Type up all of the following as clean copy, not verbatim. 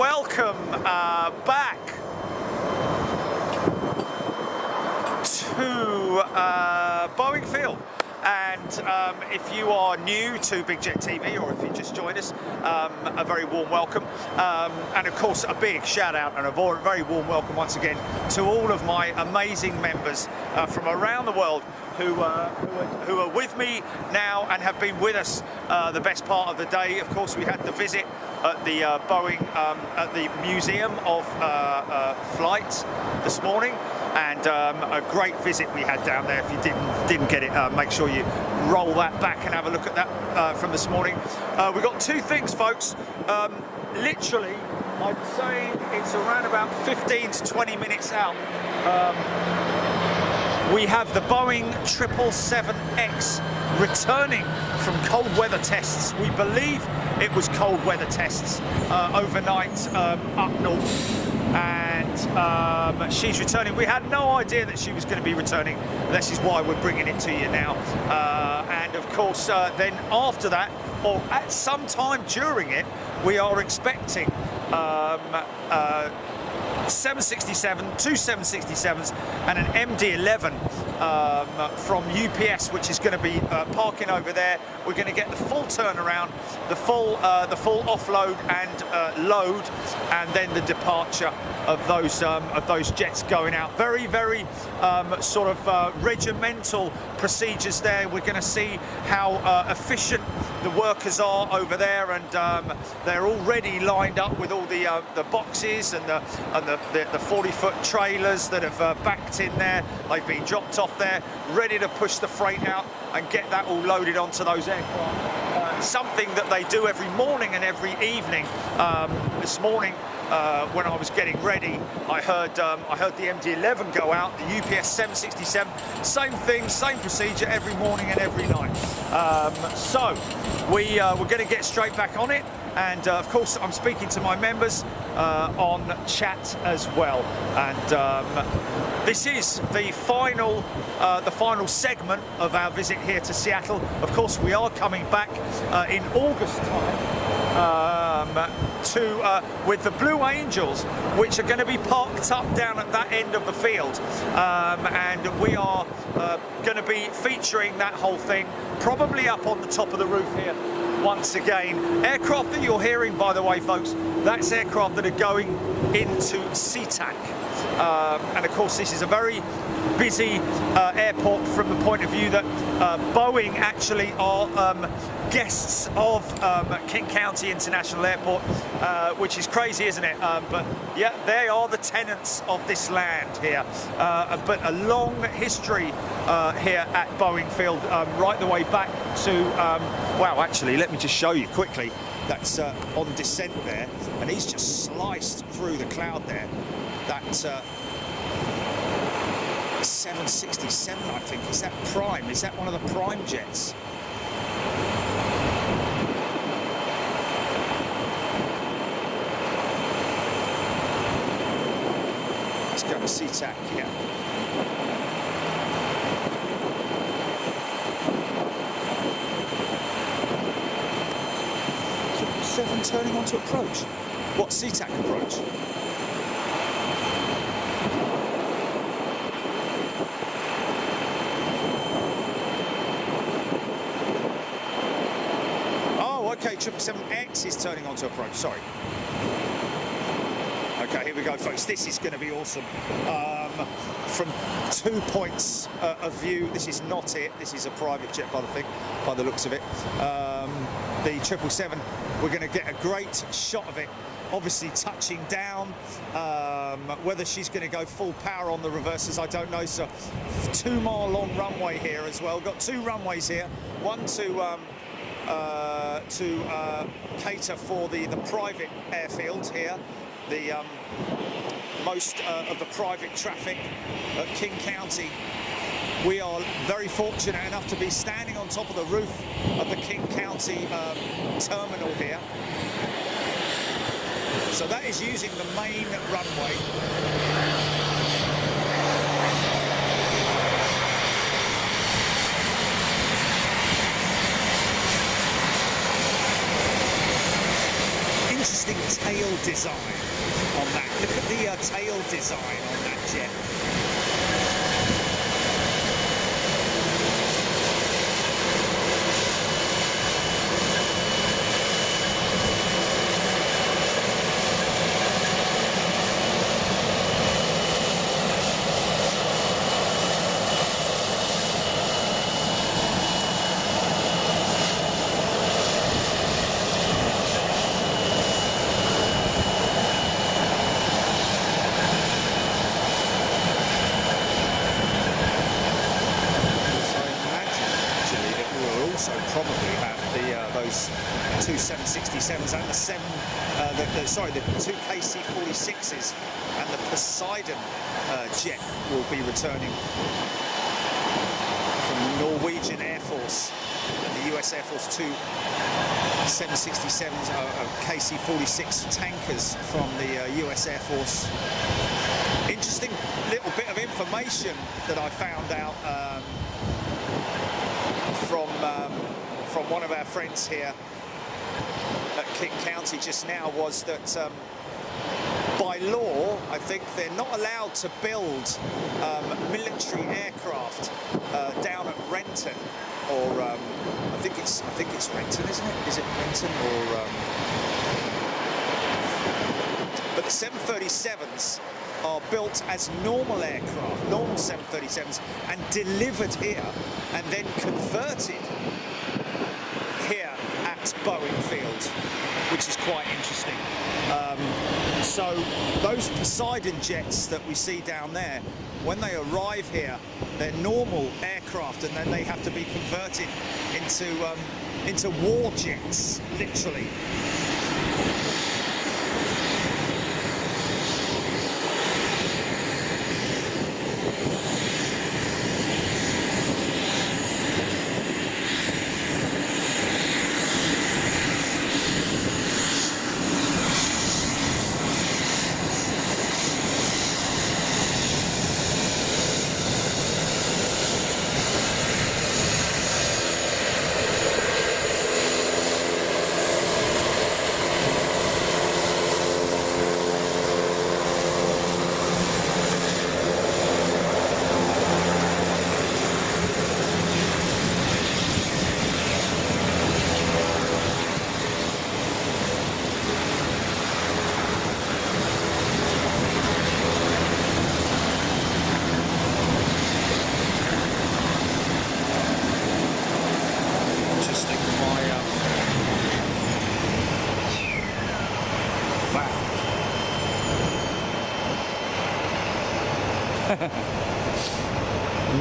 welcome back to Boeing Field. And if you are new to Big Jet TV, or if you just joined us, a very warm welcome. And of course, a big shout out and a very warm welcome once again to all of my amazing members from around the world who are with me now and have been with us the best part of the day. Of course, we had the visit at the Boeing, at the Museum of Flight this morning, and a great visit we had down there. If you didn't get it, make sure you roll that back and have a look at that from this morning. We've got two things, folks. Literally, I'd say it's around about 15 to 20 minutes out. We have the Boeing 777X returning from cold weather tests. We believe it was cold weather tests overnight up north. And she's returning. We had no idea that she was going to be returning. This is why we're bringing it to you now. And of course, then after that, or at some time during it, we are expecting 767, two 767s and an MD-11 from UPS, which is going to be parking over there. We're going to get the full turnaround, the full offload and load, and then the departure of those jets going out. Very, very sort of regimental procedures there. We're going to see how efficient the workers are over there, and they're already lined up with all the boxes and the 40-foot trailers that have backed in there. They've been dropped off there, ready to push the freight out and get that all loaded onto those aircraft. Something that they do every morning and every evening. This morning, when I was getting ready, I heard the MD-11 go out, the UPS 767, same thing, same procedure every morning and every night. So we're going to get straight back on it, and of course I'm speaking to my members on chat as well. And this is the final segment of our visit here to Seattle. Of course, we are coming back in August time. With the Blue Angels, which are going to be parked up down at that end of the field, and we are going to be featuring that whole thing probably up on the top of the roof here once again. Aircraft that you're hearing, by the way, folks, that's aircraft that are going into SeaTac. And of course, this is a very busy airport from the point of view that Boeing actually are guests of King County International Airport, which is crazy, isn't it? But yeah, they are the tenants of this land here. But a long history here at Boeing Field, right the way back to, wow, actually, let me just show you quickly. That's on descent there, and he's just sliced through the cloud there. That 767, I think, is that Prime? Is that one of the Prime jets? Let's go to SeaTac, yeah. 7 turning onto approach. What, SeaTac approach? Okay, 777X is turning onto approach, sorry. Okay, here we go, folks. This is going to be awesome. From 2 points of view, this is not it. This is a private jet, by the looks of it. The 777, we're going to get a great shot of it, obviously touching down. Whether she's going to go full power on the reversers, I don't know. So 2 mile long runway here as well. Got 2 runways here, one to cater for the private airfield here, the most of the private traffic at King County. We are very fortunate enough to be standing on top of the roof of the King County terminal here. So that is using the main runway. Interesting tail design on that. Look at the tail design on that jet. Probably have those two 767s and the two KC-46s, and the Poseidon jet will be returning from the Norwegian Air Force and the US Air Force, two 767s, KC-46 tankers from the US Air Force. Interesting little bit of information that I found out from one of our friends here at King County just now, was that by law, I think they're not allowed to build military aircraft down at Renton, or I think it's Renton, isn't it? Is it Renton or? But the 737s are built as normal aircraft, normal 737s, and delivered here and then converted here at Boeing Field, which is quite interesting. So those Poseidon jets that we see down there, when they arrive here, they're normal aircraft, and then they have to be converted into war jets, literally.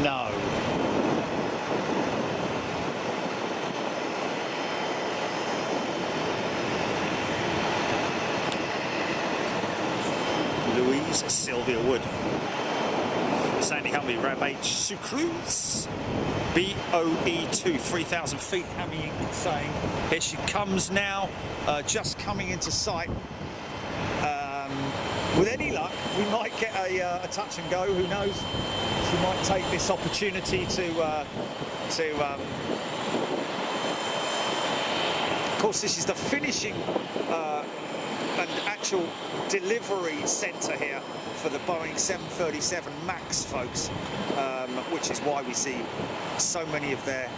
No. Louise Sylvia Wood. Sandy Humvee, Rab H. Sucruz. BOE2, 3,000 feet. Hammy saying, here she comes now, just coming into sight. With any luck, we might get a touch and go. Who knows? She might take this opportunity to of course, this is the finishing and actual delivery centre here for the Boeing 737 MAX, folks, which is why we see so many of their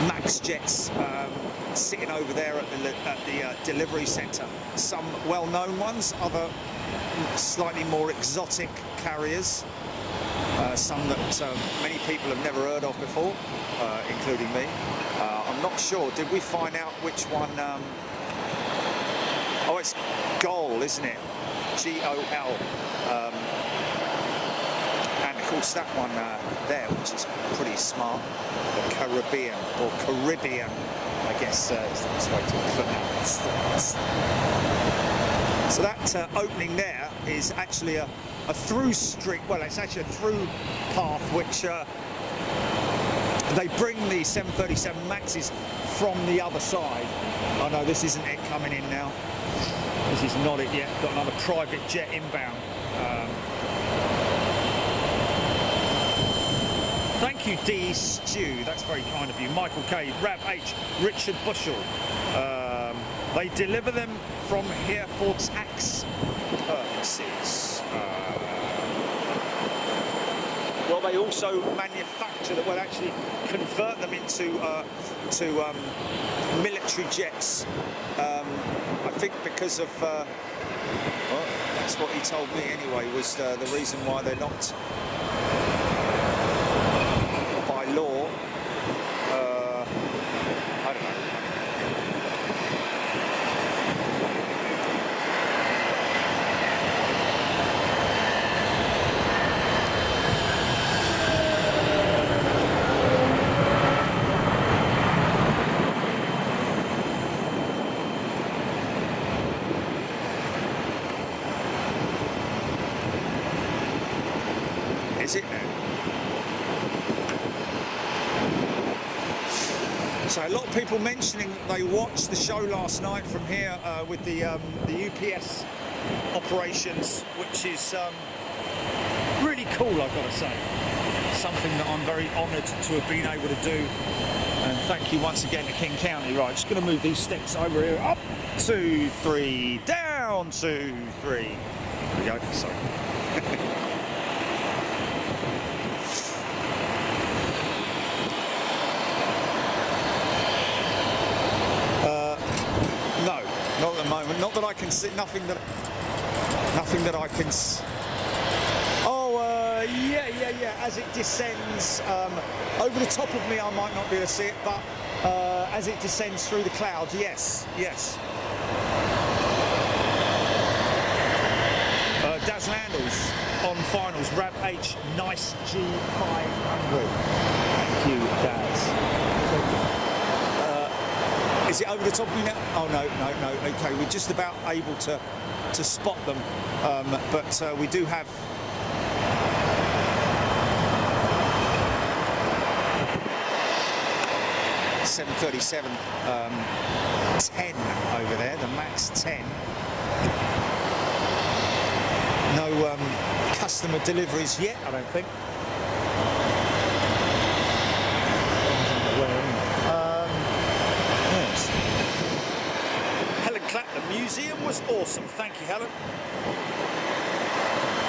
MAX jets sitting over there at the delivery centre. Some well-known ones, other slightly more exotic carriers, some that many people have never heard of before, including me. I'm not sure. Did we find out which one? Oh, it's GOL, isn't it? GOL. And of course that one there, which is pretty smart, the Caribbean, or Caribbean, I guess is the best way to pronounce that. So that opening there is actually a through street. Well, it's actually a through path which they bring the 737 Maxes from the other side. Oh no, this isn't it coming in now. This is not it yet. Got another private jet inbound. Thank you, D. Stew. That's very kind of you. Michael K. Rab H. Richard Bushell. They deliver them from here for tax purposes. Well, they also manufacture them, well, actually convert them into military jets. I think because of, well, that's what he told me anyway, was the reason why they're not, by law, I don't know. Is it now? So a lot of people mentioning they watched the show last night from here with the UPS operations, which is really cool, I've got to say. Something that I'm very honoured to have been able to do. And thank you once again to King County. Right, just going to move these steps over here. Up, 2, 3, down, 2, 3. There we go. Sorry. Not at the moment. Not that I can see. Nothing that I can. Oh, yeah. As it descends over the top of me, I might not be able to see it, but as it descends through the clouds, yes. Daz Landals on finals. Rab H, nice G500. Thank you, Daz. Is it over the top of me now? Oh, no. Okay, we're just about able to spot them, but we do have... ...737 10 over there, the Max 10. No customer deliveries yet, I don't think. The museum was awesome. Thank you, Helen.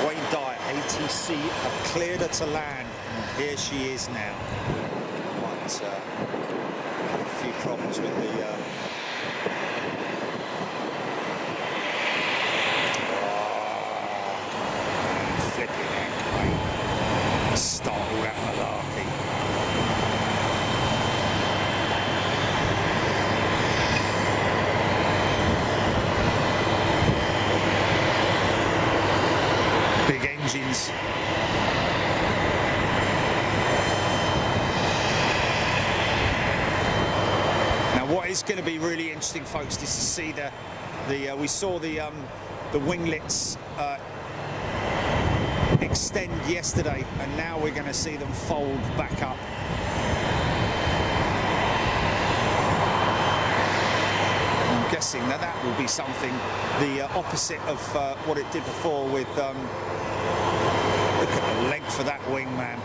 Wayne Dyer, ATC have cleared her to land. And here she is now. Might have a few problems with the... flipping heck, mate. Start all that malarkey. Engines. Now, what is going to be really interesting, folks, is to see we saw the winglets extend yesterday, and now we're going to see them fold back up. I'm guessing that will be something the opposite of what it did before with. Look at the length of that wing, man.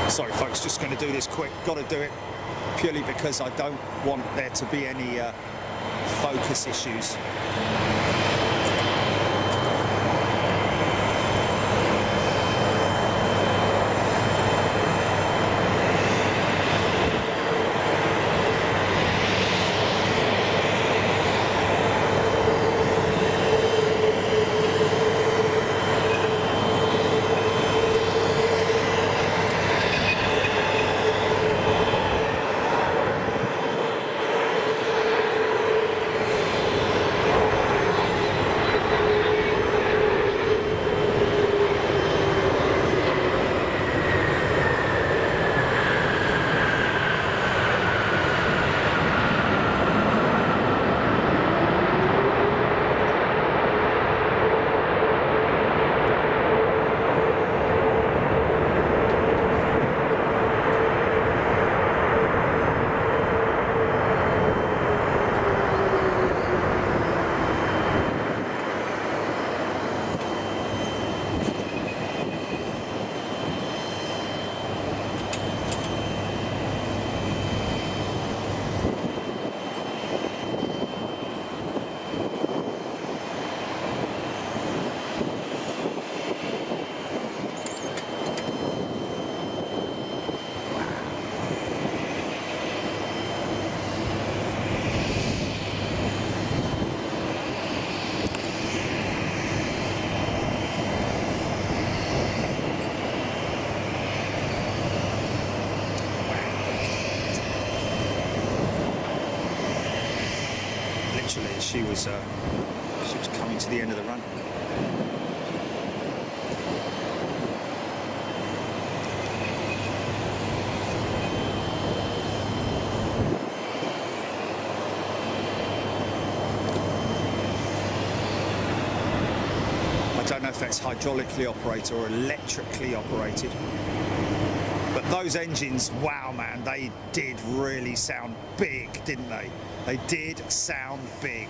Sorry, folks, just going to do this quick. Got to do it purely because I don't want there to be any focus issues. she was coming to the end of the run. I don't know if that's hydraulically operated or electrically operated, but those engines, wow man, they did really sound big, didn't they? They did sound big.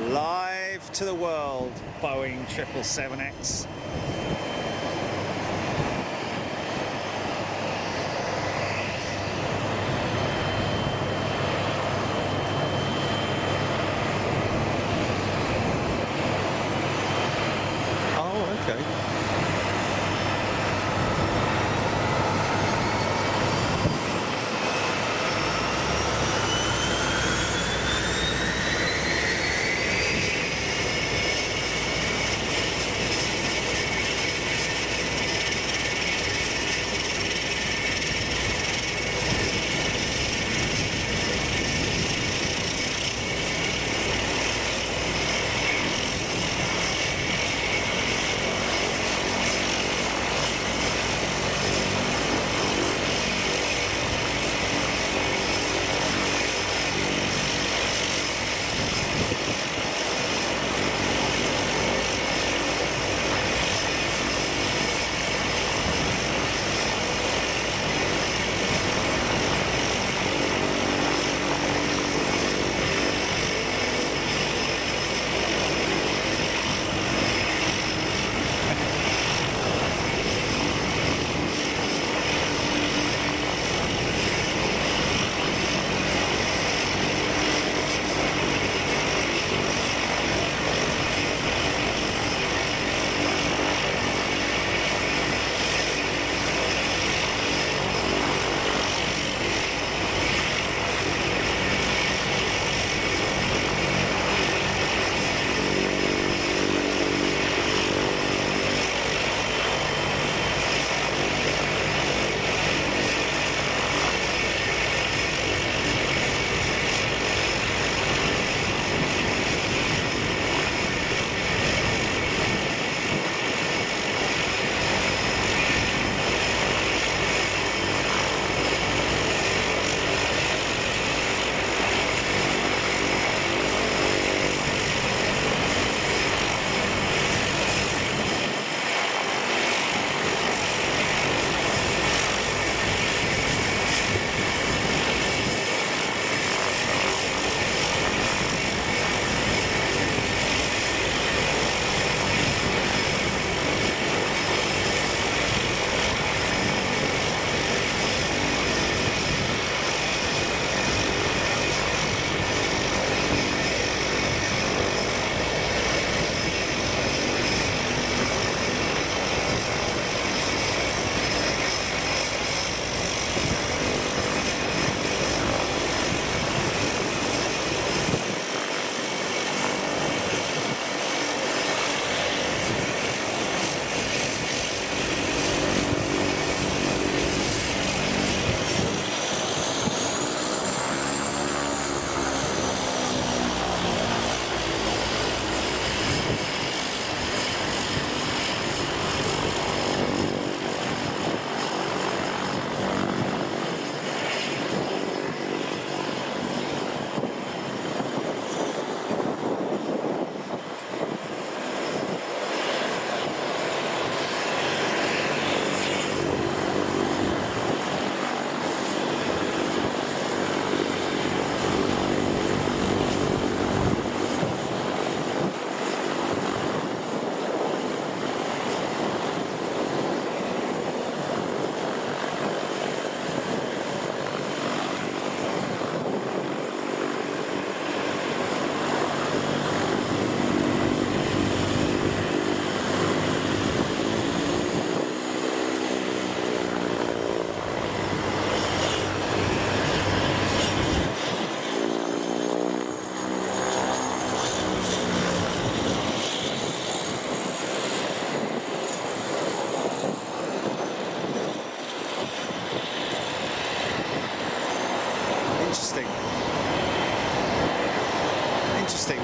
Live to the world, Boeing 777X. Oh, okay.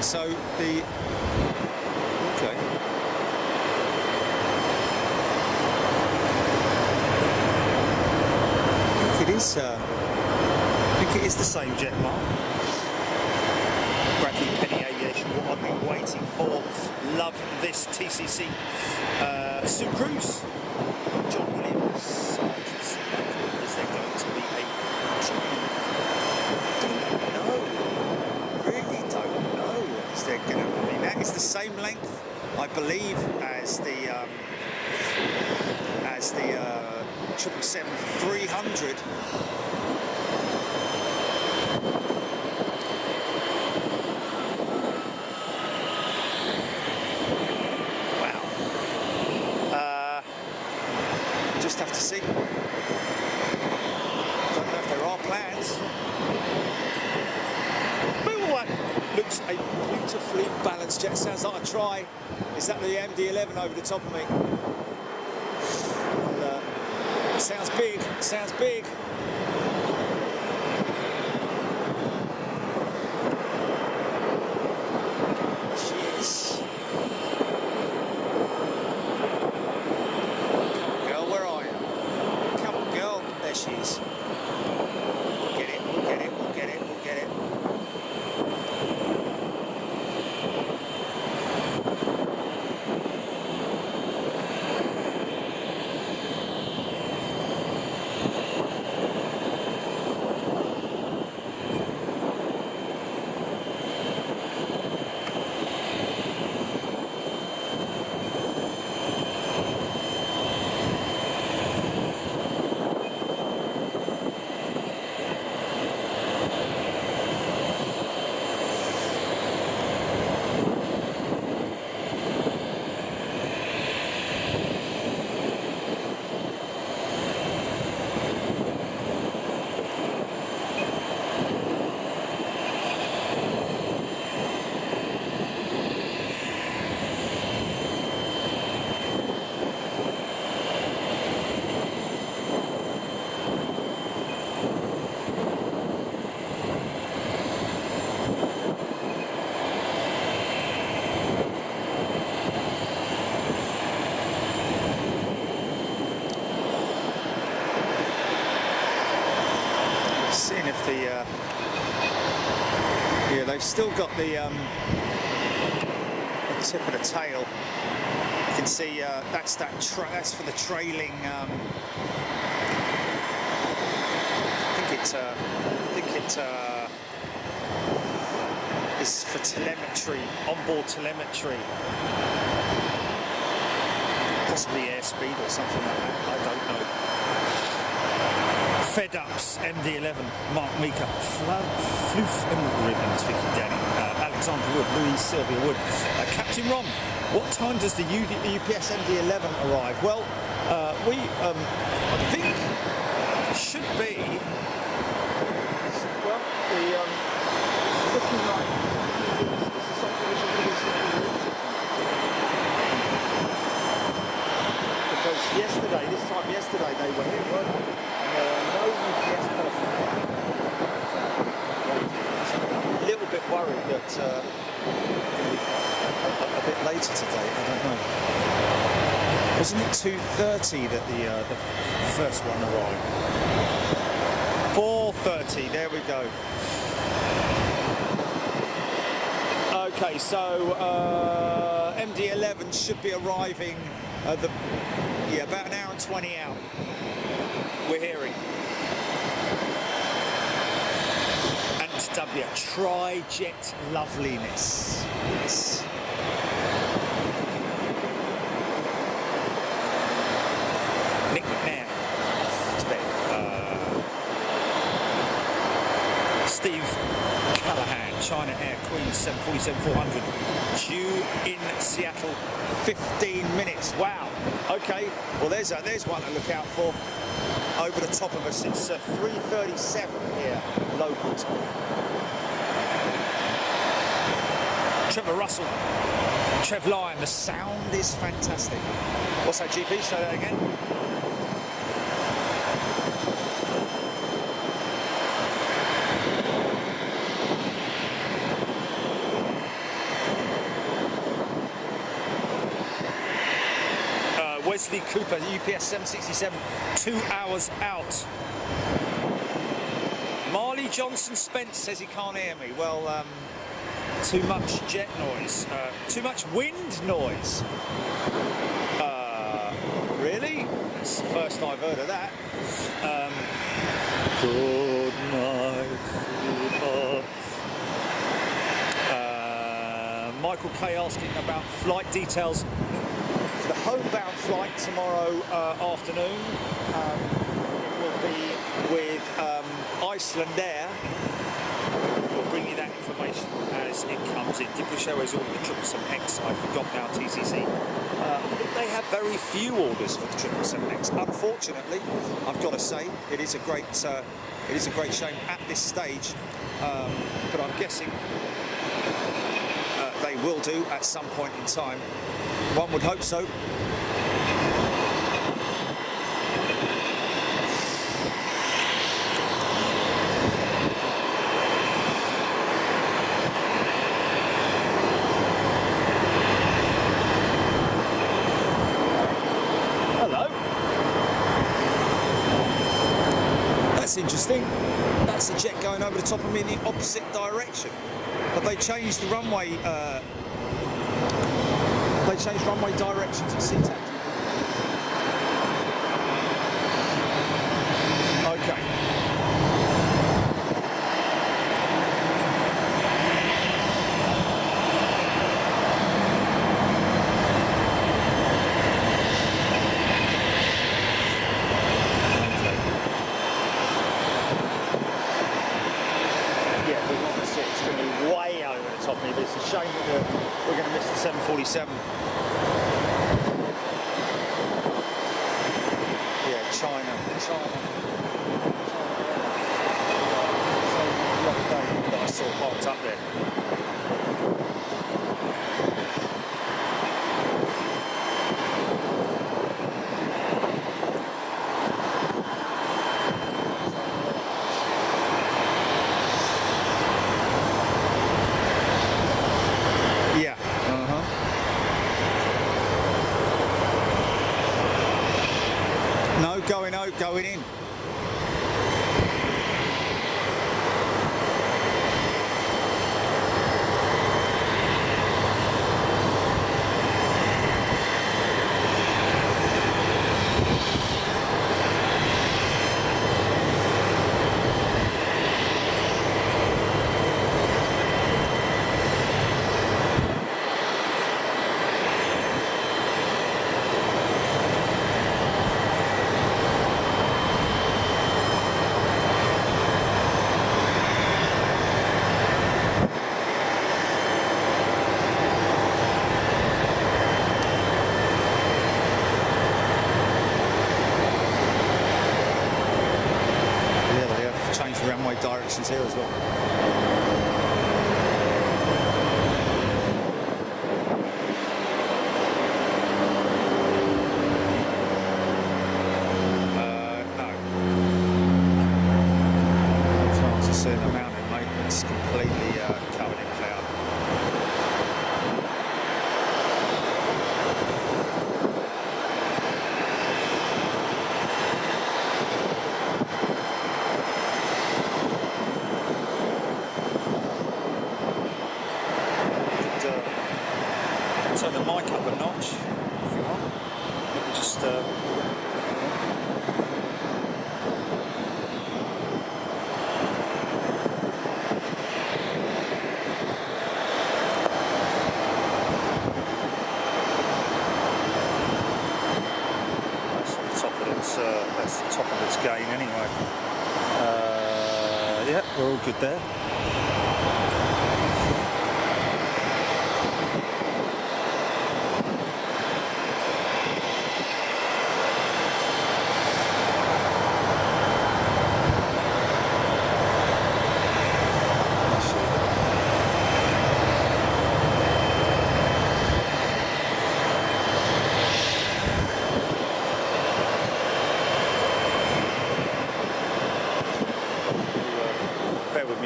so the okay. I think it is the same jet mark. Bradley Penny Aviation, what I've been waiting for. Love this TCC. Sue Cruz, John Williams. Is there going to be a team? Don't know. Really don't know. Is there going to be? That is the same length, I believe, as the 777-300. Just have to see. Don't know if there are plans. But looks a beautifully balanced jet. Sounds like a try. Is that the MD-11 over the top of me? And, sounds big. Sounds big. She is. There she is. We'll get it, we'll get it, we'll get it, we'll get it. Seeing if the yeah, they've still got the tip of the tail. You can see that's for the trailing. I think it is for telemetry, onboard telemetry, possibly airspeed or something like that. I don't know. FedUp's MD-11, Mark Meeker, Floof Emerald Ribbons, Vicky Danny, Alexandra Wood, Louise Sylvia Wood. Captain Ron, what time does the UPS MD-11 arrive? Well, I think it should be, well, it's looking like this is something we should really because this time yesterday they were here, weren't they? No UPS personnel. I'm a little bit worried that a bit later today. I don't know. Wasn't it 2:30 that the first one arrived? 4:30. There we go. Okay, so MD-11 should be arriving about an hour and 20 out. We're hearing. Antw tri-jet loveliness. Yes. Nick McNair off to bed. Steve Callahan, China Air Queen 747-400, due in Seattle, 15 minutes. Wow. Okay. Well, there's one to look out for. Over the top of us, it's 3:37 here, local time. Trevor Russell, Trev Lyon, the sound is fantastic. What's that, GP? Say that again. Wesley Cooper, UPS 767, 2 hours out. Marley Johnson Spence says he can't hear me. Well, too much jet noise, too much wind noise. Really? That's the first I've heard of that. Good night, sweetheart. Michael K asking about flight details for the homebound flight tomorrow afternoon. It will be with Iceland Air. We'll bring you that information as it comes in. Did we show us all the 777X? I forgot now, TCC. I think they have very few orders for the 777X. Unfortunately, I've got to say, it is a great shame at this stage. But I'm guessing they will do at some point in time. One would hope so. Interesting. That's a jet going over the top of me in the opposite direction. Have they changed the runway? They changed runway directions at SeaTac. Okay. It's a shame that we're going to miss the 747. Yeah, China. The other day that I saw parked up there. Going out, going in. Directions here as well. No. No chance of seeing the mountain, mate. It's completely covered in cloud. Turn the mic up a notch if you want. Let me just that's the top of its gain anyway. Yeah, we're all good there.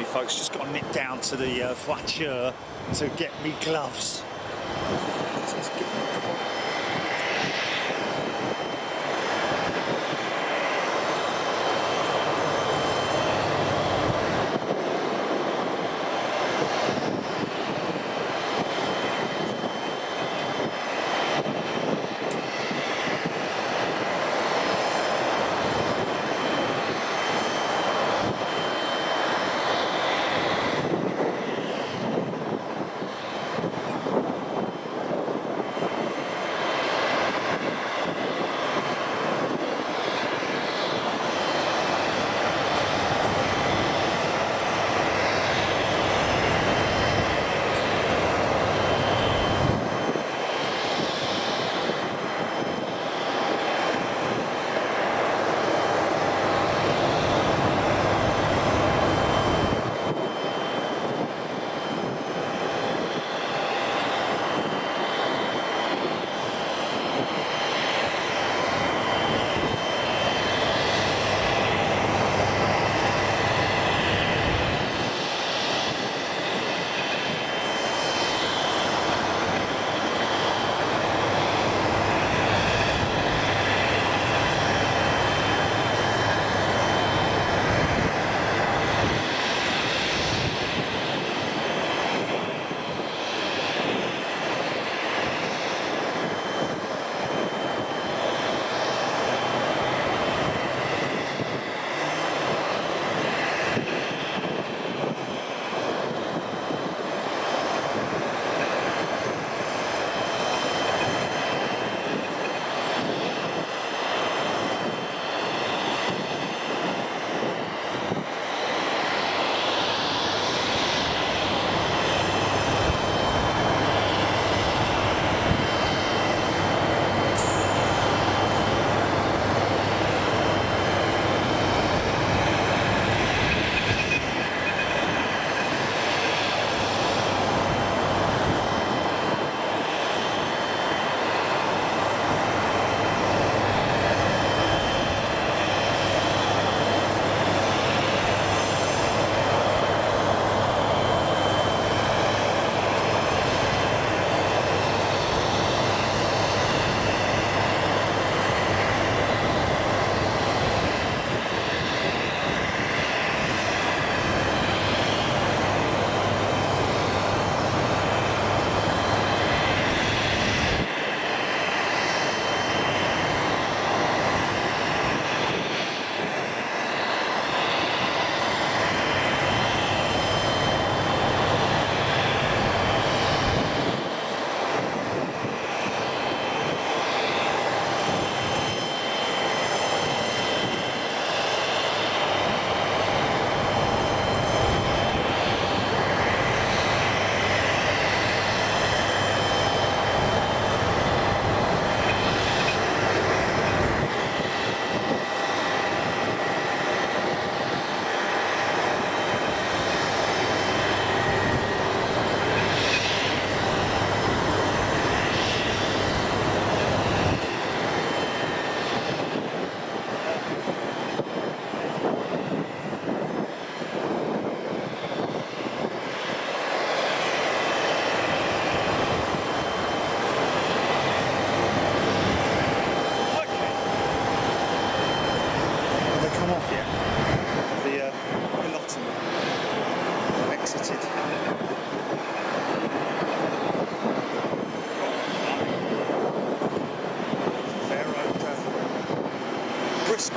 Folks, just got to nip down to the voiture to get me gloves.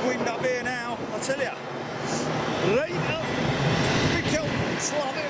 wind up here now, I tell ya. Right up, big help, love it.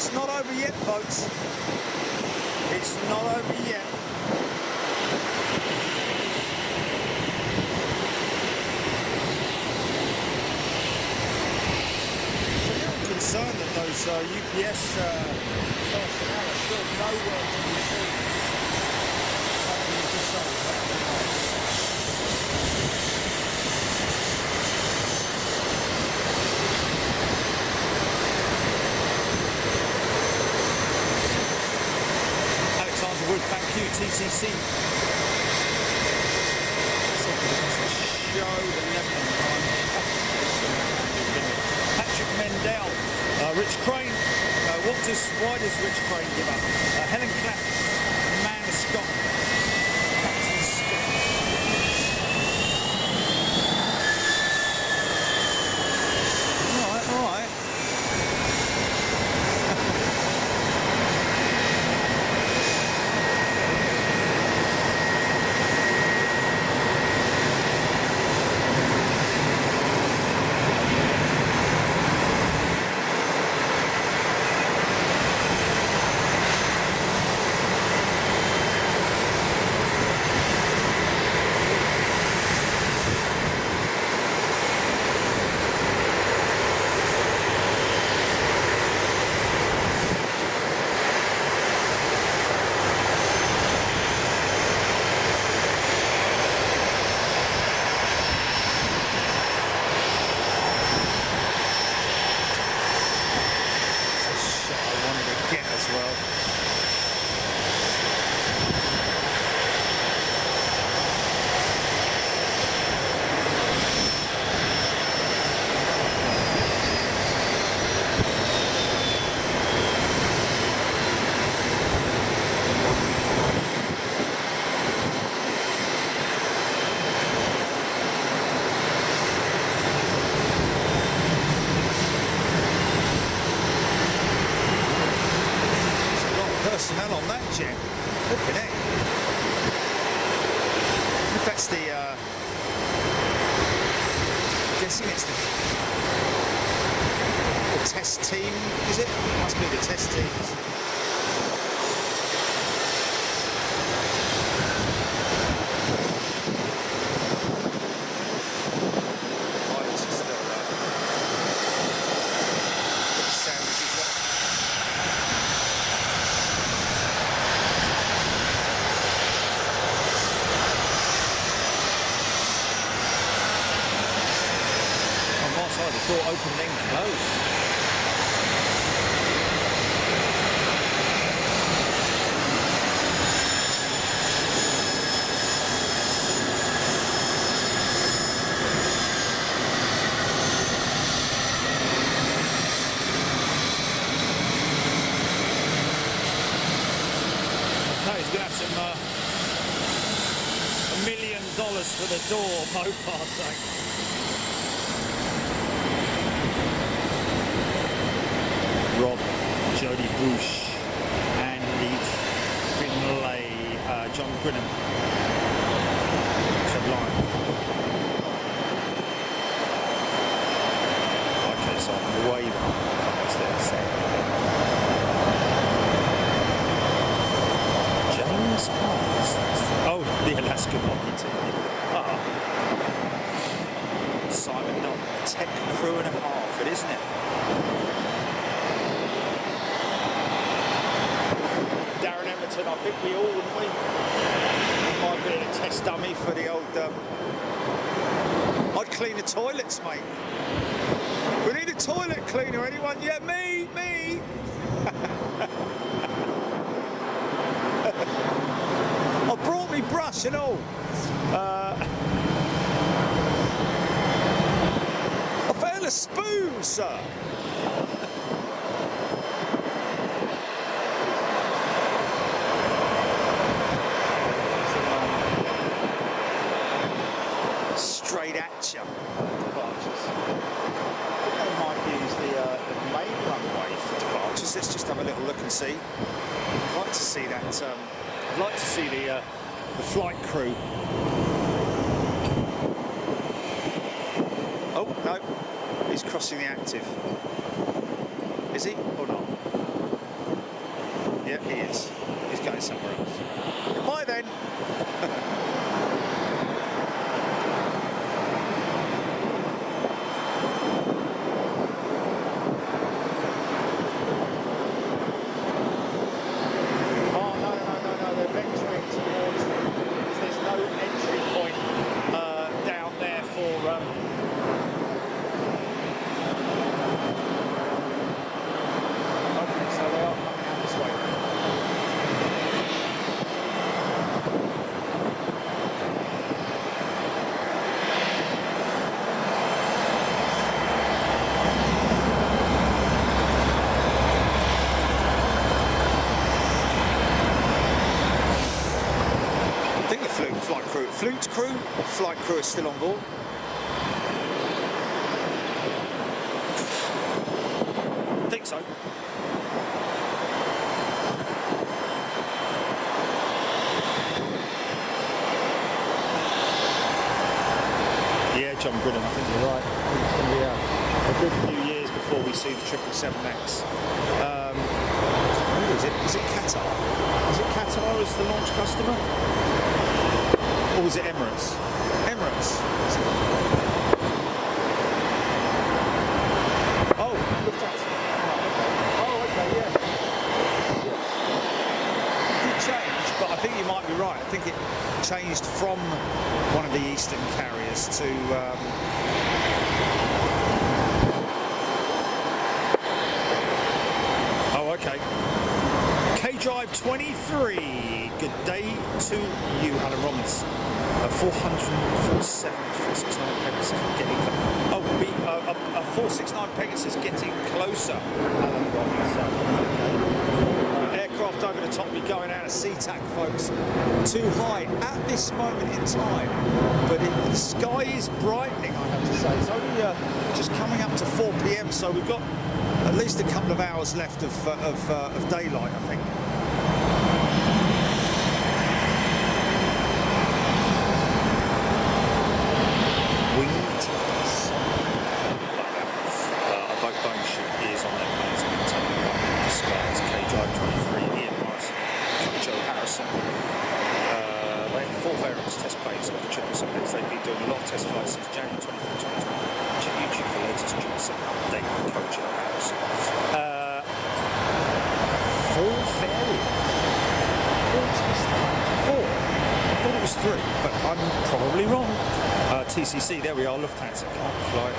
It's not over yet, folks. It's not over yet. So you're concerned that those UPS personnel are still nowhere to be seen. Thank you, TCC. Show the left on the line. Patrick Mendel, Rich Crane. Why does Rich Crane give up? Helen Clapp, Man Scott, Captain Scott. All right, all right. Personnel on that jet. Look at it. If that's the guessing it's the test team, is it? Must be the test teams. Door open then close. Okay, he's gonna have some $1 million for the door, Mopar sake. Rob, Jody Bush, Andy Finlay, John Grinham. Sublime. Okay, so I'm way behind there. James Barnes. Oh, the Alaska hockey team. Simon Knott, tech crew and a half, isn't it? I think we all, wouldn't we? Might be a test dummy for the old... I'd clean the toilets, mate. We need a toilet cleaner, anyone? Yeah, me! I brought me brush. International. I found a spoon, sir. Straight at you. Departures. I think they might use the main runway for departures. Let's just have a little look and see. I'd like to see that. I'd like to see the flight crew. Oh no, he's crossing the active. Is he or not? Yeah, he is. He's going somewhere else. Goodbye then. Flight crew is still on board. I think so. Yeah, John Gooden, I think you're right. I think it's going to be a good few years before we see the 777X. Who is it? Is it Qatar? Is it Qatar as the launch customer? Or was it Emirates? Emirates. Oh, look at that. Oh, okay, yeah. It did change, but I think you might be right. I think it changed from one of the Eastern carriers to... Oh, okay. K-Drive 23. Good day to you, Alan Robbins. 447, 469 Pegasus getting a 469 Pegasus getting closer. Alan Robbins. Aircraft over the top, we're going out of SeaTac, folks. Too high at this moment in time, but the sky is brightening, I have to say. It's only just coming up to 4 p.m, so we've got at least a couple of hours left of daylight, I think. TCC, there we are, Lufthansa, can't fly.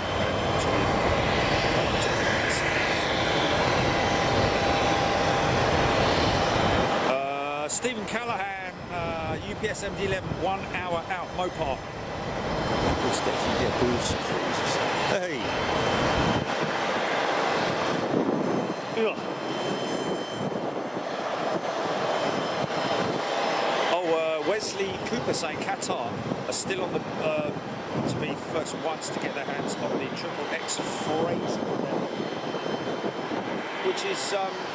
Stephen Callahan, UPS MD-11, 1 hour out, Mopar. That was definitely a boost cruise. Hey. Oh, Wesley Cooper saying Qatar are still on the... to be first ones to get their hands on the XXX Fraser, which is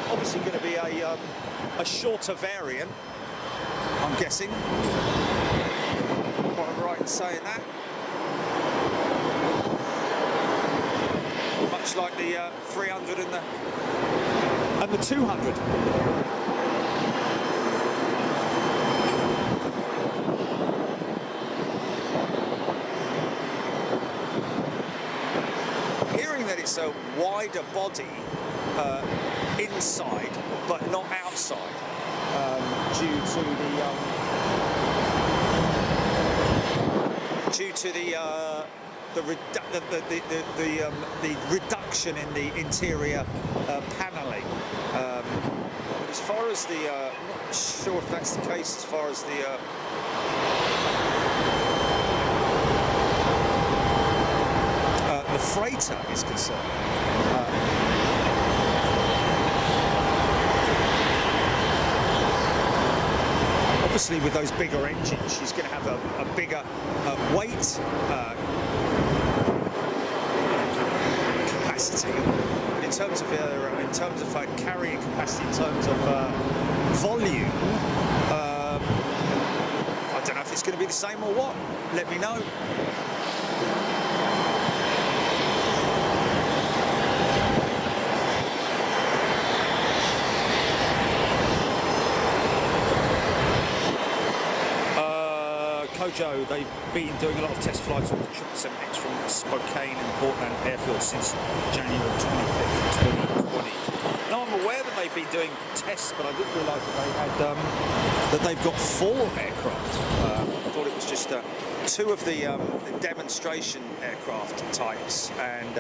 obviously going to be a shorter variant, I'm guessing. Am I right in saying that? Much like the 300 and the 200. It's a wider body inside, but not outside, due to the reduction in the interior panelling. as far as the, I'm not sure if that's the case as far as the freighter is concerned. Obviously, with those bigger engines, she's going to have a bigger weight capacity. In terms of carrying capacity, in terms of volume, I don't know if it's going to be the same or what. Let me know. Kojo, they've been doing a lot of test flights with the 777X from Spokane and Portland airfield since January 25th, 2020. Now I'm aware that they've been doing tests, but I didn't realise that they've got 4 aircraft. I thought it was just 2 of the demonstration aircraft types, and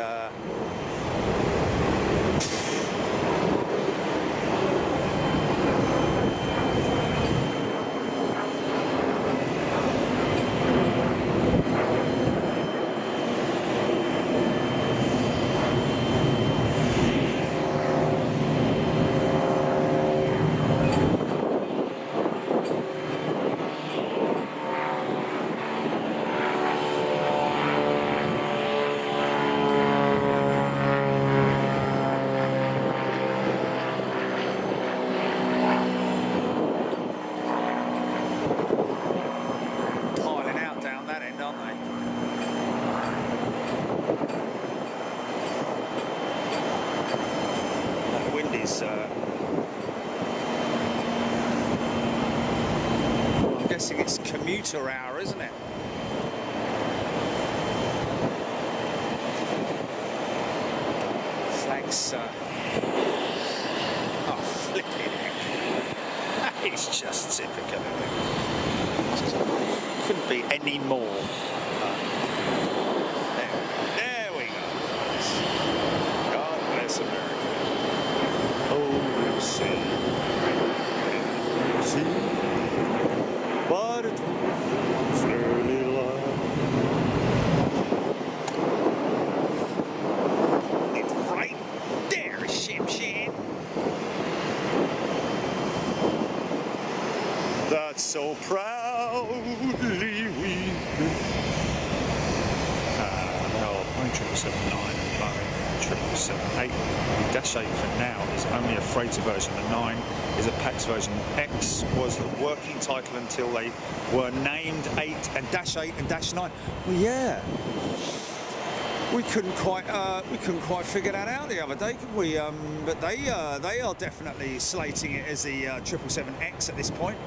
I'm guessing it's commuter hour, isn't it? Flags, oh, flipping heck. It's just typical, isn't it? Couldn't be any more. There we go. God bless America. Oh, see. But it was early life. It's right there, Shimshin. That's so proudly we do. Well, Boeing 777-9 and Boeing 777-8. The Dash 8 for now is only a freighter version. The 9 is a PAX version. X was the working title until they were named 8 and Dash 8 and Dash 9. Well, yeah, we couldn't quite figure that out the other day, could we? But they are definitely slating it as the 777X at this point.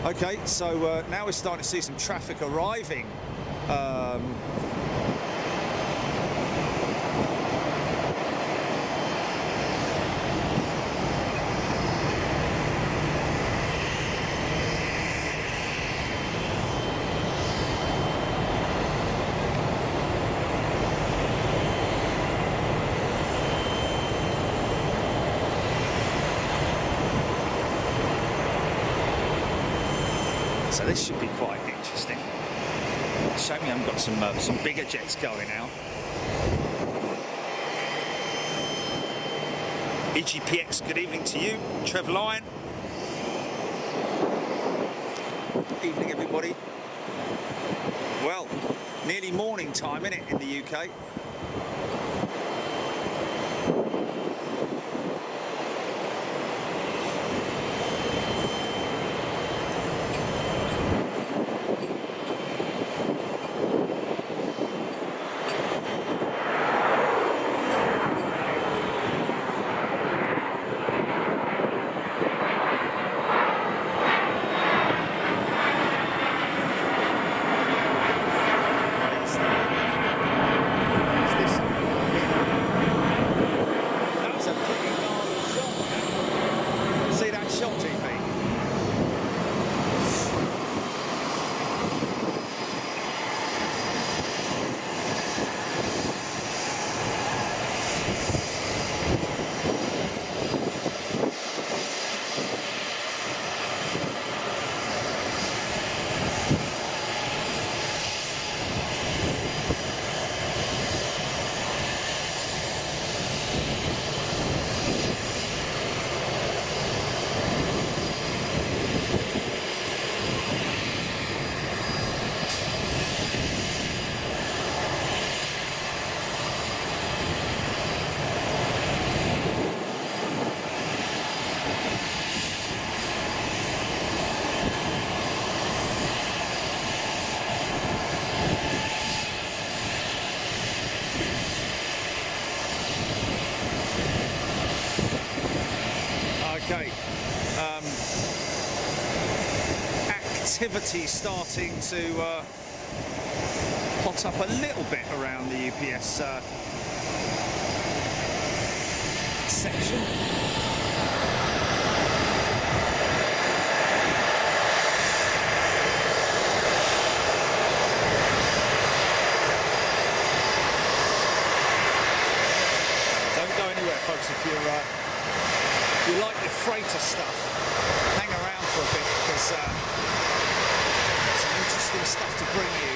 Okay, so now we're starting to see some traffic arriving. So this should be quite interesting. Shame we haven't got some bigger jets going out. EGPX, good evening to you. Trev Lyon. Evening, everybody. Well, nearly morning time, isn't it, in the UK? activity starting to hot up a little bit around the UPS section. Don't go anywhere, folks. If you like your freighter stuff, hang around for a bit, because some interesting stuff to bring you.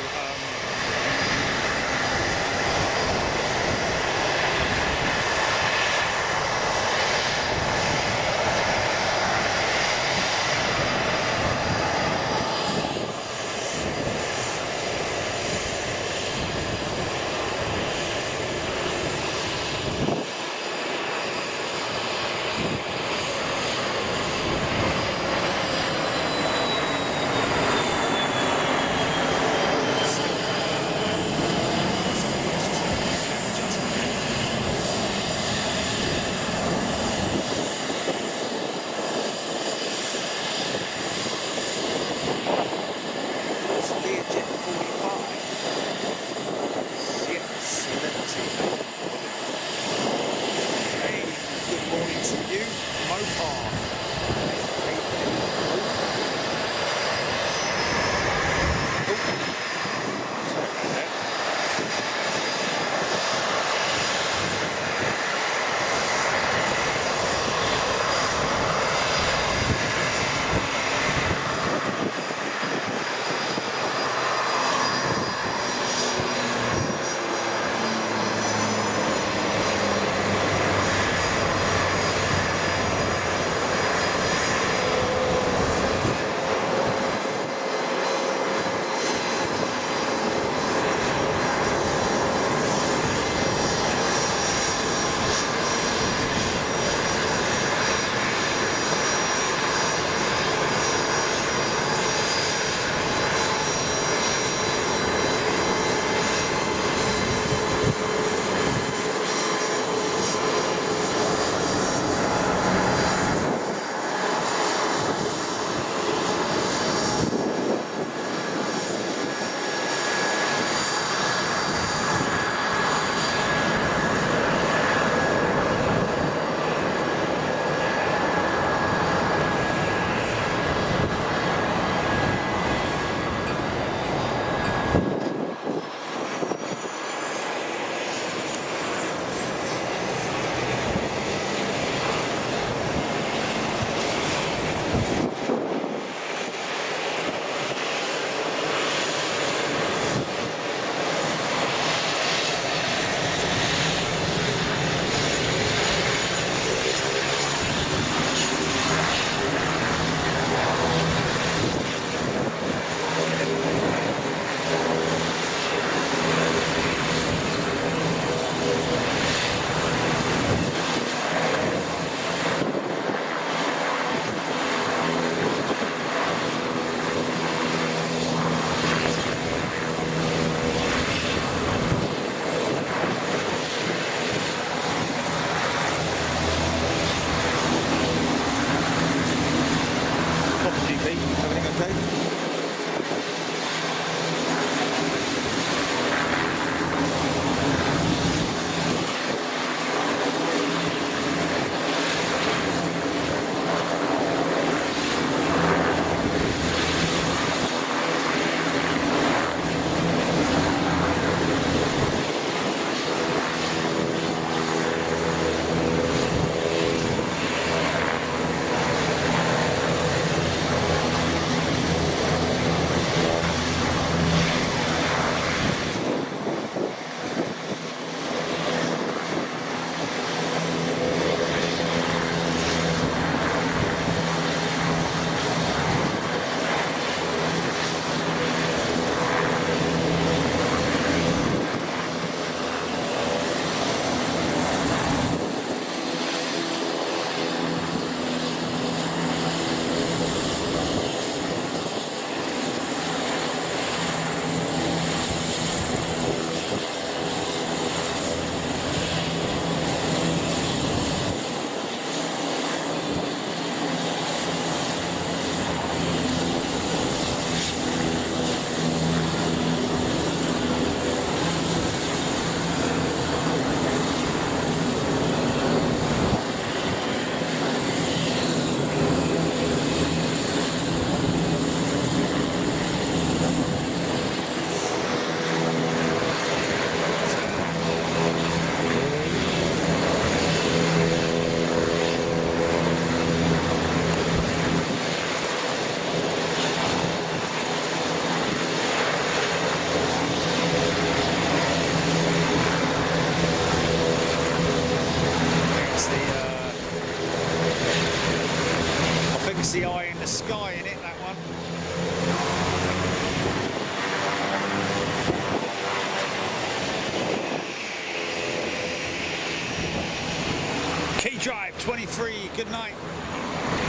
23, good night.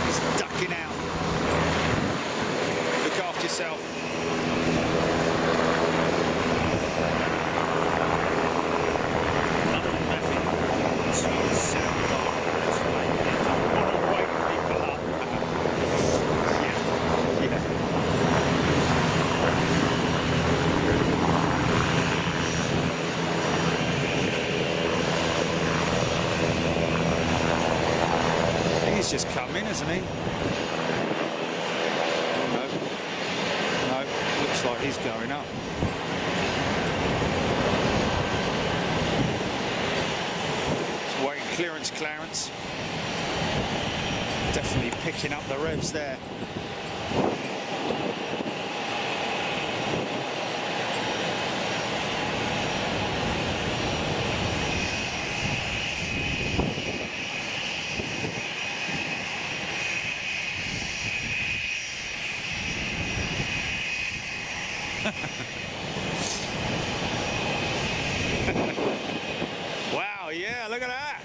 He's ducking out. Look after yourself. Another method to sell bar. That's right. You don't want to wake people up. Yeah. He's just come in, hasn't he? No, looks like he's going up. Just waiting clearance, Clarence. Definitely picking up the revs there. Wow, yeah, look at that.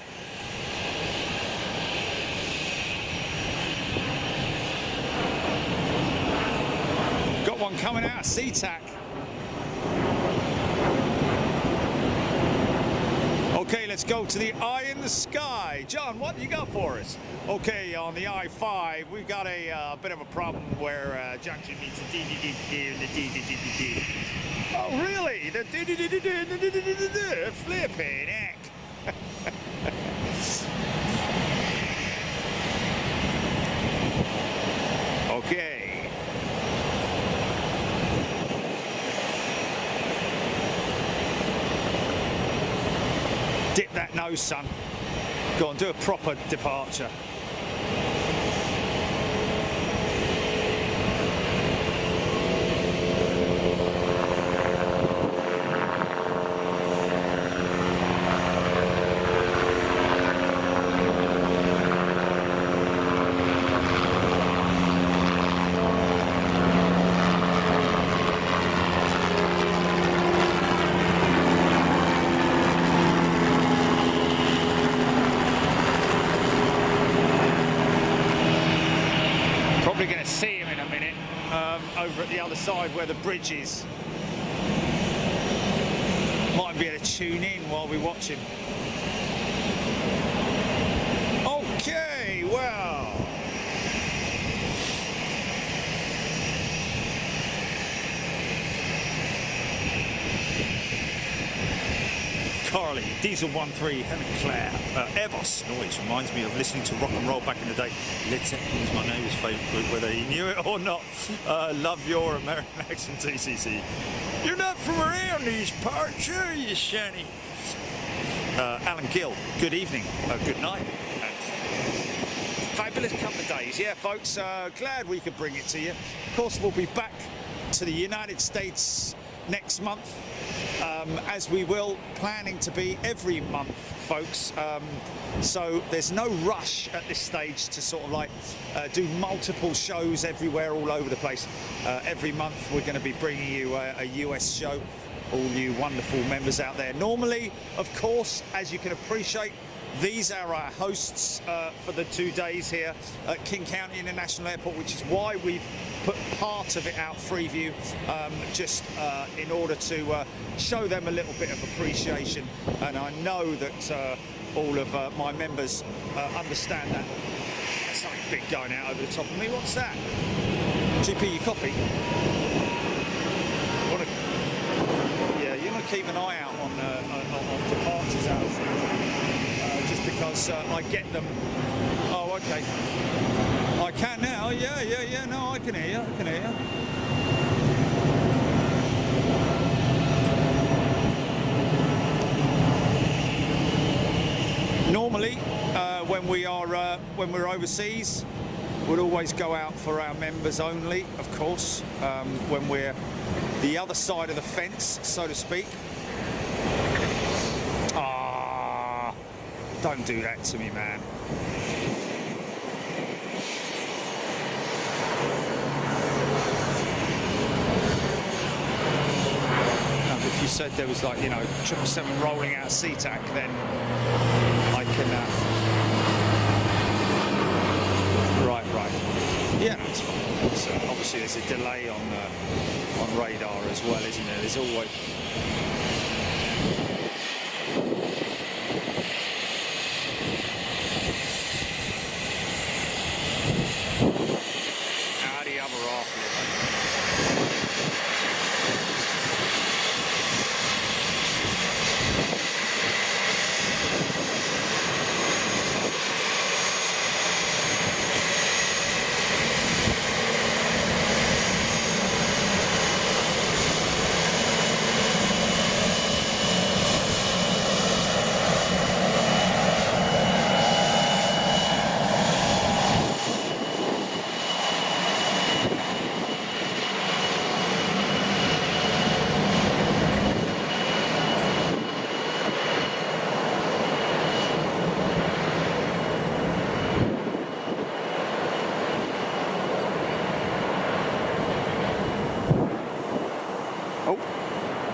Got one coming out of SeaTac. Okay, let's go to the eye in the sky. John, what do you got for us? Okay, on the I-5, we've got a bit of a problem where junction meets the D and the D. Oh, really? The D, flipping heck. Okay. Dip that nose, son. Go on, do a proper departure. Probably going to see him in a minute over at the other side where the bridge is. Might be able to tune in while we watch him. Okay, well. Carly, Diesel 13, Helen Claire, Airbus noise reminds me of listening to rock and roll back in the day. Led Zeppelin was my neighbour's favourite group, whether he knew it or not. Love your American accent, TCC. You're not from around these parts, are you, Sonny? Alan Gill, good evening, good night. Fabulous couple of days, yeah, folks. Glad we could bring it to you. Of course, we'll be back to the United States next month. As we will, planning to be every month, folks. So there's no rush at this stage to sort of like do multiple shows everywhere, all over the place. Every month we're going to be bringing you a US show, all you wonderful members out there. Normally, of course, as you can appreciate, these are our hosts for the 2 days here at King County International Airport, which is why we've put part of it out Freeview, just in order to show them a little bit of appreciation. And I know that all of my members understand that. There's something big going out over the top of me. What's that? GP, you copy? Yeah, you want to keep an eye out on departures out of Freeview. Just because I get them. Oh, okay. I can now. Yeah. No, I can hear you. Normally, when we're overseas, we'd always go out for our members only. Of course, when we're the other side of the fence, so to speak. Don't do that to me, man. If you said there was like, 777 rolling out of SeaTac, then I can Okay. Yeah, that's fine. So obviously there's a delay on radar as well, isn't there? There's always. The other half of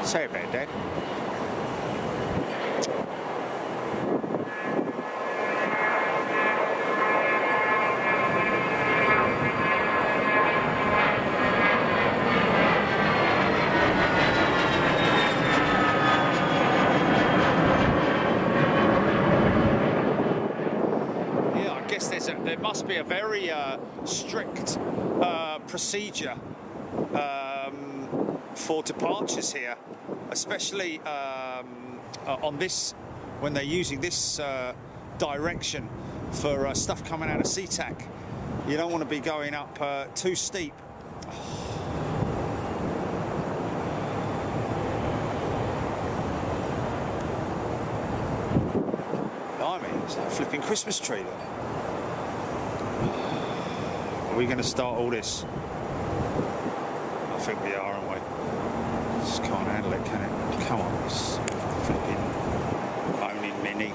Sorry about that. Yeah, I guess there must be a very strict procedure for departures here, especially on this, when they're using this direction for stuff coming out of SeaTac. You don't want to be going up too steep. Blimey, it's like a flipping Christmas tree there. Are we going to start all this? I think we are, aren't we? Just can't handle it, can it? Come on, it's flipping moaning mini.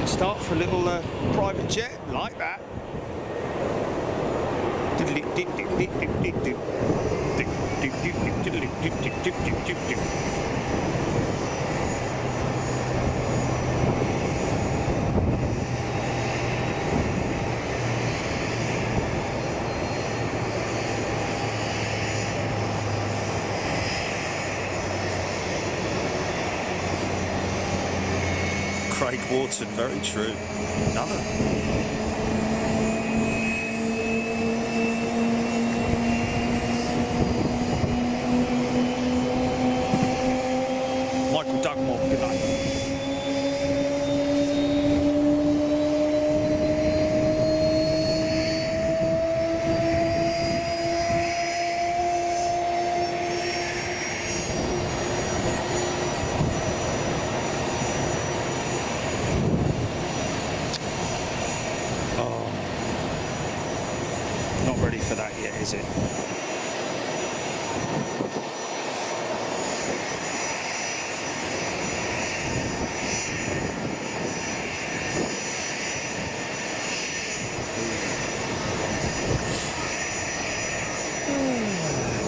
Start for a little private jet like that. Craig Watson, very true. Another. Michael Dugmore, good night. Not ready for that yet, is it?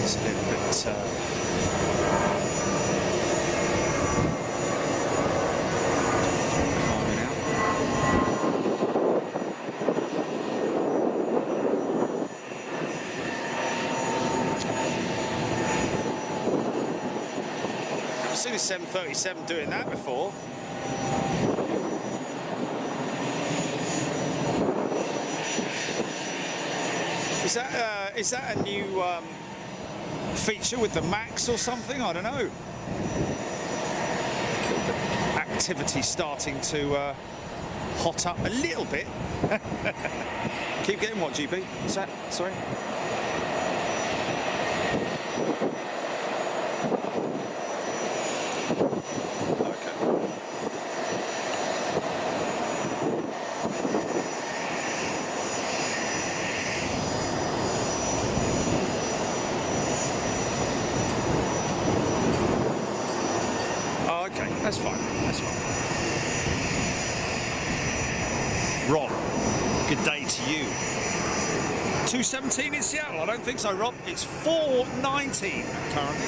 It's a little bit climbing out. I've seen a 737 doing that before. Is that a new feature with the Max or something, I don't know. Activity starting to hot up a little bit. Keep getting what, GP? What's that? Sorry? That's fine, that's fine. Rob, good day to you. 217 in Seattle? I don't think so, Rob. It's 419 currently.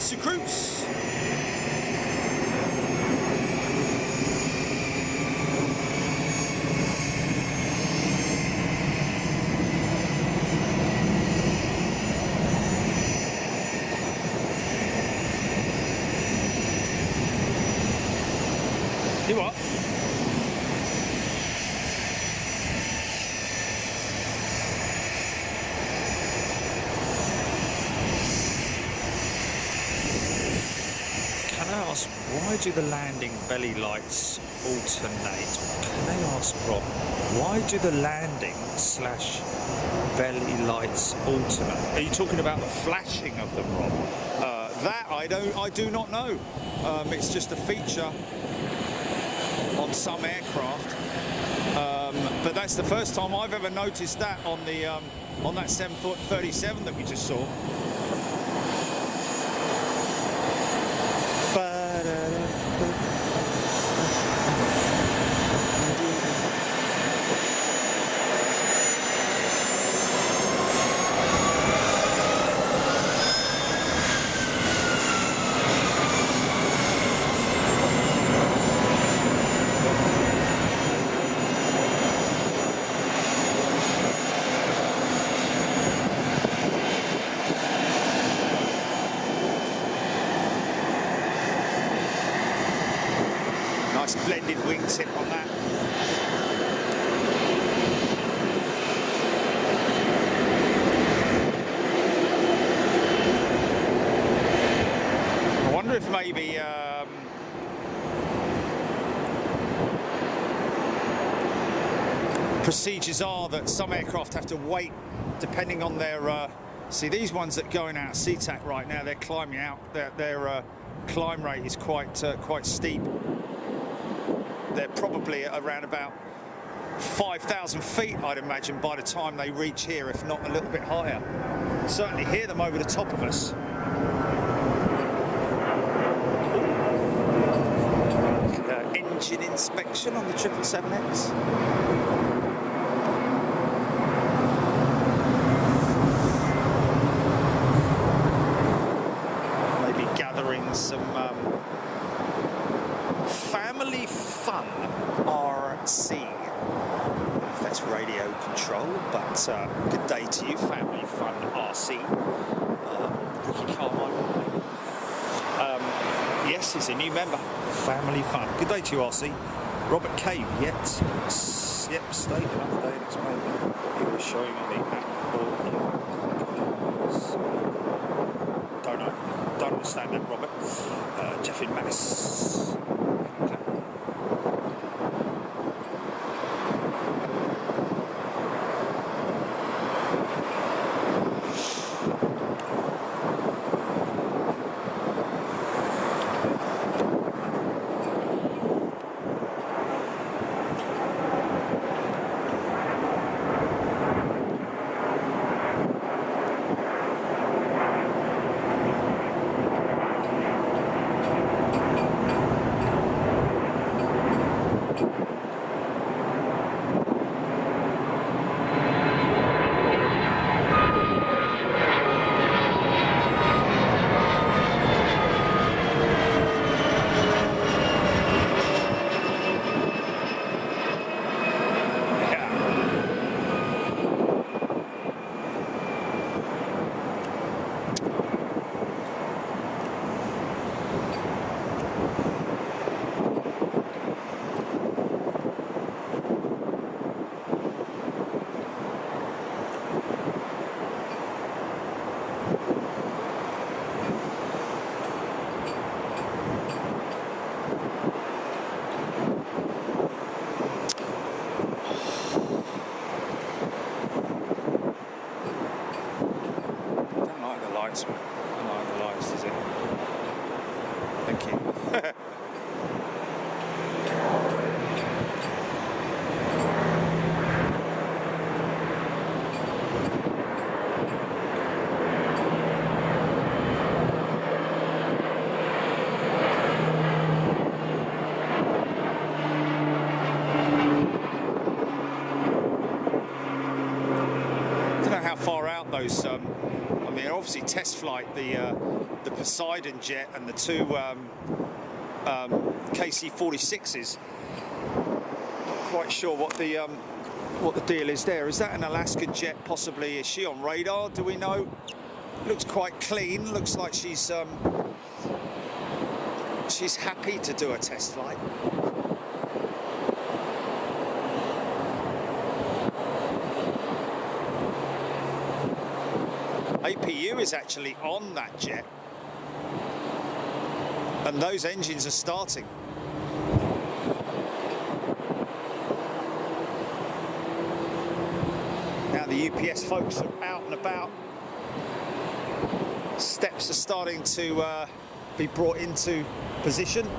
Sucruse. You what? Can I ask, why do the landing belly lights alternate? Can I ask, Rob, why do the landing / belly lights alternate? Are you talking about the flashing of them, Rob? That I do not know. It's just a feature on some aircraft, but that's the first time I've ever noticed that on the on that 737 that we just saw. Nice blended wingtip on that. I wonder if maybe procedures are that some aircraft have to wait depending on their see, these ones that are going out CTAC right now, they're climbing out, their climb rate is quite steep. They're probably at around about 5,000 feet, I'd imagine, by the time they reach here, if not a little bit higher. Certainly hear them over the top of us. Engine inspection on the 777X. Maybe gathering some family fun RC. If that's radio control, but good day to you, family fun RC. Ricky Carmine. Yes, he's a new member. Family fun. Good day to you, RC. Robert Cave, yep, stayed another day. Explain what he was showing on the app. Don't know. Don't understand that, Robert. Jeff in Mass. Okay. that's unlighted, is it? Thank you. Far out those, I mean, obviously test flight, the Poseidon jet and the two KC-46s. Not quite sure what the deal is there. Is that an Alaska jet possibly? Is she on radar? Do we know? Looks quite clean. Looks like she's happy to do a test flight. APU is actually on that jet, and those engines are starting. Now the UPS folks are out and about. Steps are starting to be brought into position.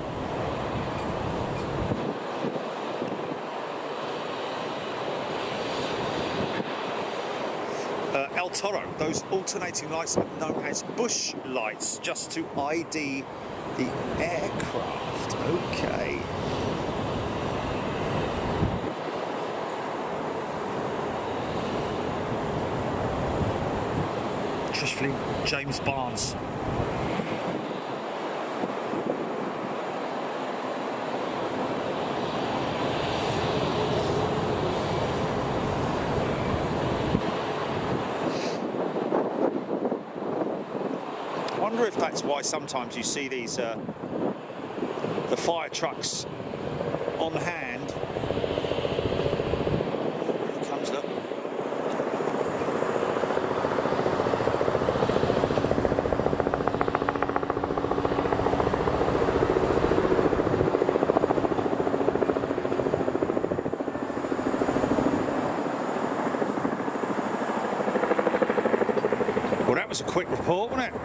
El Toro, those alternating lights are known as bush lights, just to ID the aircraft. Okay. Trish Fleet, James Barnes. I wonder if that's why sometimes you see these the fire trucks on hand. Here it comes, look. Well, that was a quick report, wasn't it?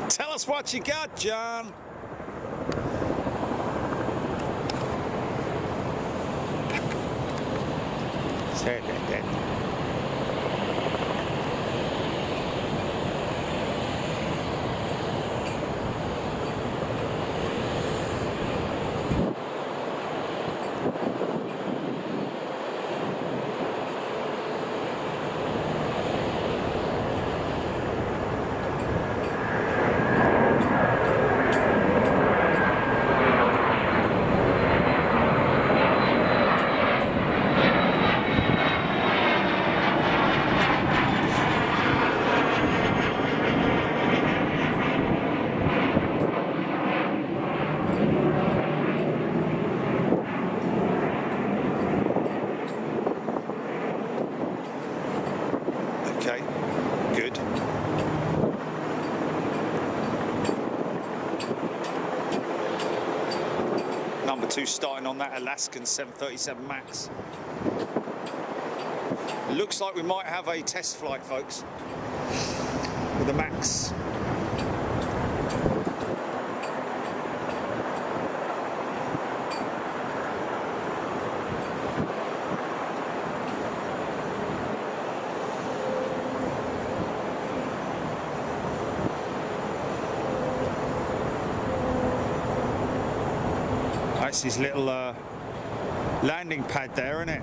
Tell us what you got, John. Say that. Okay, good. Number 2 starting on that Alaskan 737 MAX. Looks like we might have a test flight, folks, with the MAX. That's his little landing pad there, isn't it?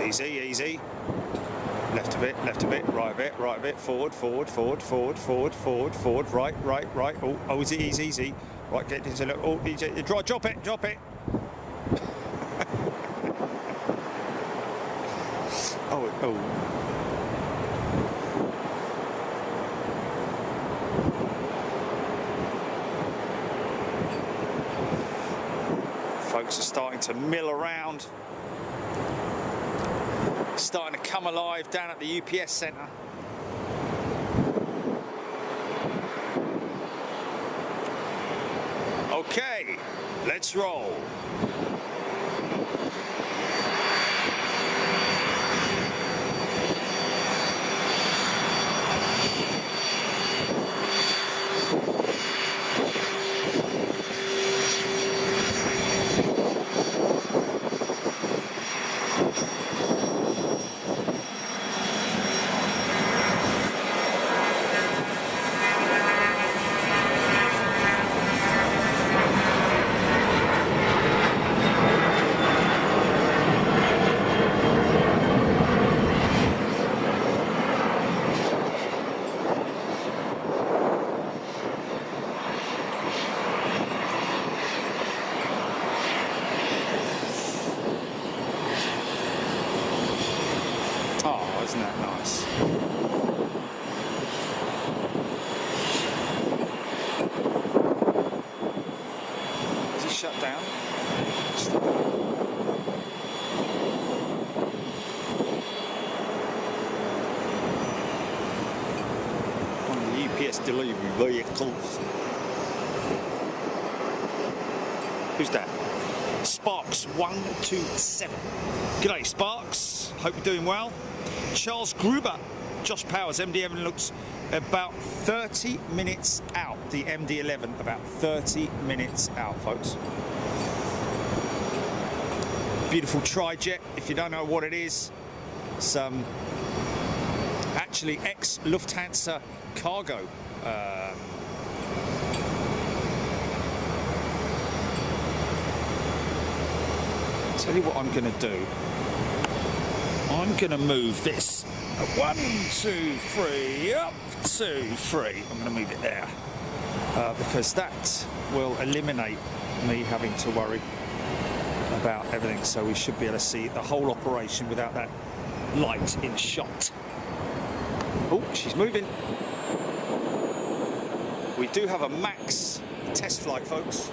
Easy, easy. Left a bit, right a bit, right a bit, forward, right. Oh, easy, easy. Right, get into the, oh, easy. Drop it. Oh. Folks are starting to mill around, starting to come alive down at the UPS centre. Okay, Let's roll. Oh, isn't that nice? Is he shut down? One of the UPS delivery vehicles. Who's that? Sparks 127. G'day, Sparks. Hope you're doing well. Charles Gruber, Josh Powers, MD11 looks about 30 minutes out. The MD11 about 30 minutes out, folks. Beautiful tri-jet. If you don't know what it is, it's actually ex-Lufthansa cargo. Tell you what I'm going to do. I'm going to move this. 1, 2, 3, up, 2, 3. I'm going to move it there because that will eliminate me having to worry about everything. So we should be able to see the whole operation without that light in shot. Oh, she's moving. We do have a max test flight, folks.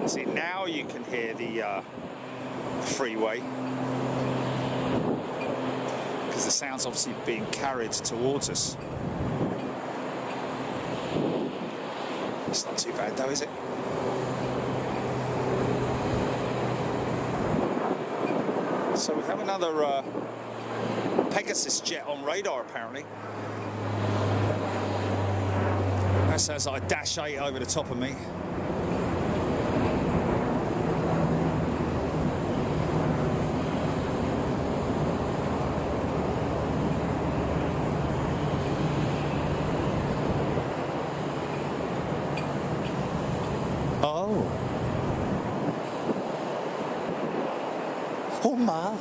See, now you can hear the freeway because the sound's obviously being carried towards us. It's not too bad though, is it? So we have another Pegasus jet on radar apparently. That sounds like a Dash 8 over the top of me. Oh. Oh my.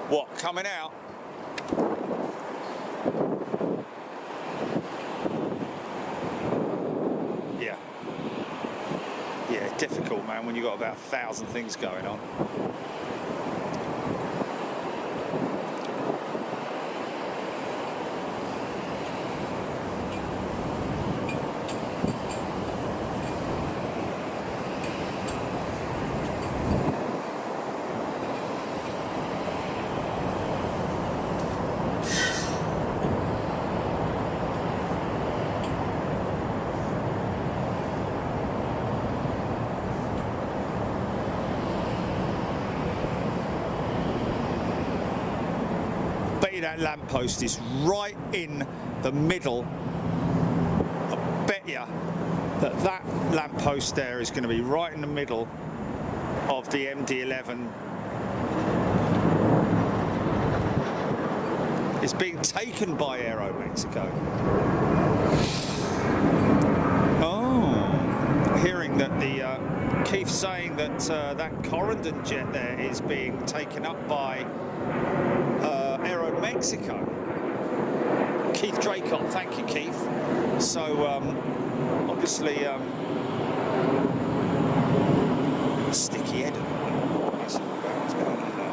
What, coming out? Yeah. Yeah, difficult, man, when you've got about 1,000 things going on. you that lamppost is right in the middle. I bet you that lamppost there is going to be right in the middle of the MD-11. It's being taken by Aero Mexico. Oh, hearing that the Keith saying that that Corendon jet there is being taken up by Aero Mexico. Keith Draycott, thank you, Keith. So obviously sticky head. What's going on there?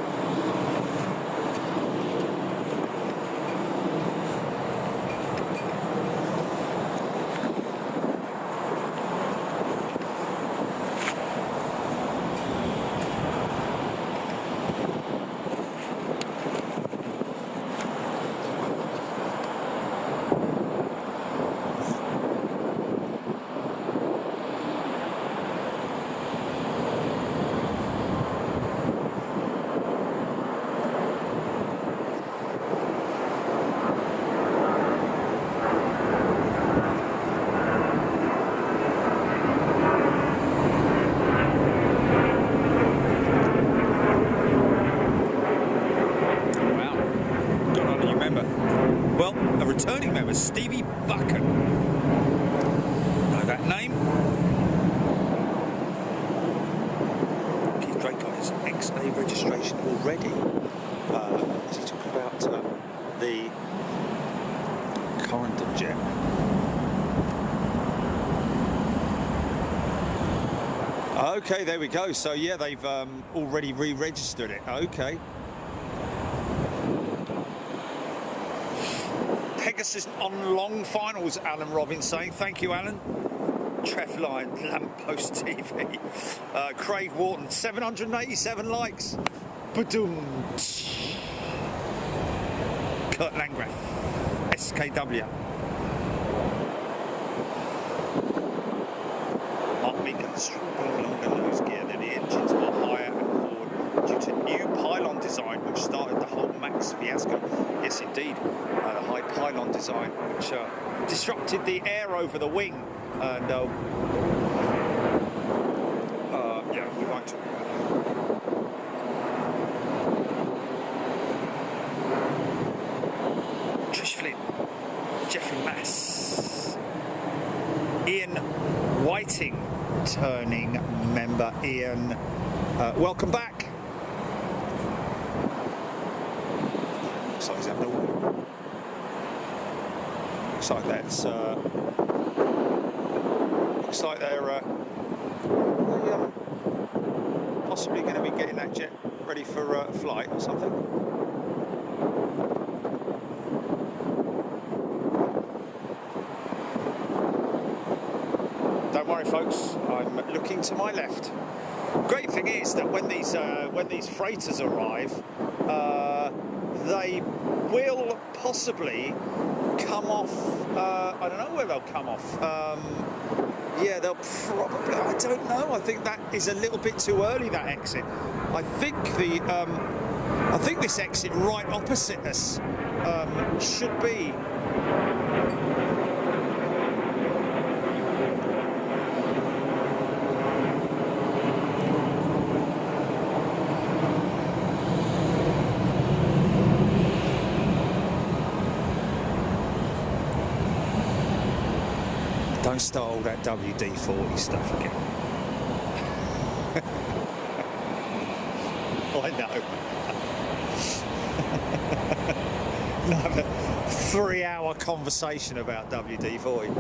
Stevie Bucken. Know that name? Keith Drake got his XA registration already. Is he talking about the Corendon jet? Okay, there we go. So yeah, they've already re-registered it. Okay. Pegasus on long finals, Alan Robbins saying. Thank you, Alan. Treff Line, Lamppost TV. Craig Wharton, 787 likes. Badoom. Kurt Landgraf, SKW. Mark Meekin, struggling longer nose gear than the engines are higher and forward due to new pylon design, which started the whole Max fiasco. Yes, indeed. The high pylon design, which disrupted the air over the wing, and yeah, we won't talk about that. Trish Flynn, Jeffrey Mass, Ian Whiting, turning member. Ian, welcome back. Looks like he's having a walk. Looks like that's looks like they're possibly going to be getting that jet ready for flight or something. Don't worry, folks, I'm looking to my left. Great thing is that when these freighters arrive, they will possibly come off. I don't know where they'll come off. Yeah, they'll probably. I don't know. I think that is a little bit too early, that exit. I think the. I think this exit right opposite us should be. Don't start all that WD-40 stuff again. I know. Have a 3-hour conversation about WD-40.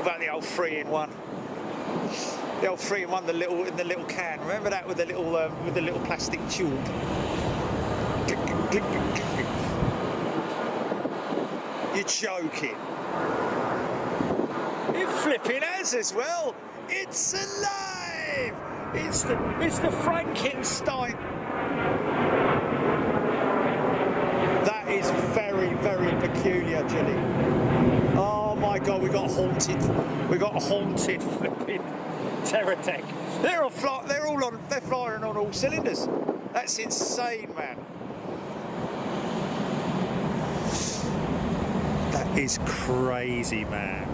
About the old 3-in-1. The old 3-in-1, the little can. Remember that with the little plastic tube. Click, click, click, click, click. You're joking. It flipping has as well. It's alive. It's the Frankenstein. That is very, very peculiar, Jilly. Oh my God, we got a haunted flipping terror deck. They're flying on all cylinders. That's insane, man. That is crazy, man.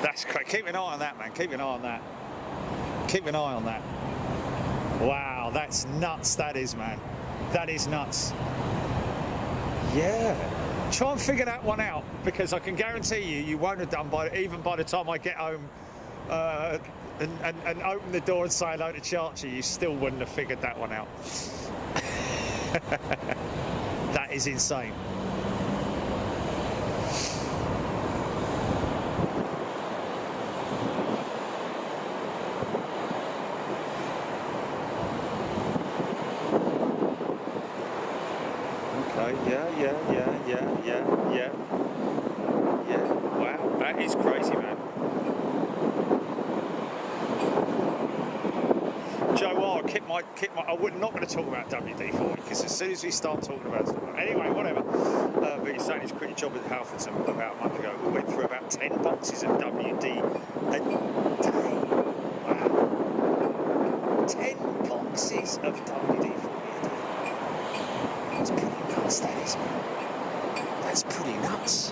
That's crazy. Keep an eye on that, man. Keep an eye on that. Keep an eye on that. Wow, that's nuts. That is, man. That is nuts. Yeah. Try and figure that one out, because I can guarantee you won't have done even by the time I get home and open the door and say hello to Charlie, you still wouldn't have figured that one out. That is insane. Yeah. Wow, that is crazy, man. Joe, we're not going to talk about WD-40, because as soon as we start talking about it, anyway, whatever. But he's saying he's quit his job at Halfords about a month ago. We went through about 10 boxes of WD a day. Wow. 10 boxes of WD-40 a day. That's pretty nuts, that is, man. That's pretty nuts.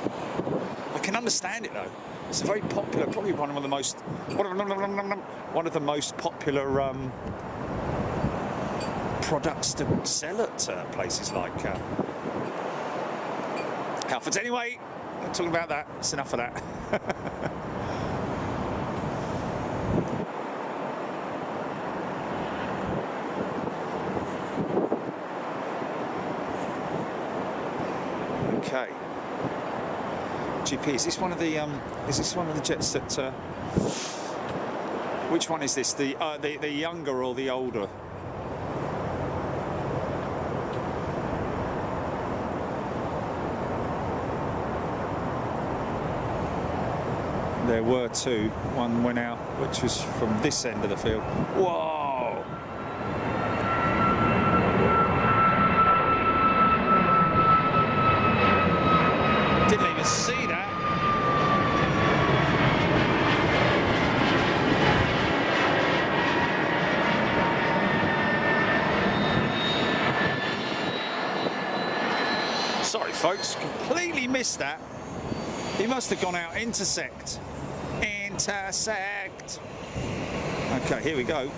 I can understand it though. It's a very popular, probably one of the most popular products to sell at places like Halfords. Anyway, I'm talking about that. It's enough of that. Okay. GP, is this one of the jets that? Which one is this? The younger or the older? There were two. One went out, which was from this end of the field. Whoa! Didn't even see that. Sorry, folks, completely missed that. He must have gone out intersect. Intersect. Okay, here we go.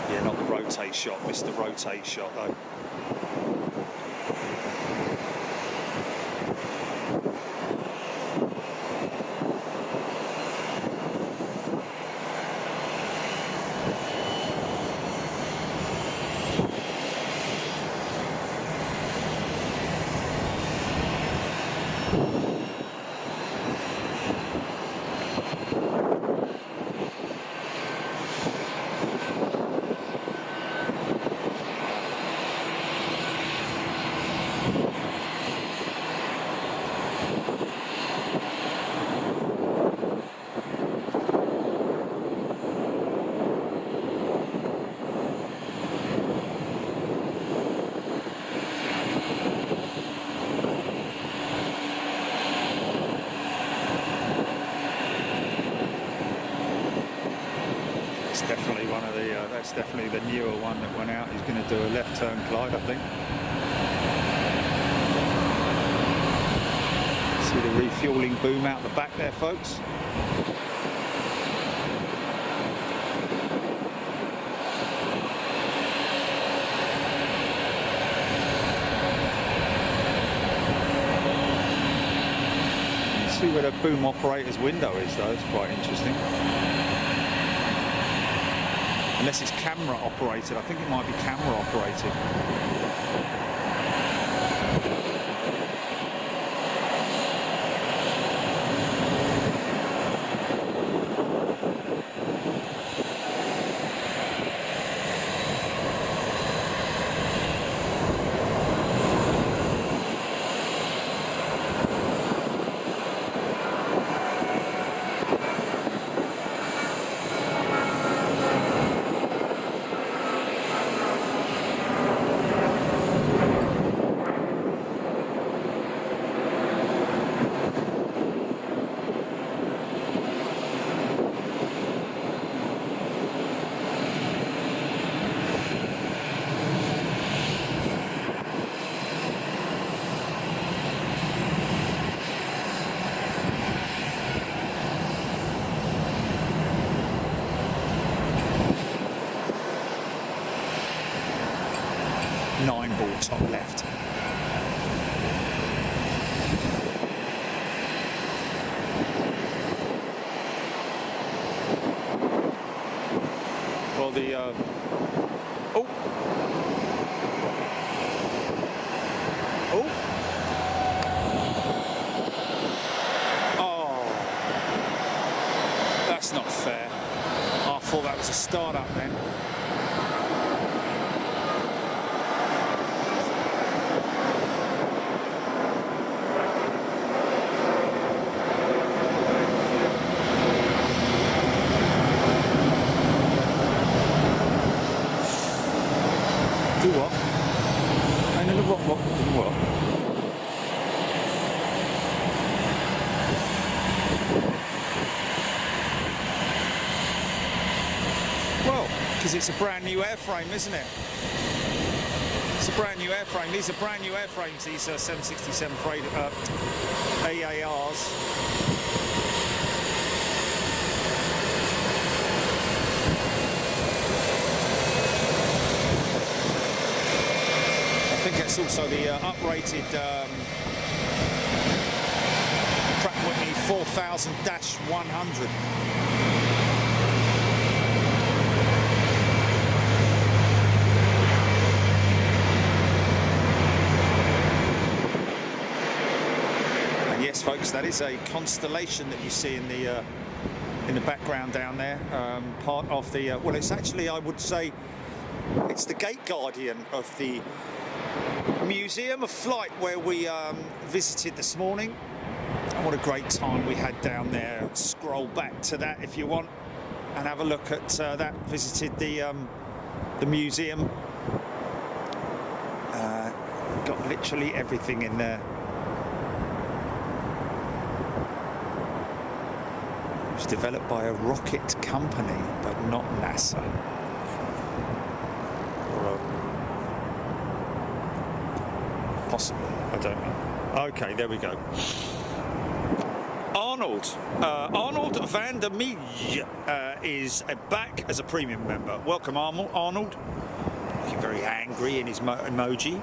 Yeah, not the rotate shot. Missed the rotate shot though. Definitely one of the, that's definitely the newer one that went out. He's going to do a left turn glide, I think. See the refueling boom out the back there, folks. You see where the boom operator's window is, though. It's quite interesting. Unless it's camera operated. I think it might be camera operated. 9 ball top left. Well, the oh. That's not fair. I thought that was a start-up then. Do what? And then what? Well, because it's a brand new airframe, isn't it? It's a brand new airframe. These are brand new airframes, these 767 AARs. I think it's also the uprated Pratt & Whitney 4000-100. Yes, folks, that is a constellation that you see in the background down there. Part of the well, it's actually, I would say, it's the gate guardian of the Museum of Flight where we visited this morning. What a great time we had down there. Scroll back to that if you want and have a look at that. Visited the museum. Got literally everything in there. It was developed by a rocket company, but not NASA. Or possibly, I don't know. Okay, there we go. Arnold van der Meij is back as a premium member. Welcome, Arnold. Looking very angry in his emoji.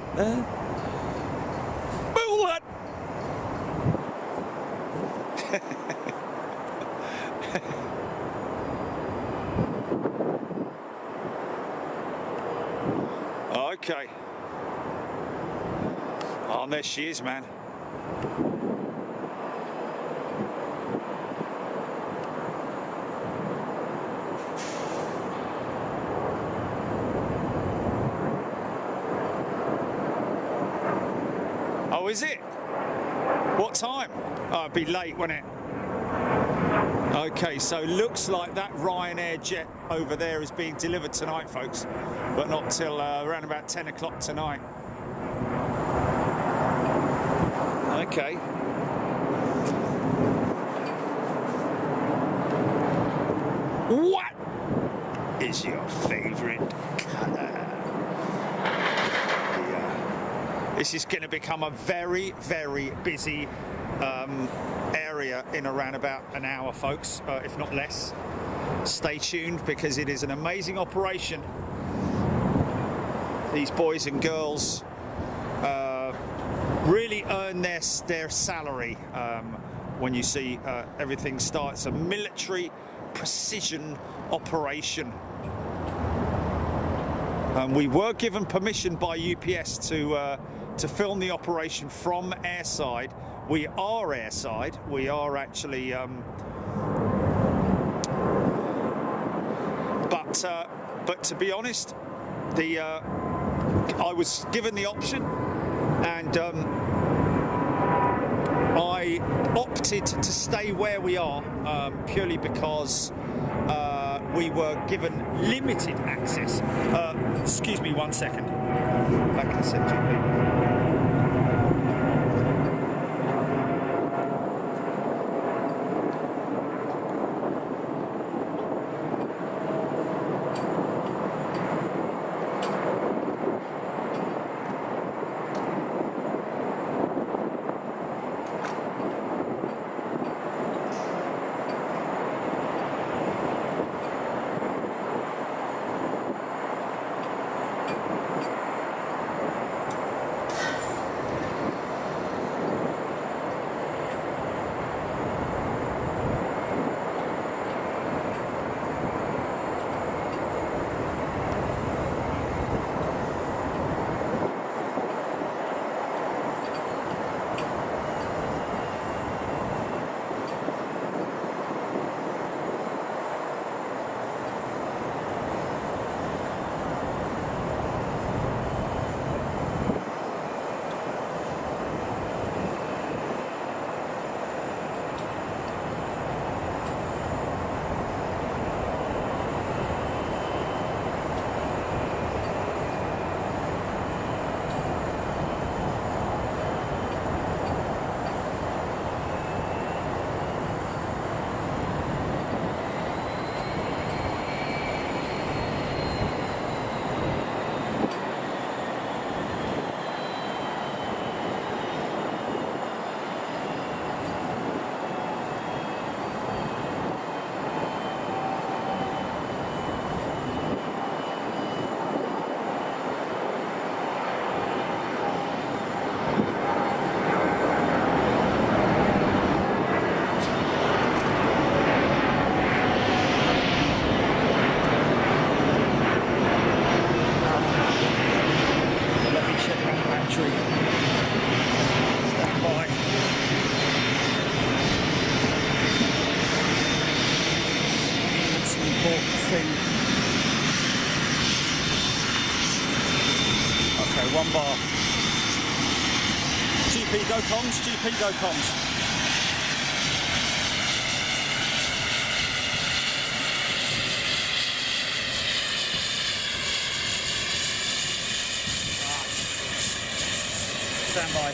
What? Okay. Oh, there she is, man. Oh, is it? What time? Oh, it'd be late, wouldn't it? Okay, so looks like that Ryanair jet over there is being delivered tonight, folks, but not till around about 10 o'clock tonight. Okay. What is your favourite colour? This is going to become a very, very busy area in around about an hour, folks, if not less. Stay tuned because it is an amazing operation. These boys and girls really earn their salary when you see everything start. It's a military precision operation. We were given permission by UPS to film the operation from airside. We are airside. We are actually, but to be honest, I was given the option, and I opted to stay where we are purely because we were given limited access. Excuse me 1 second. Back in the CGP. 1 bar. GP go comms, GP go comms. Stand by.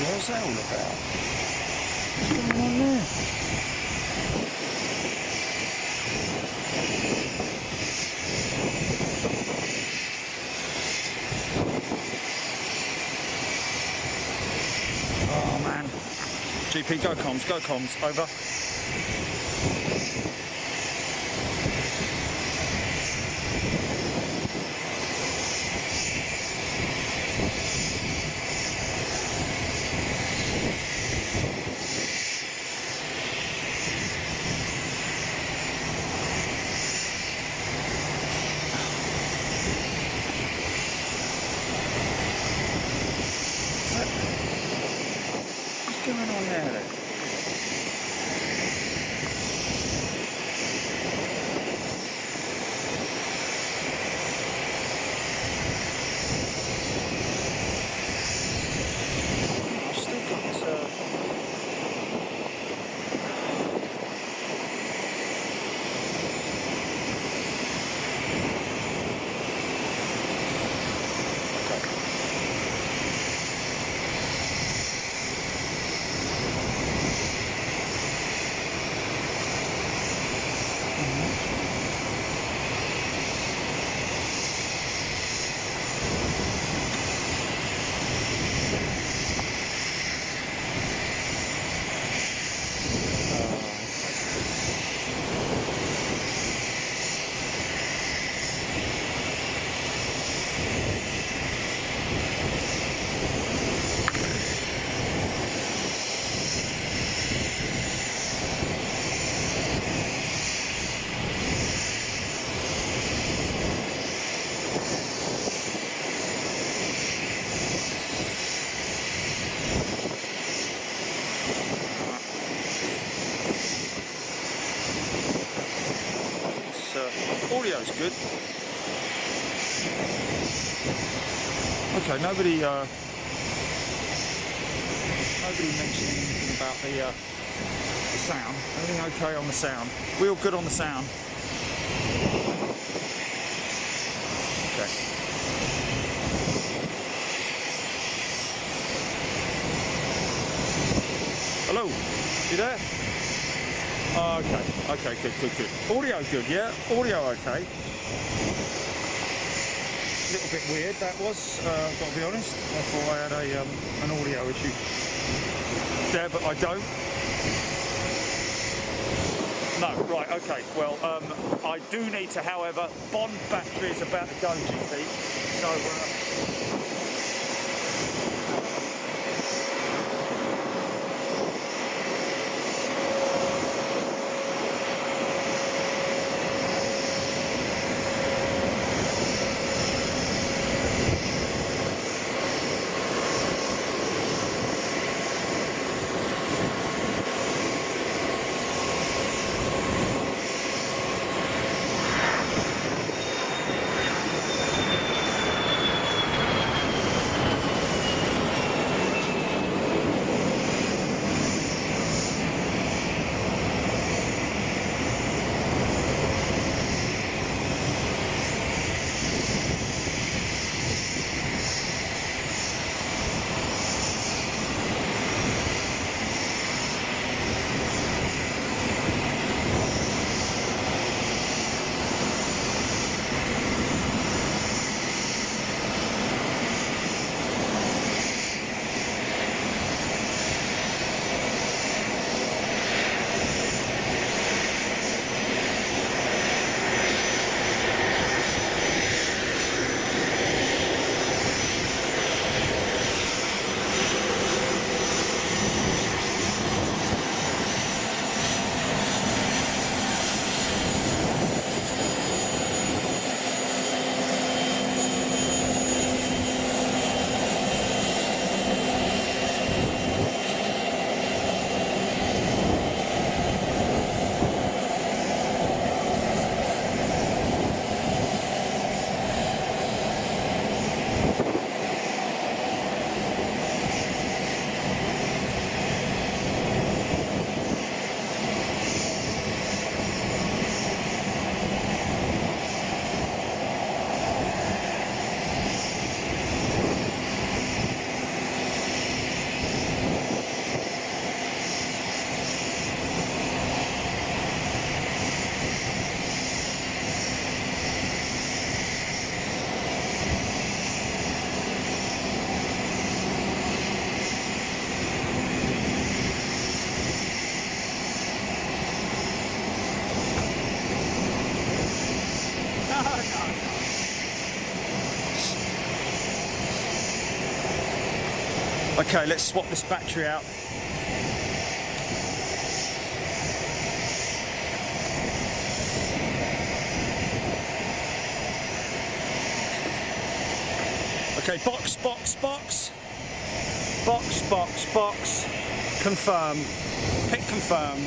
What's that all about? What's going on there? Oh man. GP, go comms, over. What's going on there then? I've still got audio's good. Okay, nobody mentioned anything about the sound. Everything okay on the sound? We all good on the sound? Okay. Hello, you there? Oh, okay, good. Audio good, yeah? Audio okay. A little bit weird that was, I've got to be honest. I thought I had an audio issue there, but I don't. No, right, okay. Well, I do need to, however, Bond battery is about to go, GP. So, Okay, let's swap this battery out. Okay, box, box, box. Box, box, box. Confirm. Pick confirm.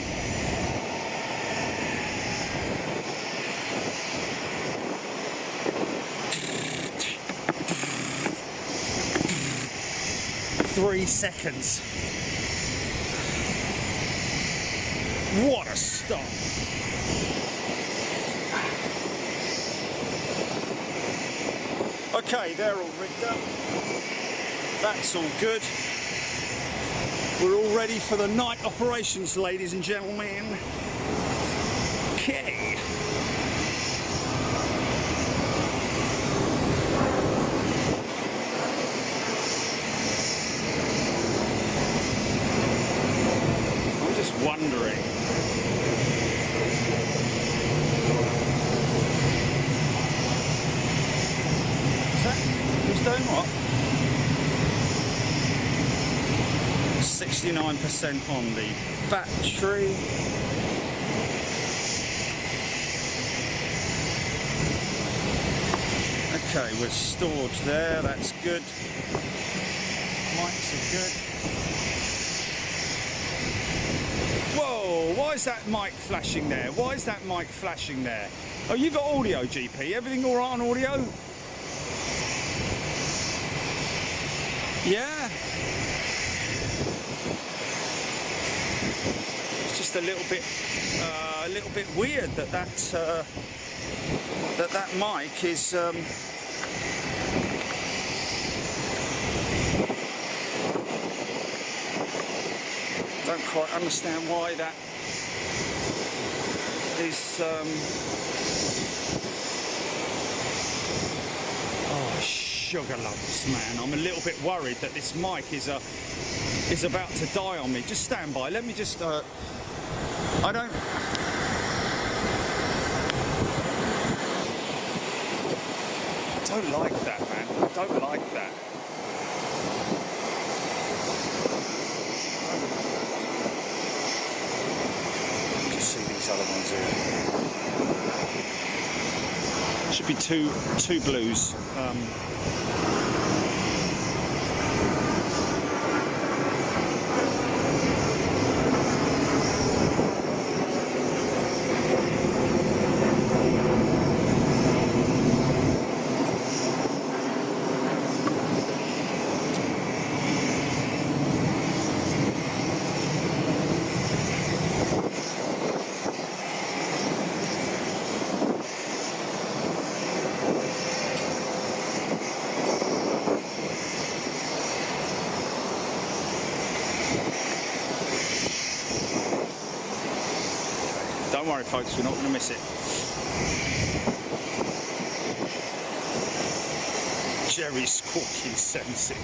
Three seconds. What a stop. Okay, they're all rigged up. That's all good. We're all ready for the night operations, ladies and gentlemen. Okay. I'm just wondering. Who's doing what? 69% on the battery. Okay, we're stored there, that's good. Mics are good. Whoa, why is that mic flashing there? Why is that mic flashing there? Oh, you got audio, GP? Everything all right on audio? Yeah. It's just a little bit weird that that mic is. Don't quite understand why that is. Oh, sugar lumps, man! I'm a little bit worried that this mic is about to die on me. Just stand by. Let me just. I don't like that, man. I don't like that. Just see these other ones here. Should be two blues. Don't worry, folks, we're not going to miss it. Jerry squawking 7-6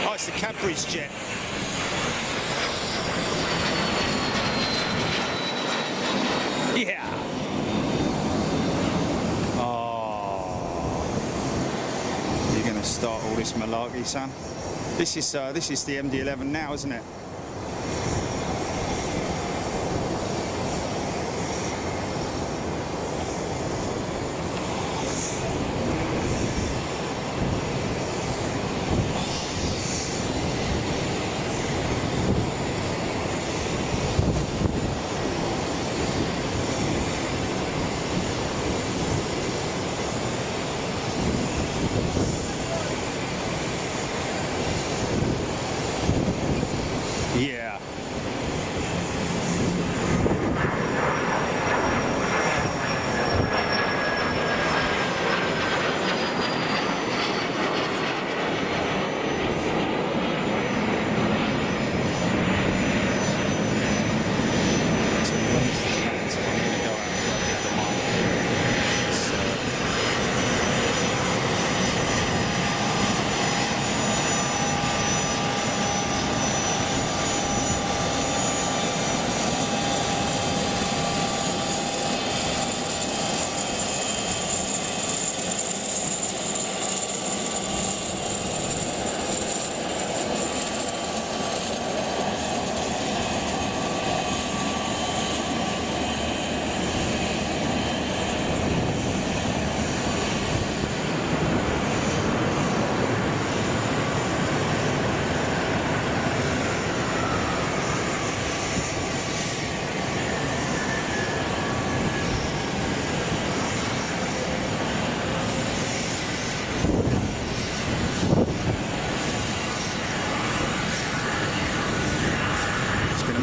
Oh, it's the Cadbury's jet. Yeah. Start all this malarkey, son. This is the MD-11 now, isn't it?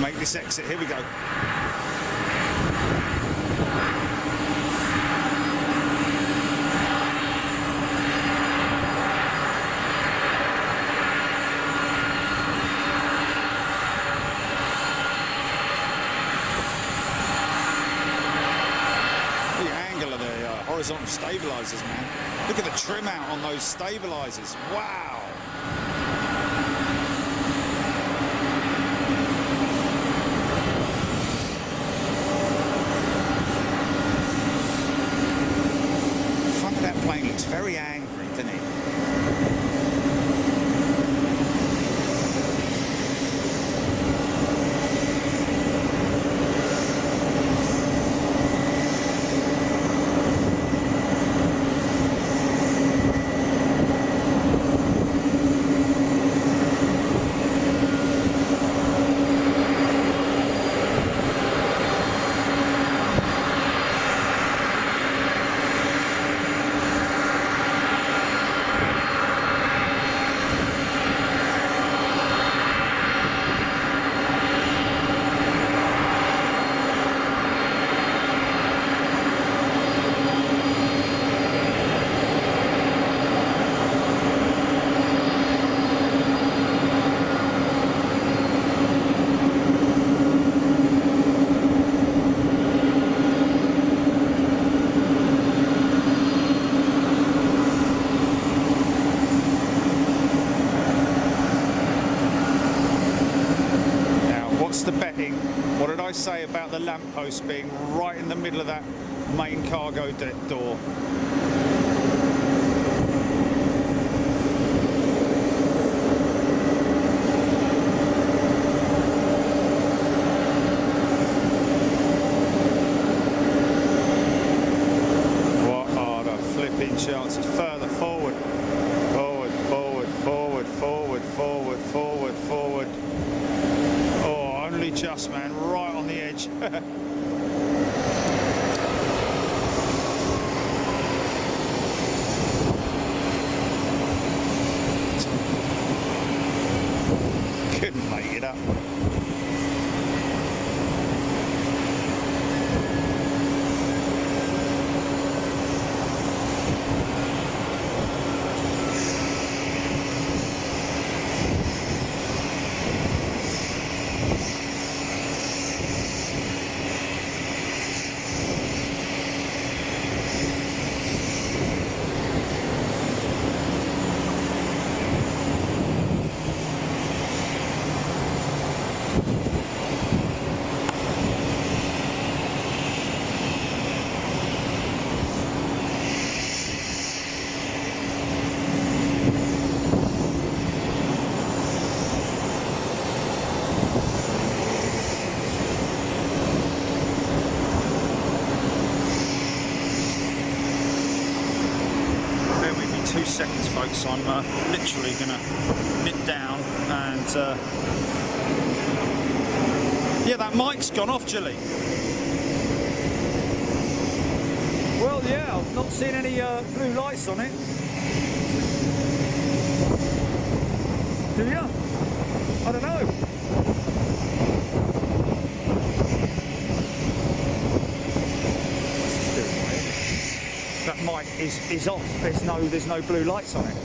make this exit. Here we go. Horizontal stabilizers, man. Look at the trim out on those stabilizers. Wow. The front of that plane looks very angry, doesn't it? The betting, what did I say about the lamppost being right in the middle of that main cargo door? What are the flipping chances? Further forward, forward, forward, forward, forward, forward, forward, forward. Just, man, right on the edge. Couldn't make it up. Seconds, folks. I'm literally gonna nip down and yeah, that mic's gone off, Jilly. Well, yeah, I've not seen any blue lights on it. Do you? I don't know. That mic is off. There's no blue lights on it.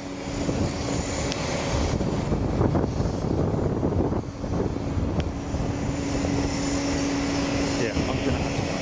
Yeah, I'm gonna have to go.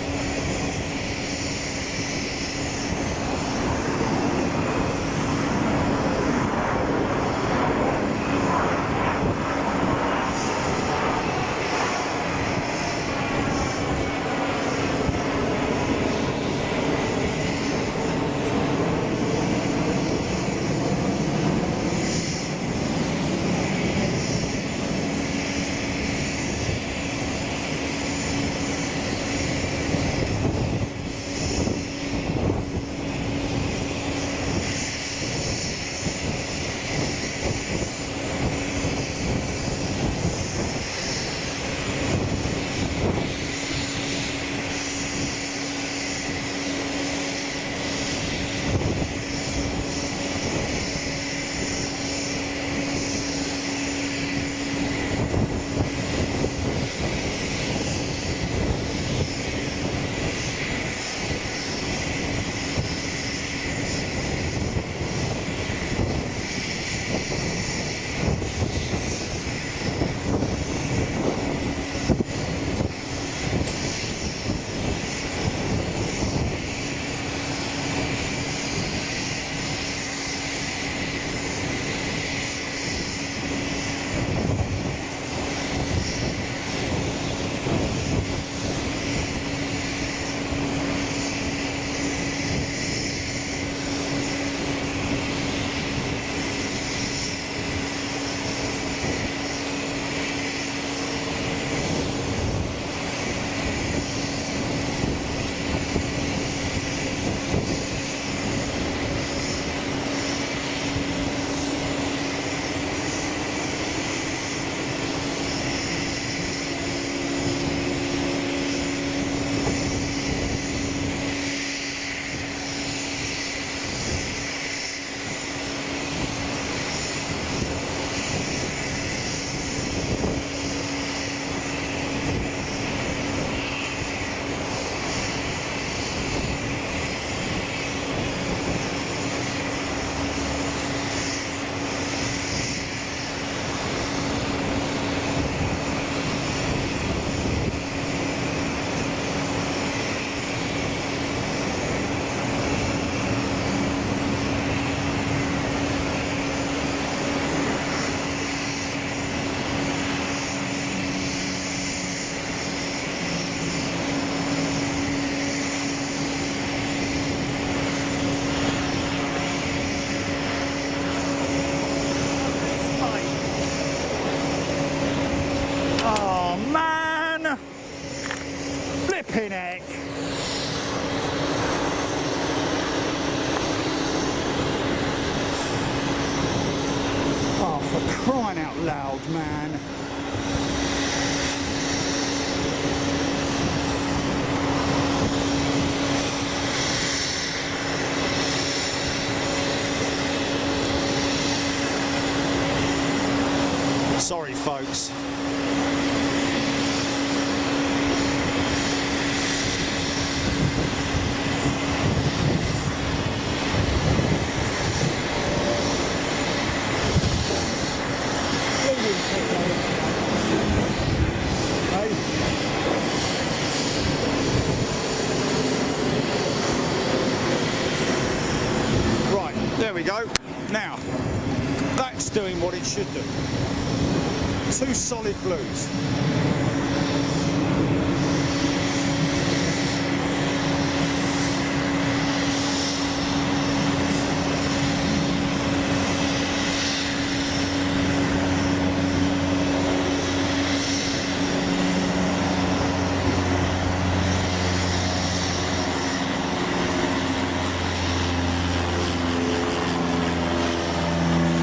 flipping heck. Oh, for crying out loud, man. Sorry, folks. Right, there we go. Now, that's doing what it should do. Two solid blues.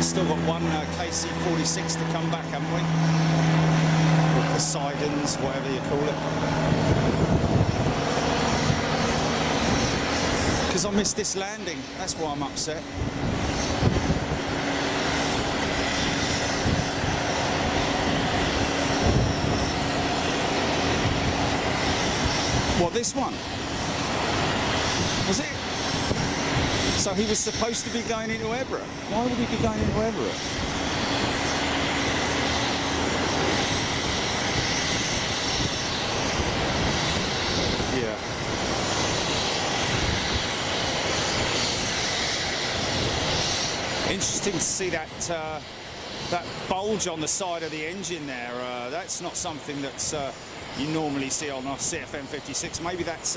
Still got one KC-46 to come back, haven't we? Or Poseidons, whatever you call it. Because I missed this landing, that's why I'm upset. What, this one? Was it? So he was supposed to be going into Ebra. Why would he be going into Ebra? Yeah. Interesting to see that that bulge on the side of the engine there. That's not something that's you normally see on a CFM 56. Maybe that's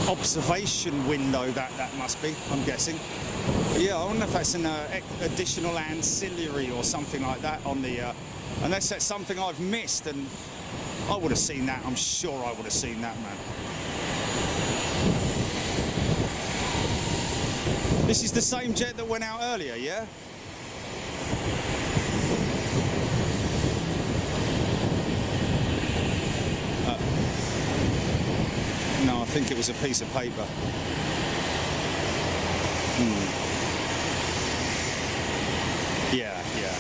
observation window that must be, I'm guessing. But yeah, I wonder if that's an additional ancillary or something like that on the unless that's something I've missed, and I would have seen that. I'm sure I would have seen that, man. This is the same jet that went out earlier, yeah? No, I think it was a piece of paper. Yeah, yeah.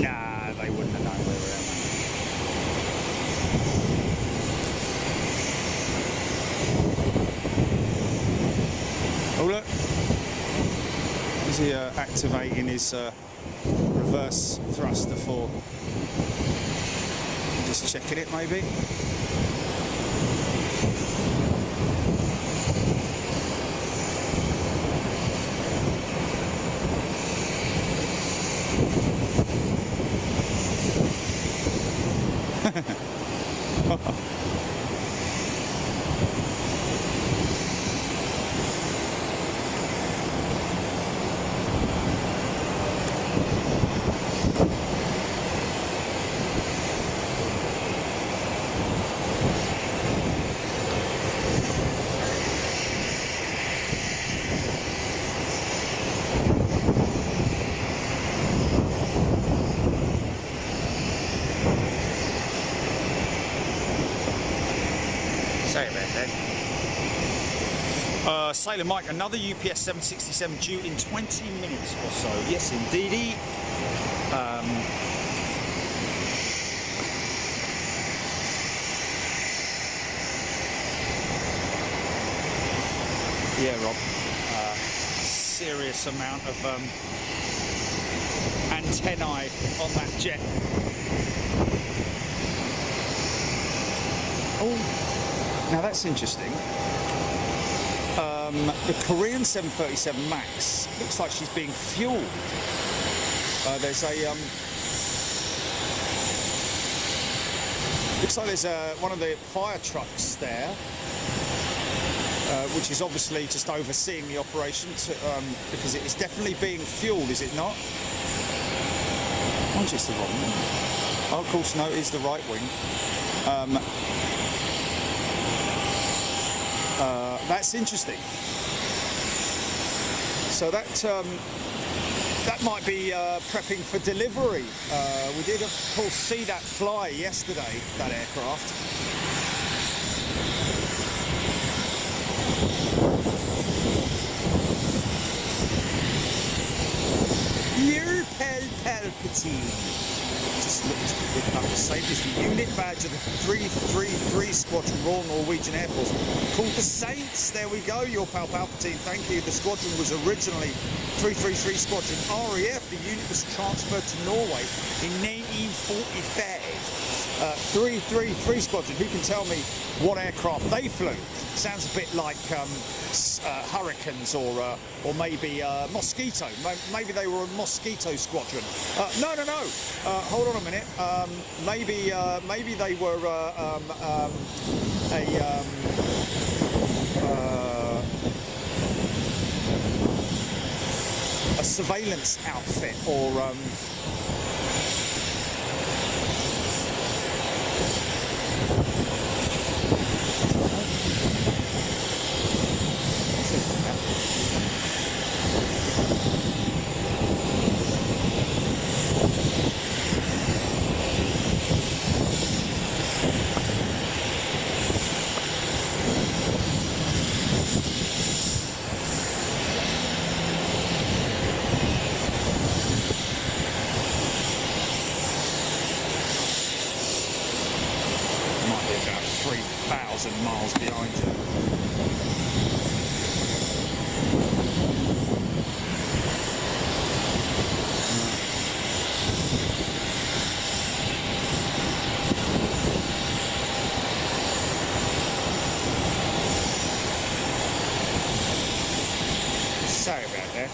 Nah, they wouldn't have known where we were at, man. Oh, look. Is he activating his reverse thruster for... Just checking it, maybe. Sorry about that. Sailor Mike, another UPS 767 due in 20 minutes or so. Yes, indeedy. Yeah, Rob. Serious amount of antennae on that jet. Oh, now that's interesting. The Korean 737 MAX looks like she's being fueled. There's a looks like there's one of the fire trucks there, which is obviously just overseeing the operation because it is definitely being fueled, is it not? Oh, just the wrong wing. Oh, of course, no, it is the right wing. That's interesting. So that might be prepping for delivery. We did, of course, see that fly yesterday, that aircraft. Your Palpatine. Just looked up the same as the unit badge of the 333 Squadron, Royal Norwegian Air Force, called the Saints. There we go, your pal Palpatine, thank you. The squadron was originally 333 Squadron RAF. The unit was transferred to Norway in 1945. 333 Squadron, who can tell me what aircraft they flew? Sounds a bit like Hurricanes or maybe Mosquito. Maybe they were a Mosquito Squadron. No. Hold on a minute. Maybe they were a surveillance outfit or. Might be about 3,000 miles behind you. Sorry about that.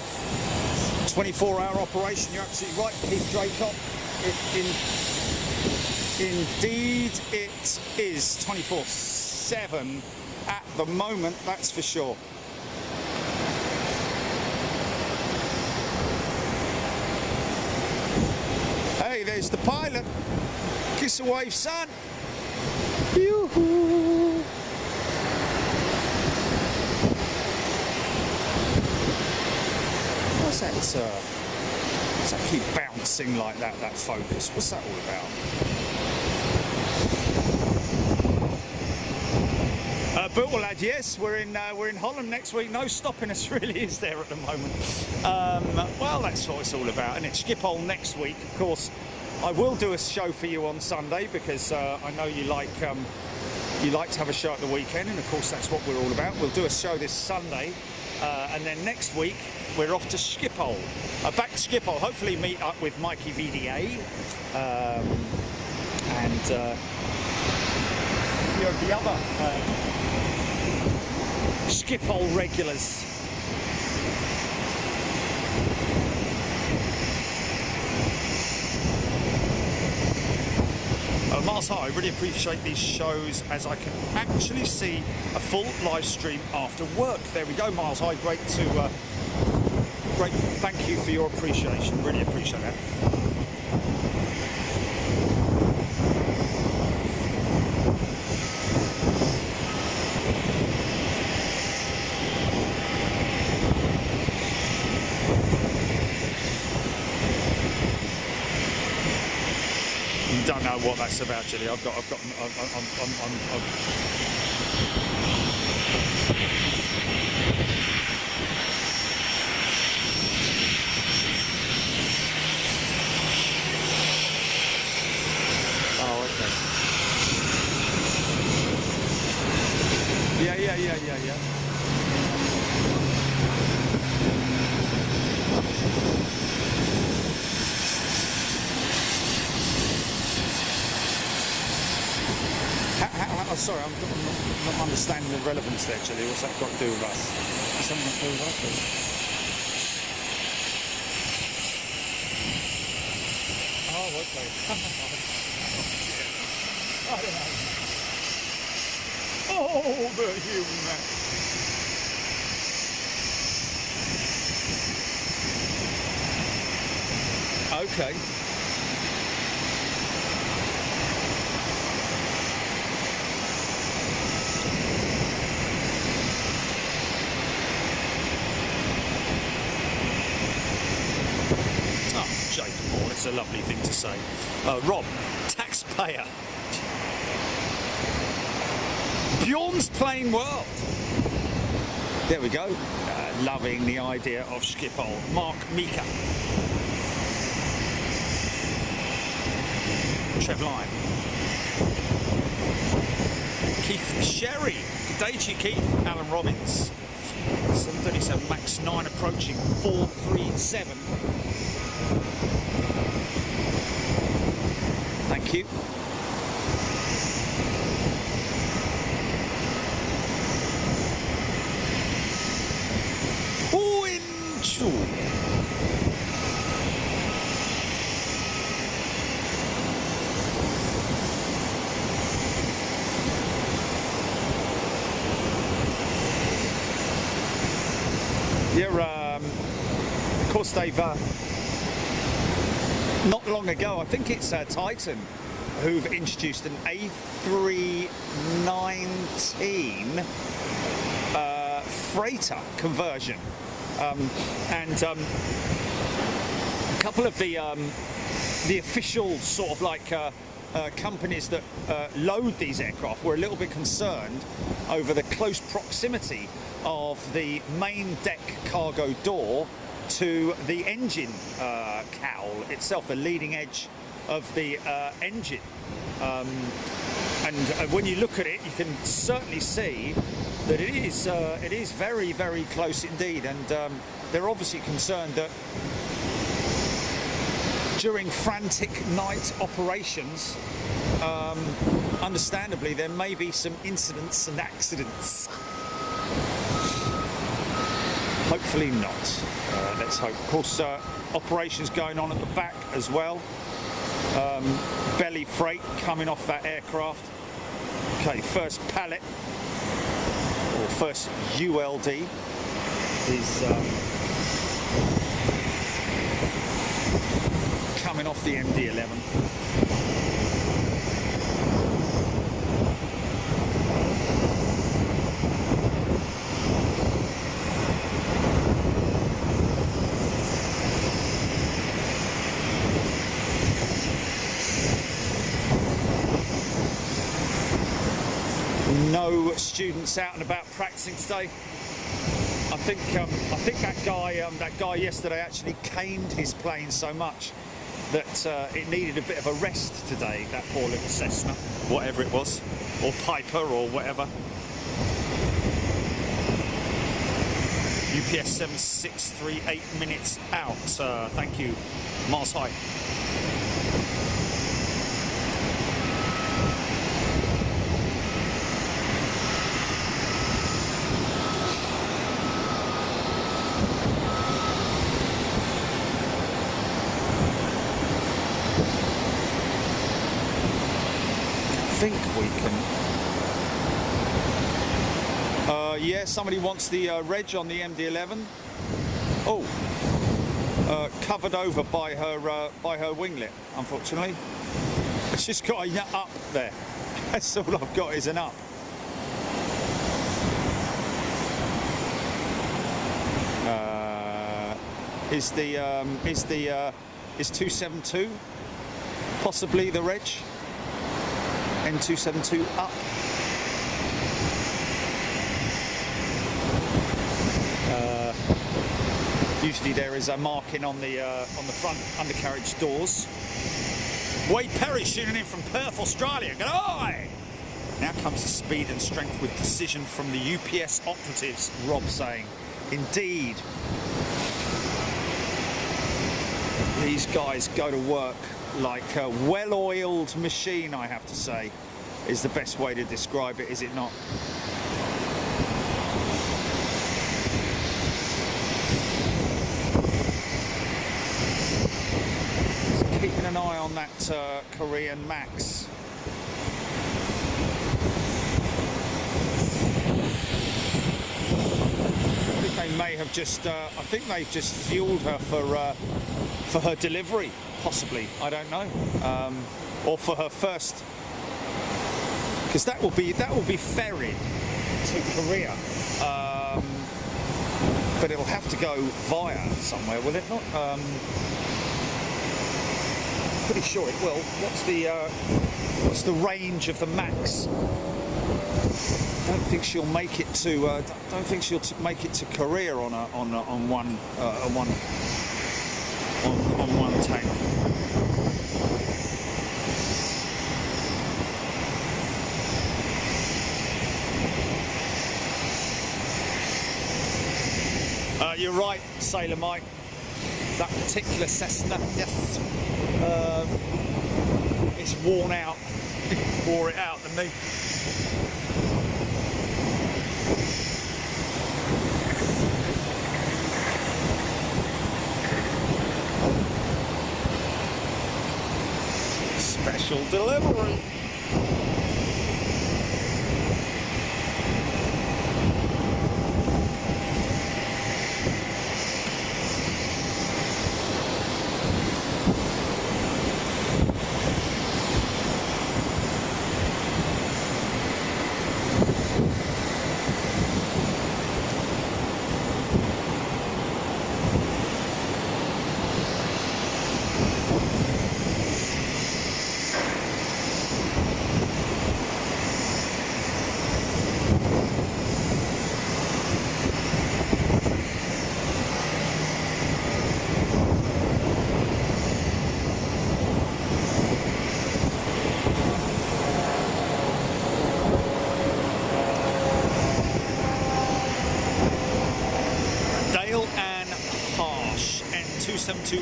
24-hour operation, you're absolutely right, Keith Draycott. Indeed it is 24/7 at the moment, that's for sure. Hey, there's the pilot. Kiss a wave, son. Yoo-hoo. What's that? What's that keep bouncing like that focus? What's that all about? But well, lad, yes, we're in Holland next week. No stopping us, really, is there at the moment? Well, that's what it's all about, and it's Schiphol next week. Of course, I will do a show for you on Sunday because I know you like to have a show at the weekend, and of course that's what we're all about. We'll do a show this Sunday, and then next week we're off to Schiphol. Back to Schiphol. Hopefully meet up with Mikey VDA and a few of the other Schiphol regulars. Miles High, I really appreciate these shows as I can actually see a full live stream after work. There we go, Miles High. Great, thank you for your appreciation. Really appreciate that. Don't know what that's about, Julie. I'm oh, okay. Yeah. sorry, I'm not understanding the relevance there, Chili. What's that got to do with us? What's something got to do with us? Oh, okay. I don't know. Oh, the human. Okay. Jacob, it's a lovely thing to say. Rob, taxpayer. Bjorn's Plain World. There we go. Loving the idea of Schiphol. Mark Mika. Trev Lyne. Keith Sherry. Good day to you, Keith. Alan Robbins. 737 MAX 9 approaching 437. Thank you. Yeah, of course they've not long ago, I think it's Titan who've introduced an A319 freighter conversion, and a couple of the official sort of like companies that load these aircraft were a little bit concerned over the close proximity of the main deck cargo door to the engine cowl itself, the leading edge of the engine. And when you look at it, you can certainly see that it is very, very close indeed. And they're obviously concerned that during frantic night operations, understandably, there may be some incidents and accidents. Hopefully not. Let's hope. Of course, operations going on at the back as well. Belly freight coming off that aircraft. Okay, first pallet, or first ULD is coming off the MD-11. No students out and about practicing today. I think that guy yesterday actually caned his plane so much that it needed a bit of a rest today. That poor little Cessna, whatever it was, or Piper, or whatever. UPS 7638 8 minutes out. Thank you, Mars High. I think we can. Yeah, somebody wants the reg on the MD-11. Oh, covered over by her winglet. Unfortunately, it's just got a up there. That's all I've got is an up. Is 272 possibly the reg? N272 up. Usually there is a marking on the front undercarriage doors. Wade Perry tuning in from Perth, Australia. Good eye! Now comes the speed and strength with precision from the UPS operatives, Rob saying. Indeed. These guys go to work like a well-oiled machine, I have to say. is the best way to describe it, is it not? Just keeping an eye on that Korean Max. They may have just, I think they've just fueled her for her delivery, possibly. I don't know, or for her first, because that will be ferried to Korea, but it'll have to go via somewhere, will it not? Pretty sure it will. What's the range of the Max? Don't think she'll make it to. Don't think she'll make it to Korea on one tank. You're right, Sailor Mike. That particular Cessna, yes, it's worn out. Wore it out to me. Special delivery.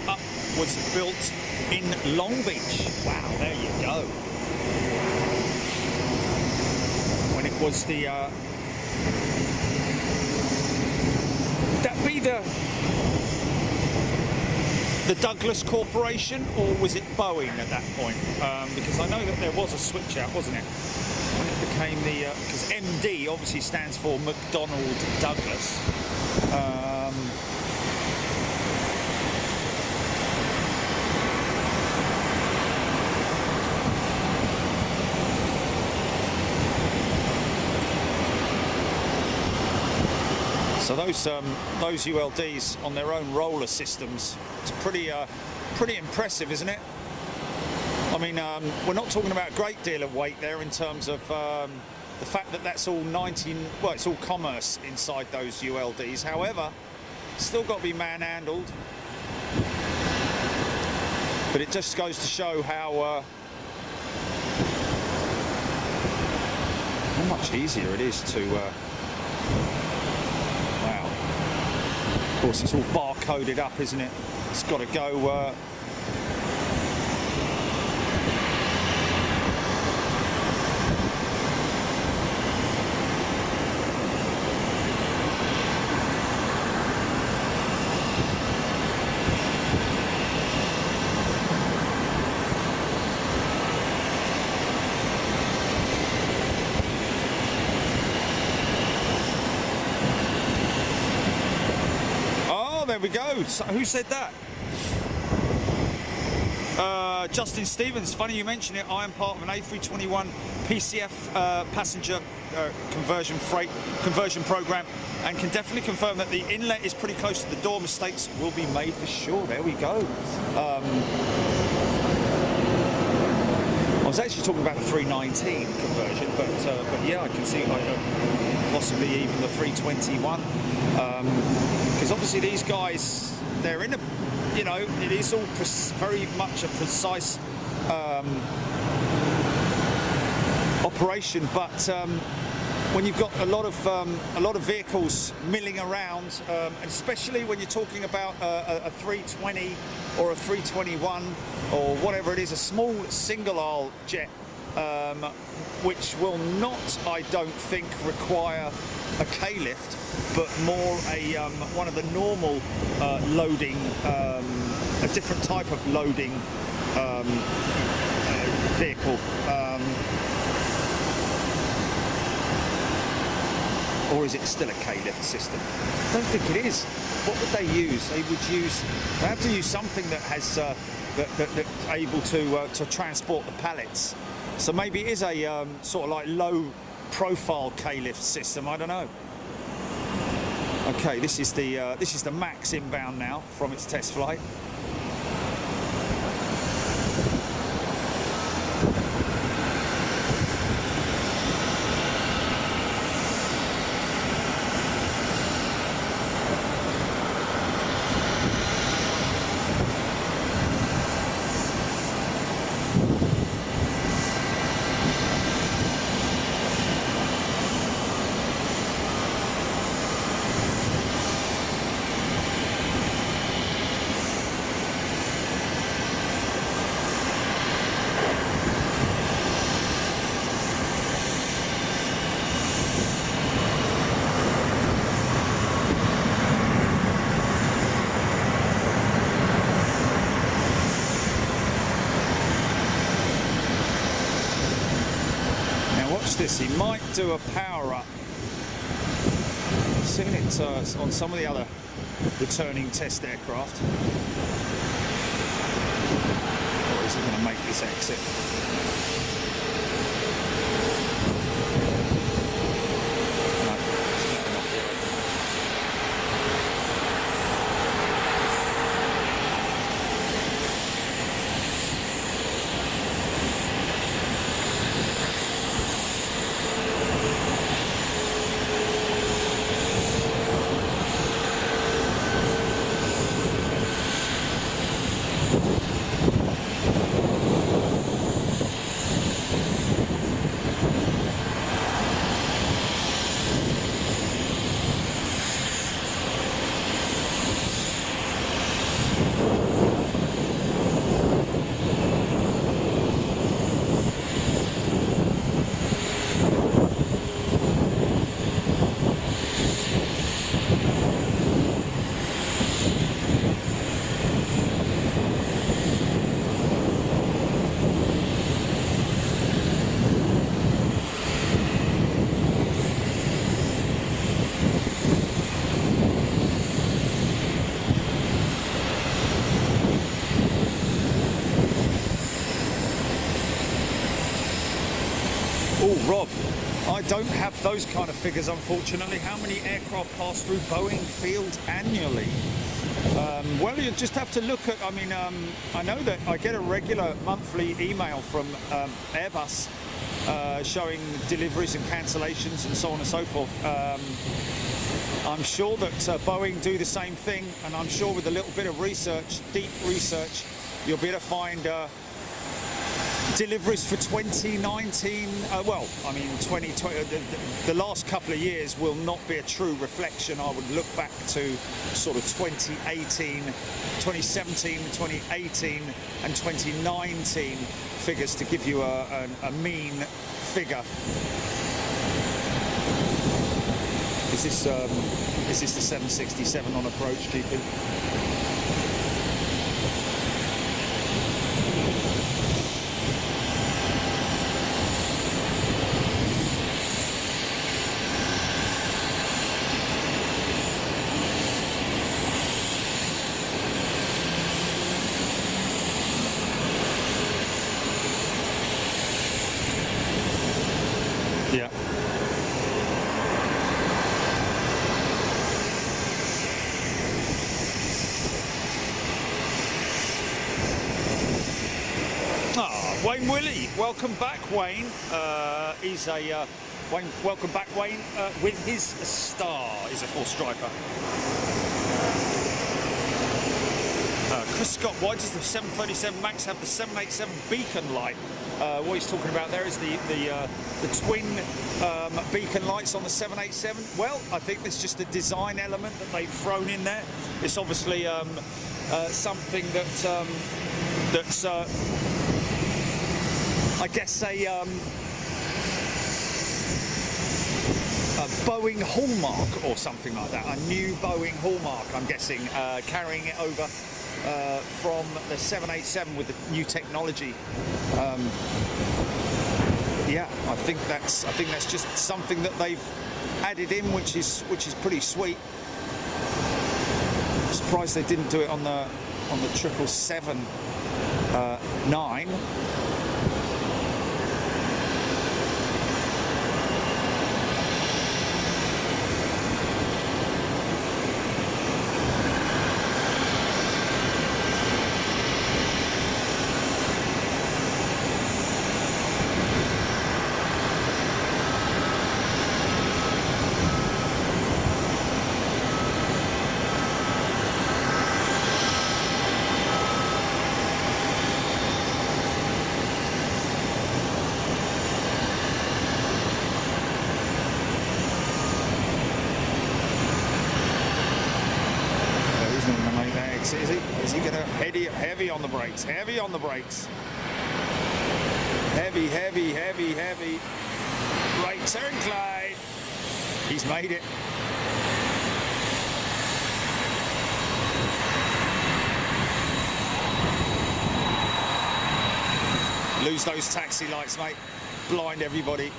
Up was built in Long Beach. Wow, there you go. When it was the would that be the Douglas Corporation, or was it Boeing at that point? Because I know that there was a switch out, wasn't it? When it became the because MD obviously stands for McDonnell Douglas. So those ULDs on their own roller systems, it's pretty impressive, isn't it? I mean, we're not talking about a great deal of weight there in terms of the fact that that's all it's all commerce inside those ULDs. However, still got to be manhandled. But it just goes to show how much easier it is to. Of course, it's all barcoded up, isn't it? It's got to go. There we go. So, who said that? Justin Stevens. Funny you mention it. I am part of an A321 PCF passenger conversion program, and can definitely confirm that the inlet is pretty close to the door. Mistakes will be made for sure. There we go. I was actually talking about the 319 conversion, but yeah, I can see possibly even the 321. Because obviously these guys, they're in a, it is all very much a precise operation, but when you've got a lot of vehicles milling around, and especially when you're talking about a 320 or a 321 or whatever it is, a small single aisle jet, which will not, I don't think, require a K-lift, but more a one of the normal loading, a different type of loading vehicle. Or is it still a K-lift system? I don't think it is. What would they use? They have to use something that has that's able to transport the pallets. So maybe it is a sort of like low-profile K-lift system. I don't know. Okay, this is the Max inbound now from its test flight. This, he might do a power up. I've seen it on some of the other returning test aircraft. Or is he going to make this exit? No, it's not enough here. Oh, Rob, I don't have those kind of figures, unfortunately. How many aircraft pass through Boeing field annually? Well, you just have to look at, I mean, I know that I get a regular monthly email from Airbus showing deliveries and cancellations and so on and so forth. I'm sure that Boeing do the same thing, and I'm sure with a little bit of research, deep research, you'll be able to find deliveries for 2019. Well, I mean, 2020. The last couple of years will not be a true reflection. I would look back to sort of 2018, 2017, 2018, and 2019 figures to give you a mean figure. Is this the 767 on approach, GP? Yeah. Wayne Willie, welcome back, Wayne. He's a Wayne. Welcome back, Wayne. With his star, is a 4-striper. Chris Scott, why does the 737 MAX have the 787 beacon light? What he's talking about there is the twin beacon lights on the 787. Well, I think it's just a design element that they've thrown in there. It's obviously something that that's I guess a Boeing hallmark or something like that, a new Boeing hallmark, I'm guessing, carrying it over from the 787 with the new technology. Yeah, I think that's just something that they've added in, which is pretty sweet. I'm surprised they didn't do it on the 777-9. Is he gonna heavy on the brakes? Heavy on the brakes. Heavy. Brakes are inclined. He's made it. Lose those taxi lights, mate. Blind everybody.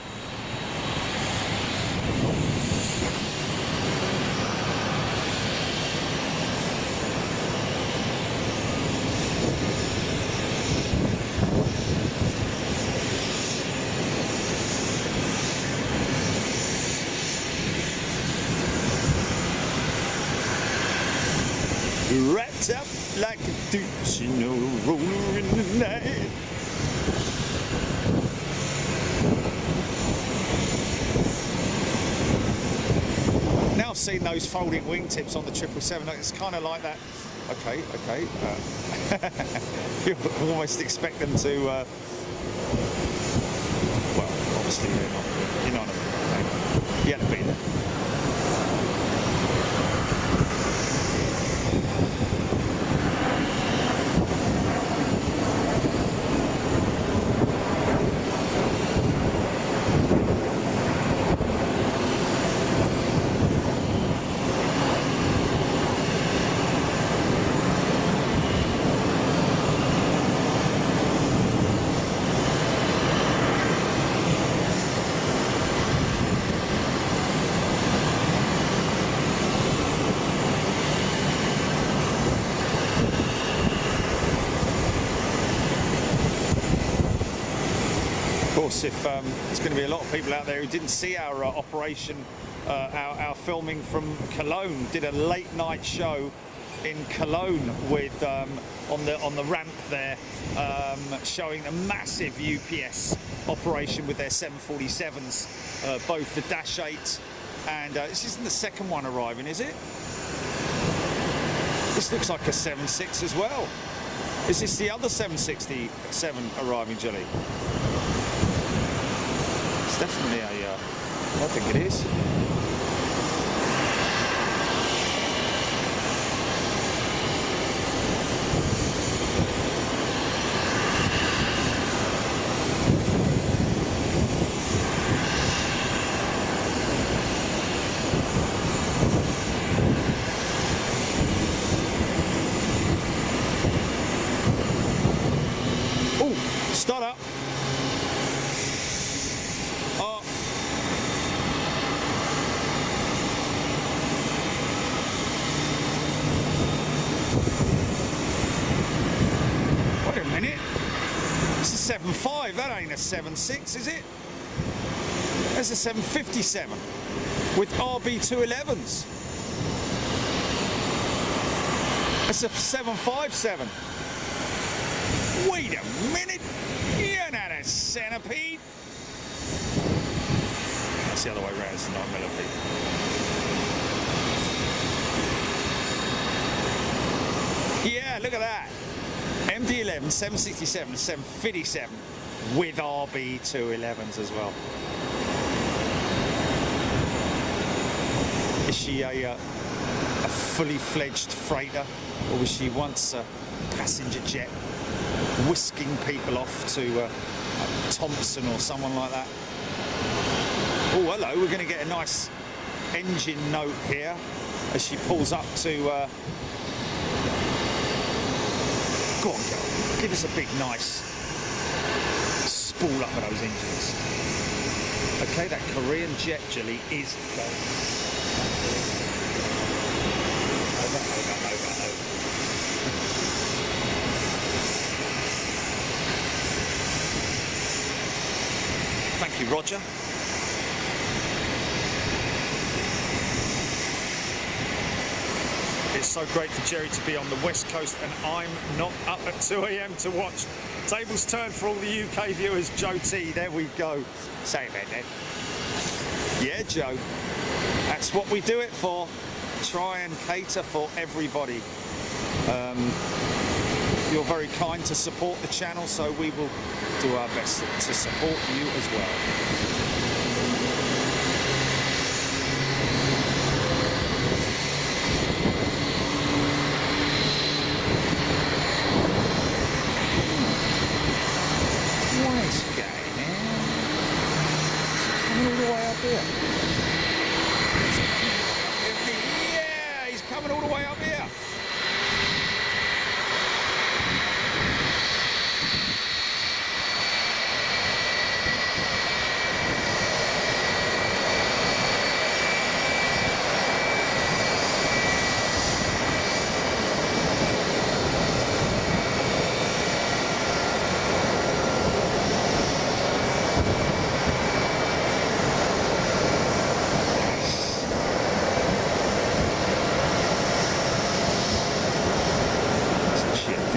Wrapped up like a douche, you know, roller in the night. Now I've seen those folding wingtips on the 777, it's kind of like that. Okay. You almost expect them to, well, obviously they're not, you know what I mean. You had to be there. Of course, if there's going to be a lot of people out there who didn't see our operation, our filming from Cologne, did a late night show in Cologne with on the ramp there, showing a massive UPS operation with their 747s, both the Dash 8 and this isn't the second one arriving, is it? This looks like a 76 as well. Is this the other 767 arriving, Jelly? It's definitely a, I think it is. Oh, start up. Wait a minute. It's a 7.5, that ain't a 7.6, is it? That's a 757 with RB211s. That's a 757. Wait a minute. You're not a centipede. That's the other way around, it's a 9 millipede. Yeah, look at that. MD-11, 767, 757 with RB211s as well. Is she a fully fledged freighter, or was she once a passenger jet whisking people off to Thompson or someone like that. Oh, hello, we're going to get a nice engine note here as she pulls up to... Go on, girl. Give us a big, nice spool up of those engines. Okay, that Korean jet jelly is going. Over. Thank you, Roger. It's so great for Jerry to be on the West Coast and I'm not up at 2 a.m. to watch. Tables turned for all the UK viewers. Joe T, there we go. Say it then. Yeah, Joe. That's what we do it for. Try and cater for everybody. You're very kind to support the channel, so we will do our best to support you as well. Here. Yeah, he's coming all the way up here.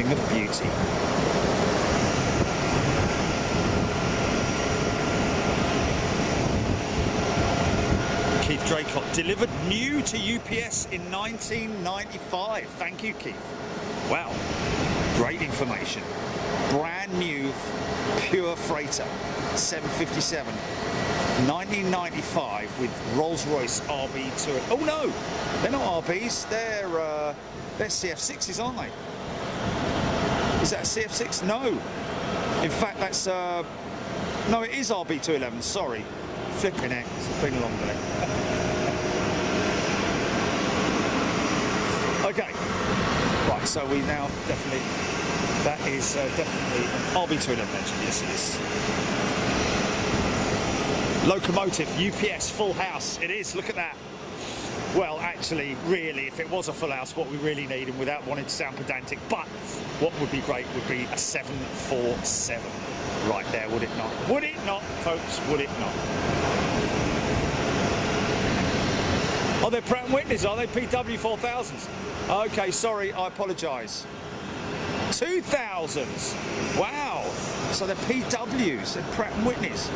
Of beauty. Keith Draycott, delivered new to UPS in 1995. Thank you, Keith. Wow, great information. Brand new, pure freighter, 757, 1995 with Rolls-Royce RB2. Oh no, they're not RBs. They're CF6s, aren't they? Is that a CF6? No. In fact, that's... no, it is RB211. Sorry. Flipping it. It's been a long day. Okay. Right, so we now definitely... That is definitely an RB211 engine. Yes, it is. Locomotive, UPS, full house. It is. Look at that. Well, actually, really, if it was a full house, what we really need, and without wanting to sound pedantic, but what would be great would be a 747 right there, would it not? Would it not, folks? Would it not? Oh, they're Pratt & Whitneys, are they? PW 4000s. Okay, sorry, I apologise. 2000s. Wow. So they're PWs, they're Pratt & Whitneys.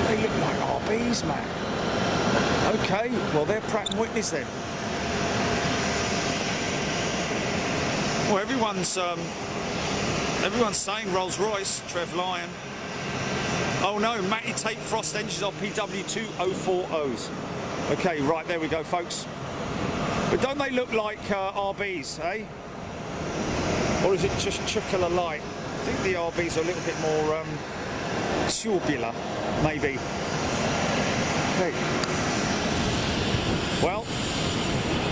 They look like RBs, man. Okay, well they're Pratt & Whitneys then. Well, everyone's saying Rolls-Royce. Trev Lyon. Oh no, Matty Tate Frost engines on PW2040s. Okay, right, there we go, folks. But don't they look like RBs, eh? Or is it just chocolate light? I think the RBs are a little bit more tubular, maybe. Okay. Well,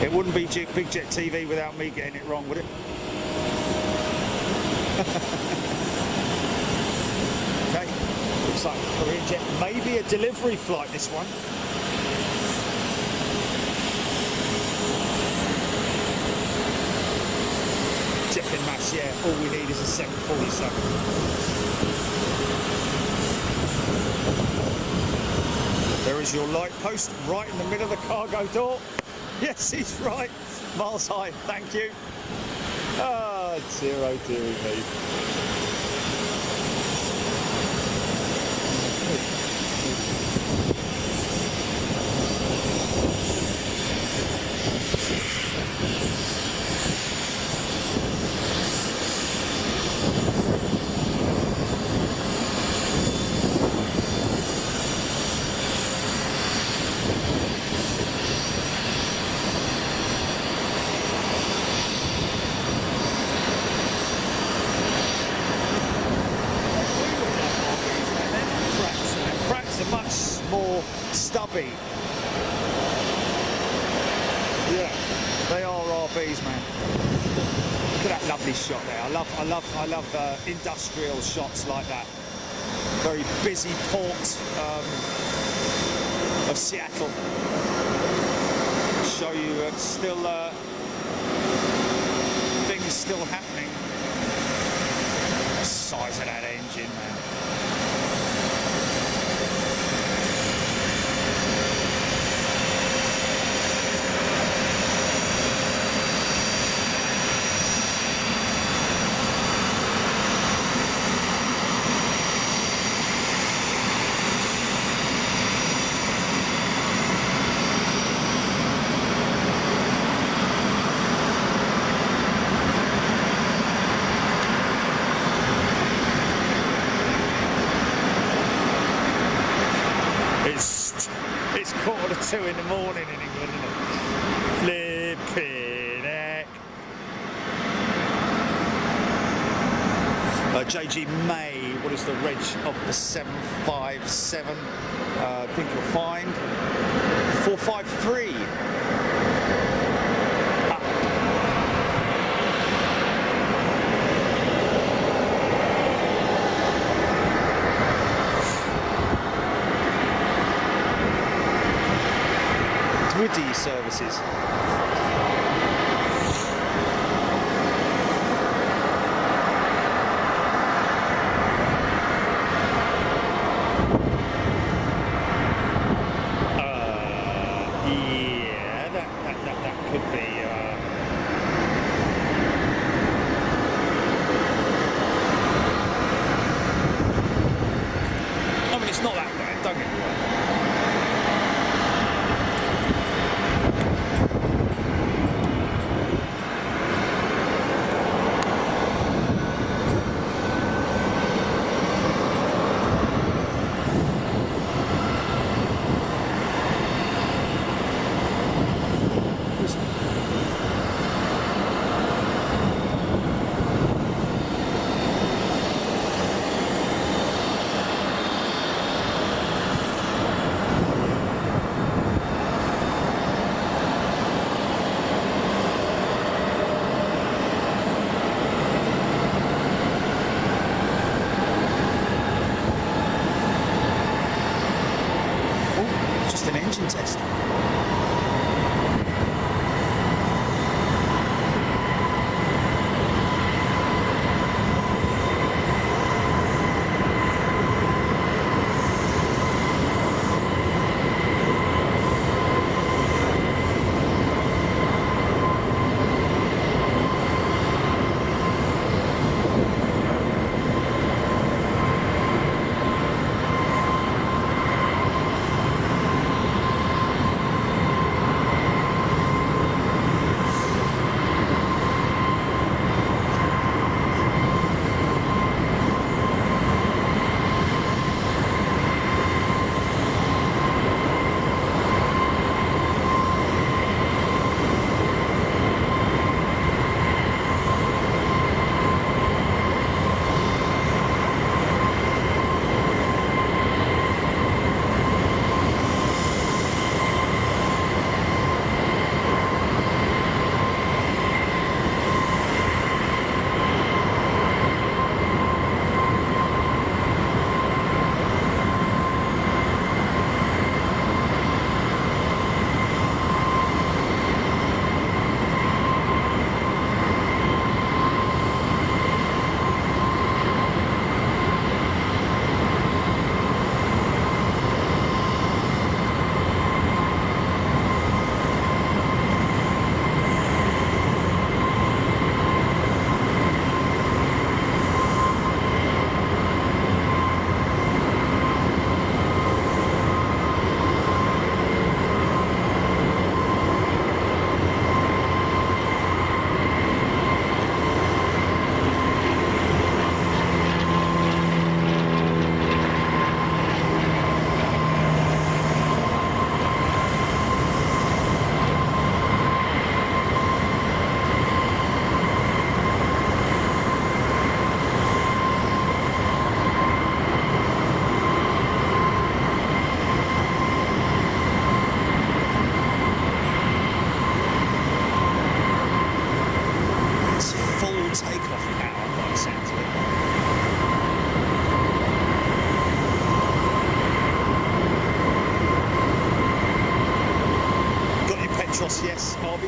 it wouldn't be Big Jet TV without me getting it wrong, would it? Okay, looks like Korean jet, maybe a delivery flight, this one. Jet in mass, yeah, all we need is a 747. There is your light post right in the middle of the cargo door. Yes, he's right. Miles high, thank you. Ah, dear, dearie me. more stubby. Yeah, they are RVs, man. Look at that lovely shot there. I love industrial shots like that. Very busy port of Seattle. Show you still things still happening. The size of that engine, man. It's 1:45 in the morning in England, isn't it? Flipping heck. JG May, what is the reg of the 757? I think you'll find 453. Woody services. Yeah, that could be. I mean, it's not that bad. Don't get me wrong.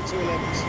211s.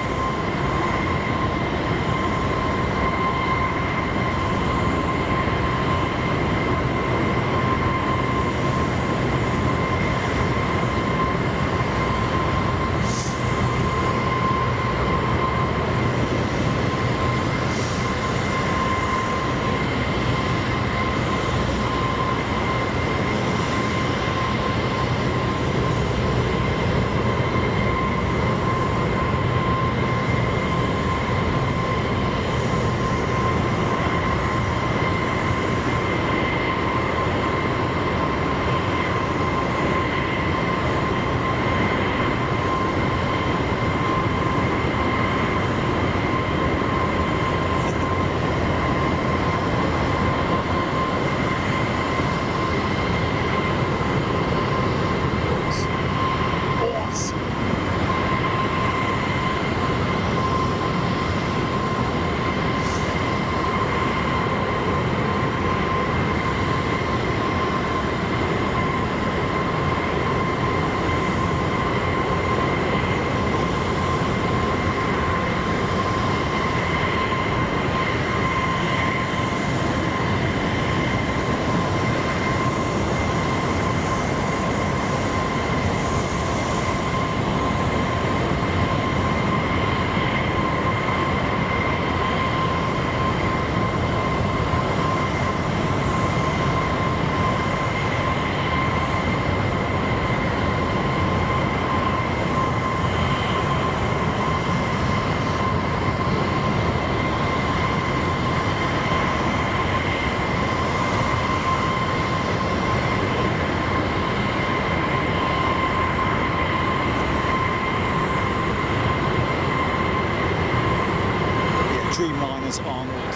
Dreamliners aren't at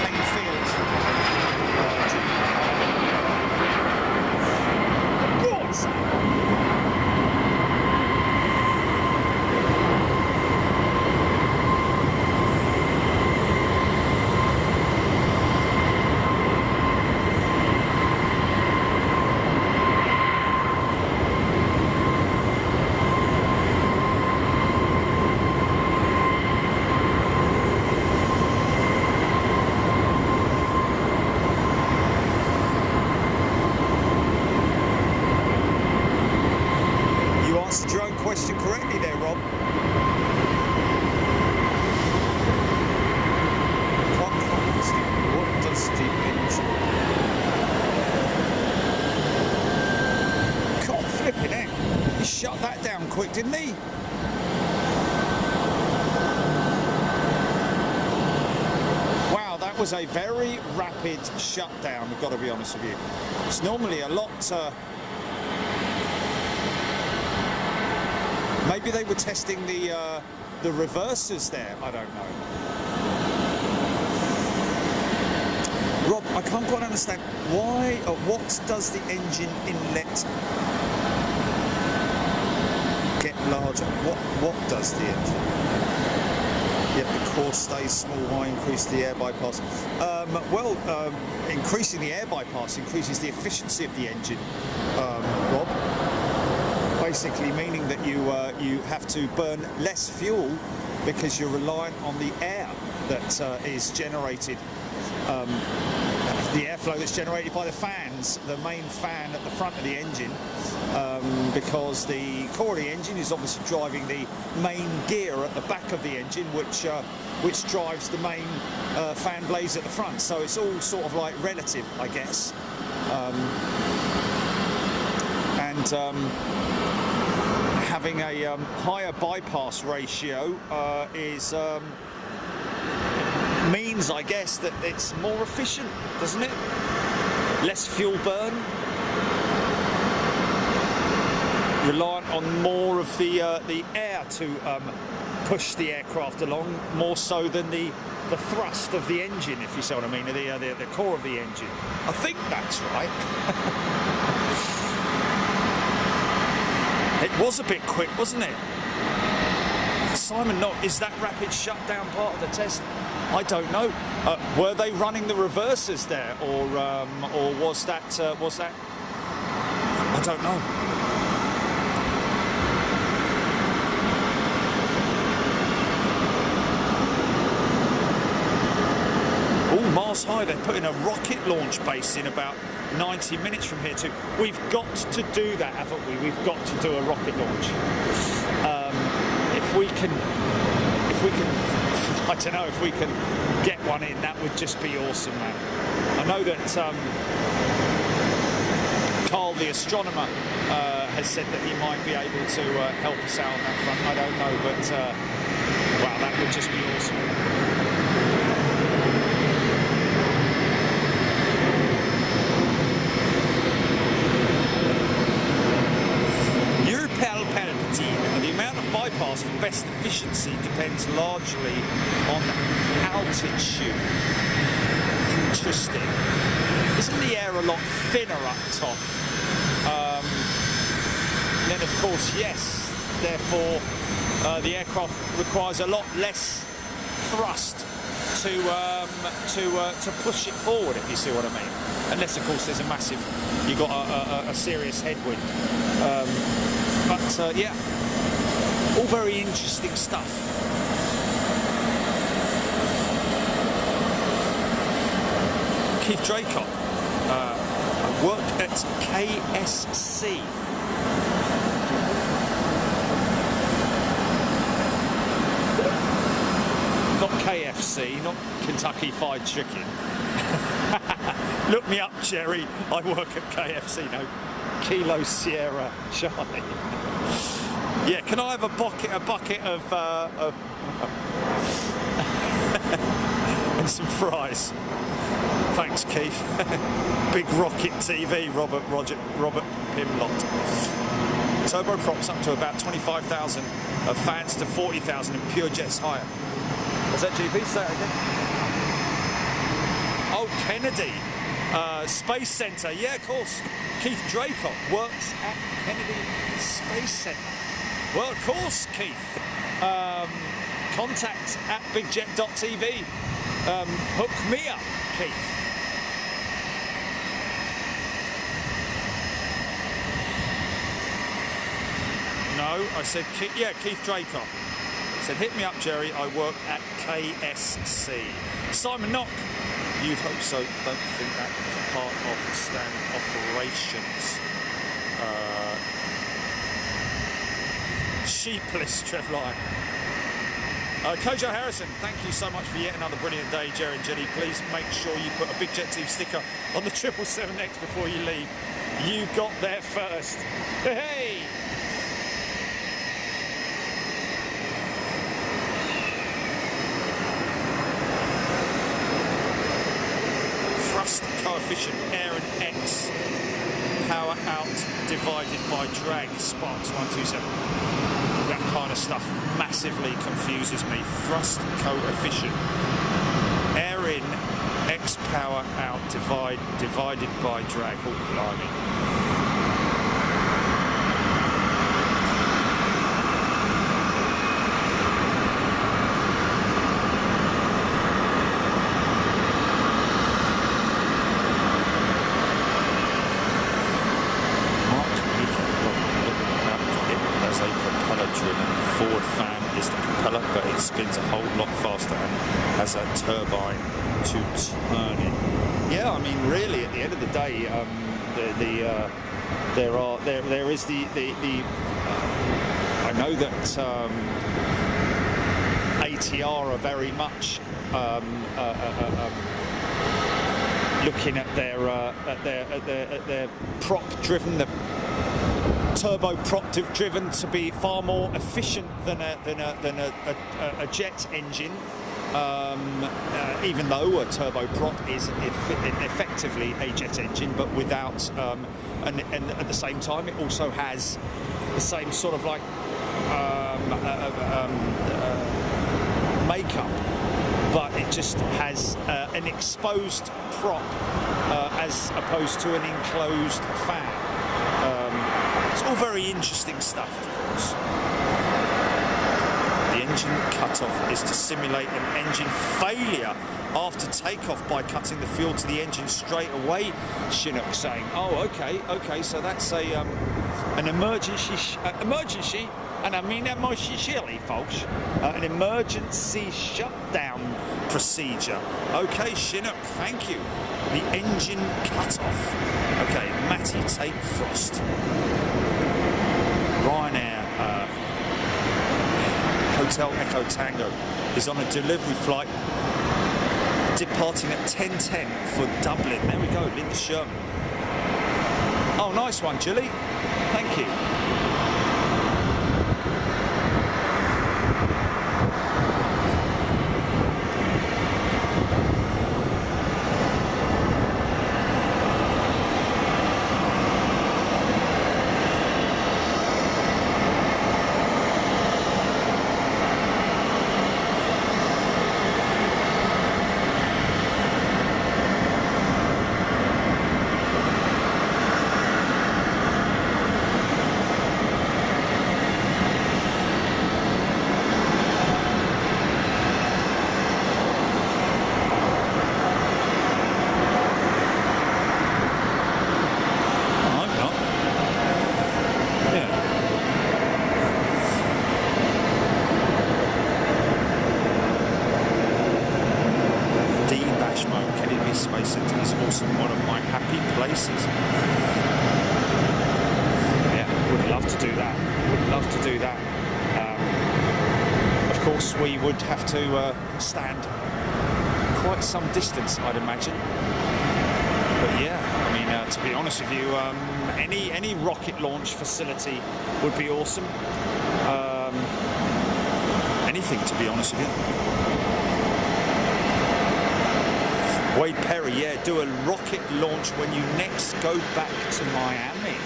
Plainfield. Your own question correctly there, Rob. What does the engine? God, flipping it. He shut that down quick, didn't he? Wow, that was a very rapid shutdown, I've got to be honest with you. It's normally a lot... Maybe they were testing the reversers there. I don't know. Rob, I can't quite understand why. What does the engine inlet get larger? What does the engine? Yep, the core stays small. Why increase the air bypass? Increasing the air bypass increases the efficiency of the engine, Rob. Basically meaning that you have to burn less fuel because you're reliant on the air that is generated, the airflow that's generated by the fans, the main fan at the front of the engine, because the core of the engine is obviously driving the main gear at the back of the engine, which drives the main fan blades at the front. So it's all sort of like relative, I guess. Having a higher bypass ratio means, I guess, that it's more efficient, doesn't it? Less fuel burn, reliant on more of the air to push the aircraft along, more so than the thrust of the engine, if you see what I mean, the core of the engine. I think that's right. It was a bit quick, wasn't it? Simon, is that rapid shutdown part of the test? I don't know. Were they running the reversers there, or was that? I don't know. miles high. They're putting a rocket launch base in about 90 minutes from here too. We've got to do that, haven't we? We've got to do a rocket launch. If we can, I don't know, if we can get one in, that would just be awesome, man. I know that Carl, the astronomer, has said that he might be able to help us out on that front. I don't know, but wow, that would just be awesome. The amount of bypass for best efficiency depends largely on altitude. Interesting. Isn't the air a lot thinner up top? Then of course, yes, therefore the aircraft requires a lot less thrust to push it forward, if you see what I mean. Unless of course there's a massive, you've got a serious headwind. But yeah, all very interesting stuff. Keith Draycott, I work at KSC. Not KFC, not Kentucky Fried Chicken. Look me up, Jerry. I work at KFC. No, Kilo Sierra Charlie. Yeah, can I have a bucket of and some fries? Thanks, Keith. Big Rocket TV, Robert Pimlott. Turboprops up to about 25,000 of fans to 40,000 and pure jets higher. Was that GP? Say that again. Oh, Kennedy. Space Center. Yeah, of course. Keith Draycott works at Kennedy Space Center. Well, of course, Keith. Contact at bigjet.tv. Hook me up, Keith. No, I said, yeah, Keith Draycott. Said, hit me up, Jerry. I work at KSC. Simon Knock. You'd hope so. Don't think that was part of standard operations. Sheepless, Trev Lyon. Kojo Harrison, thank you so much for yet another brilliant day, Jerry and Jenny. Please make sure you put a Big Jet Team sticker on the 777X before you leave. You got there first. Hey! Thrust coefficient, air and X. Power out divided by drag, Sparks 127. That kind of stuff massively confuses me. Thrust coefficient, air in, X power out divided by drag. Oh, blimey. Spins a whole lot faster and has a turbine to turn it. Yeah, I mean, really, at the end of the day, there is the I know that ATR are very much looking at their prop driven, the turbo prop driven to be far more efficient than a jet engine, even though a turbo prop is effectively a jet engine, but without and at the same time it also has the same sort of like makeup, but it just has an exposed prop as opposed to an enclosed fan. It's all very interesting stuff, of course. The engine cutoff is to simulate an engine failure after takeoff by cutting the fuel to the engine straight away, Chinook saying. Oh, okay, so that's an emergency and I mean that most sincerely, folks, an emergency shutdown procedure. Okay, Chinook, thank you. The engine cut-off. Okay, Matty Tate Frost. Ryanair Hotel Echo Tango is on a delivery flight departing at 10:10 for Dublin. There we go, Linda Sherman. Oh, nice one, Julie. Thank you. We would have to stand quite some distance, I'd imagine. But yeah, I mean, to be honest with you, any rocket launch facility would be awesome. Anything, to be honest with you. Wade Perry, yeah, do a rocket launch when you next go back to Miami.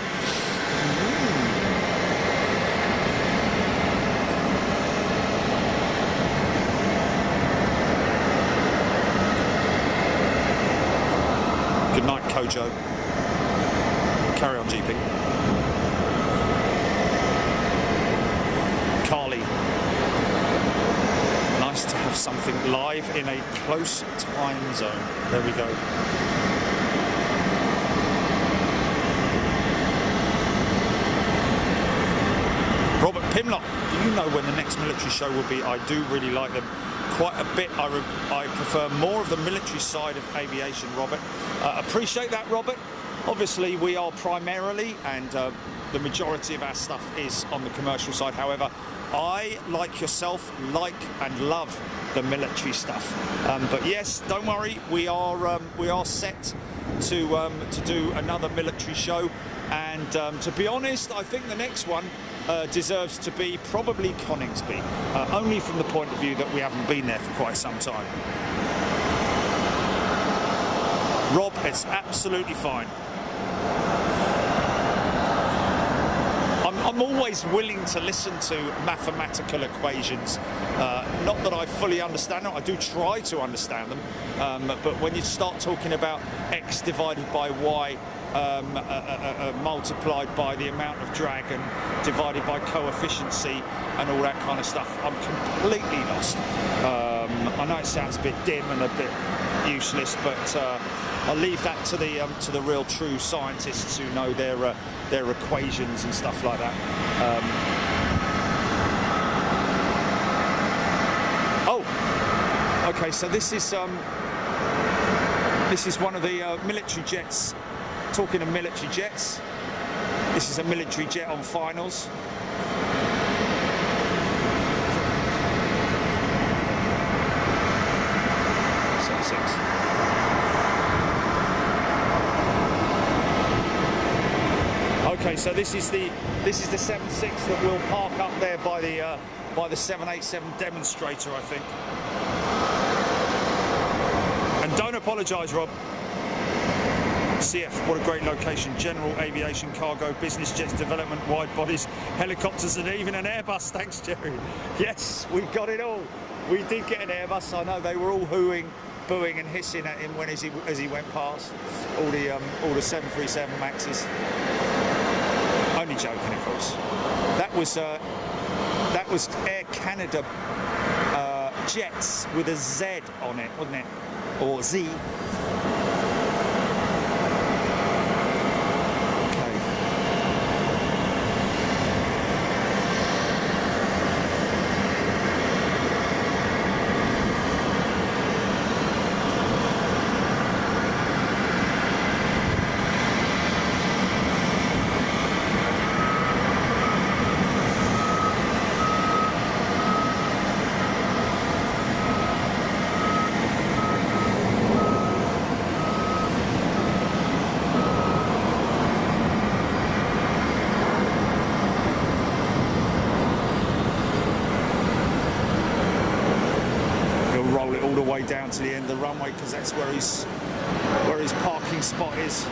Good night, Kojo. Carry on, GP. Carly. Nice to have something live in a close time zone. There we go. Robert Pimlock, do you know when the next military show will be? I do really like them quite a bit. I prefer more of the military side of aviation, Robert. Appreciate that, Robert. Obviously, we are primarily, and the majority of our stuff is on the commercial side. However, I, like yourself, like and love the military stuff. But yes, don't worry, we are set to do another military show. And to be honest, I think the next one deserves to be probably Coningsby, only from the point of view that we haven't been there for quite some time. Rob, it's absolutely fine. I'm always willing to listen to mathematical equations. Not that I fully understand them, I do try to understand them, but when you start talking about x divided by y multiplied by the amount of drag and divided by coefficiency and all that kind of stuff, I'm completely lost. I know it sounds a bit dim and a bit useless, but I'll leave that to the real true scientists who know their equations and stuff like that. Okay, so this is one of the military jets. Talking of military jets, this is a military jet on finals. Okay, so this is the 7.6 that will park up there by the 787 demonstrator, I think. And don't apologise, Rob. CF, what a great location. General aviation, cargo, business jets, development, wide bodies, helicopters, and even an Airbus. Thanks, Jerry. Yes, we got it all. We did get an Airbus. I know they were all hooing, booing and hissing at him when as he went past all the 737 Maxes. Only joking, of course. That was Air Canada jets with a Z on it, wasn't it? Or Z. way down to the end of the runway because that's where his parking spot is.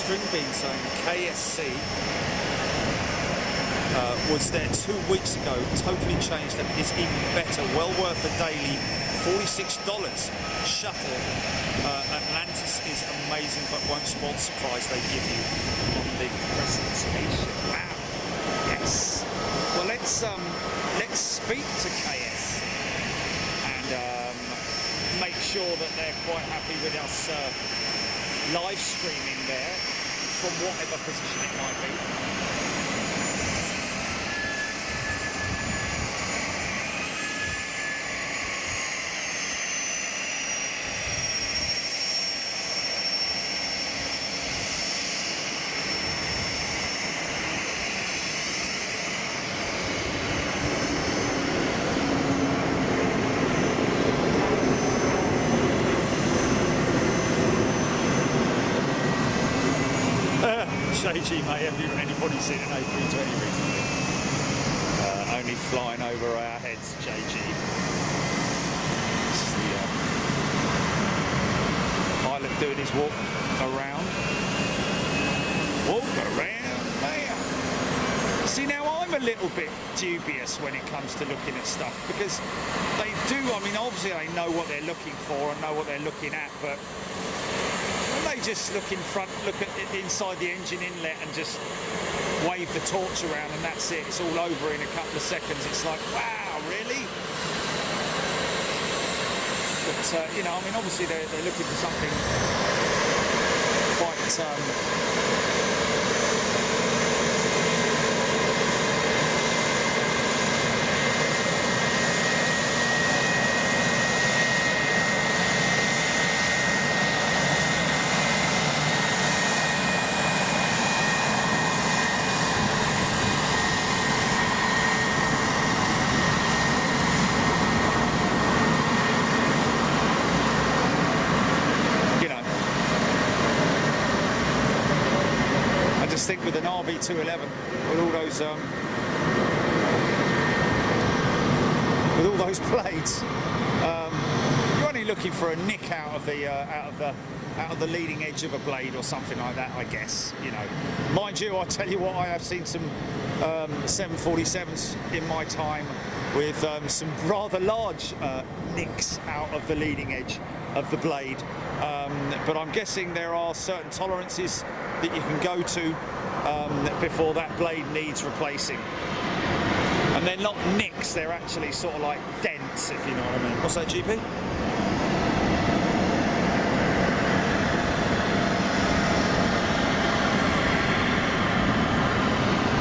String bean saying KSC was there 2 weeks ago, totally changed and is even better, well worth the daily $46 shuttle. Atlantis is amazing but won't spoil the surprise they give you on the presentation. Wow, yes. Well, let's speak to KS and make sure that they're quite happy with us live streaming there from whatever position it might be. JG, mate, have anybody seen an A320 recently? Only flying over our heads, JG. This is the pilot doing his walk around. Walk around there. See, now I'm a little bit dubious when it comes to looking at stuff because they do, I mean, obviously they know what they're looking for and know what they're looking at, but they just look in front, look at inside the engine inlet and just wave the torch around and that's it. It's all over in a couple of seconds. It's like, wow, really? But, you know, I mean, obviously they're looking for something quite... with an RB211 with all those blades. You're only looking for a nick out of the leading edge of a blade or something like that, I guess. You know, mind you, I tell you what, I have seen some 747s in my time with some rather large nicks out of the leading edge of the blade. But I'm guessing there are certain tolerances that you can go to before that blade needs replacing. And they're not nicks, they're actually sort of like dents, if you know what I mean. What's that, GP?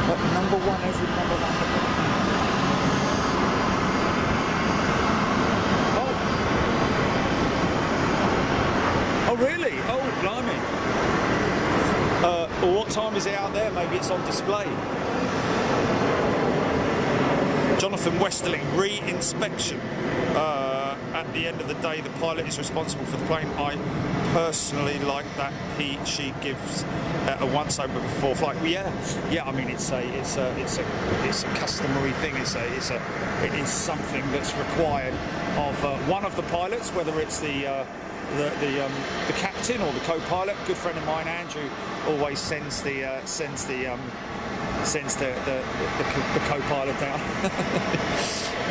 But number one is number one. Oh, really? Oh, blimey. Well, what time is it out there? Maybe it's on display. Jonathan Westerling, re-inspection. At the end of the day, the pilot is responsible for the plane. I personally like that she gives a once-over before flight. Well, yeah. I mean, it's a customary thing. It is something that's required of one of the pilots, whether it's the captain or the co-pilot. A good friend of mine, Andrew, always sends the co-pilot down.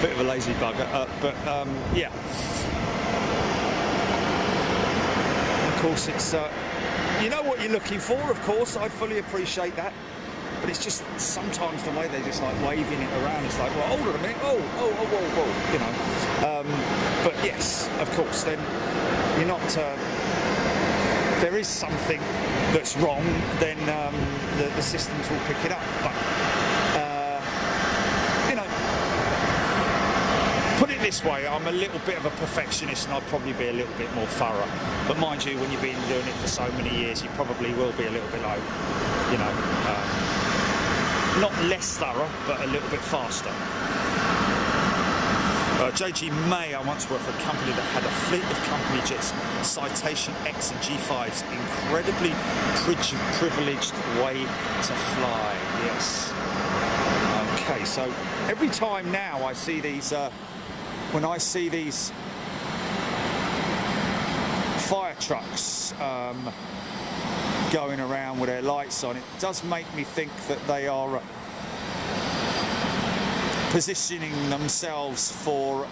Bit of a lazy bugger, but yeah. Of course, it's you know what you're looking for. Of course, I fully appreciate that. But it's just sometimes the way they're just like waving it around. It's like, well, hold on a minute. Oh, whoa, you know. But yes, of course, then you're not. If there is something that's wrong, then the systems will pick it up. But you know, put it this way, I'm a little bit of a perfectionist, and I'd probably be a little bit more thorough. But mind you, when you've been doing it for so many years, you probably will be a little bit like, you know, not less thorough, but a little bit faster. JG May, I once worked for a company that had a fleet of company jets, Citation X and G5s, incredibly privileged way to fly, yes. Okay, so every time now I see these, when I see these fire trucks going around with their lights on, it does make me think that they are positioning themselves for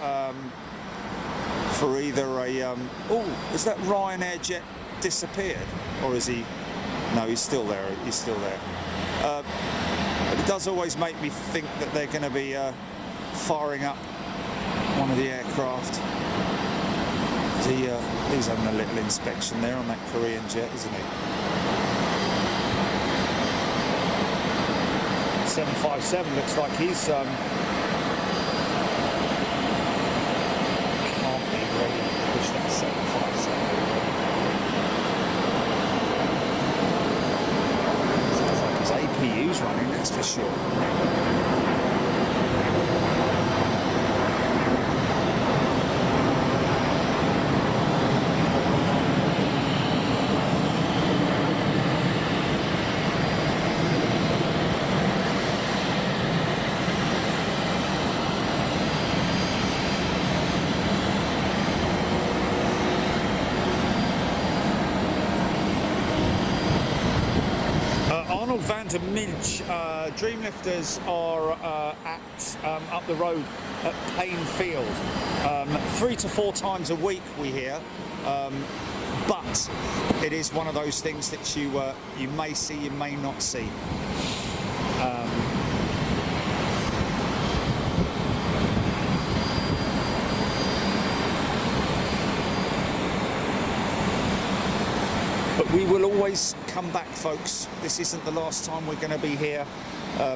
either a oh, is that Ryanair jet disappeared, or is he? No, he's still there. He's still there. But it does always make me think that they're going to be firing up one of the aircraft. He's having a little inspection there on that Korean jet, isn't he? 757 looks like he's can't be ready to push that 757. Sounds like his APU's running, that's for sure. Van Milch, Dreamlifters are up the road at Payne Field 3 to 4 times a week, we hear, but it is one of those things that you may see, you may not see. But we will always come back, folks. This isn't the last time we're going to be here.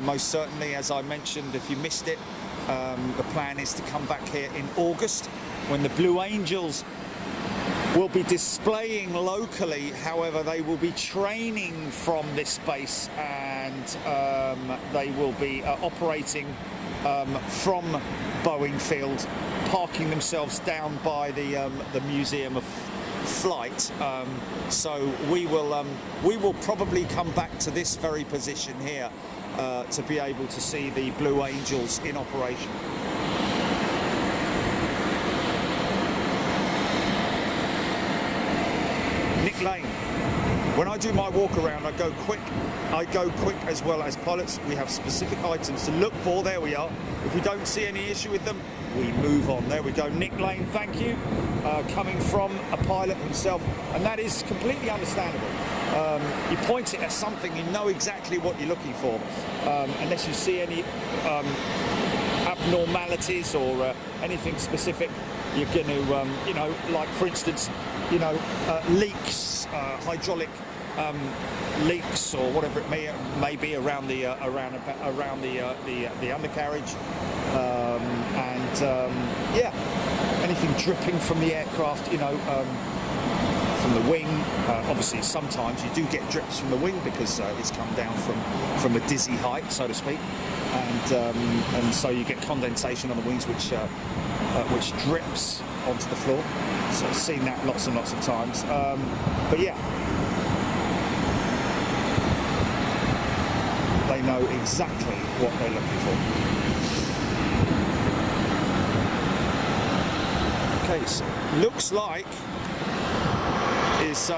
Most certainly, as I mentioned, if you missed it, the plan is to come back here in August when the Blue Angels will be displaying locally. However, they will be training from this base, and they will be operating from Boeing Field, parking themselves down by the Museum of flight. So we will probably come back to this very position here to be able to see the Blue Angels in operation. Nick Lane. When I do my walk around, I go quick. I go quick as well as pilots. We have specific items to look for. There we are. If we don't see any issue with them, we move on. There we go. Nick Lane, thank you. Coming from a pilot himself, and that is completely understandable. You point it at something, you know exactly what you're looking for, unless you see any abnormalities or anything specific. You're going to, you know, like for instance, you know, leaks, hydraulic leaks or whatever it may be around the undercarriage, yeah, anything dripping from the aircraft, you know, from the wing. Obviously, sometimes you do get drips from the wing because it's come down from a dizzy height, so to speak, and so you get condensation on the wings, which drips onto the floor. So I've seen that lots and lots of times. But yeah, they know exactly what they're looking for. Okay, so looks like his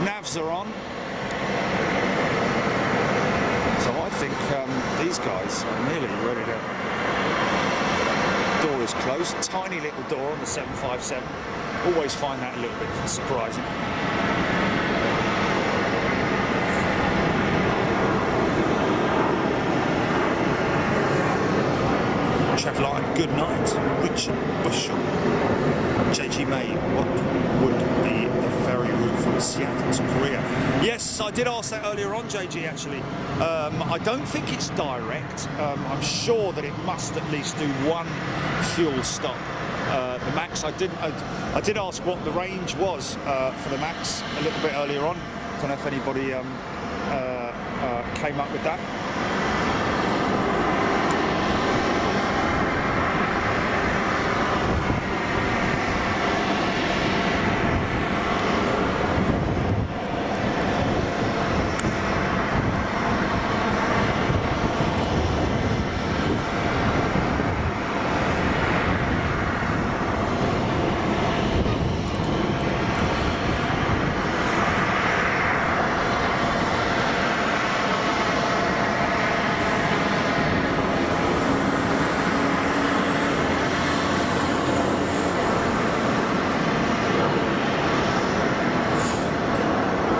navs are on. So I think these guys are nearly ready to. Door is closed, tiny little door on the 757. Always find that a little bit surprising. Travel line, good night. Richard Bushel. JG May, what would be the ferry route from Seattle to Korea? Yes, I did ask that earlier on, JG, actually. I don't think it's direct. I'm sure that it must at least do one fuel stop. The Max, I did ask what the range was for the Max a little bit earlier on. Don't know if anybody came up with that.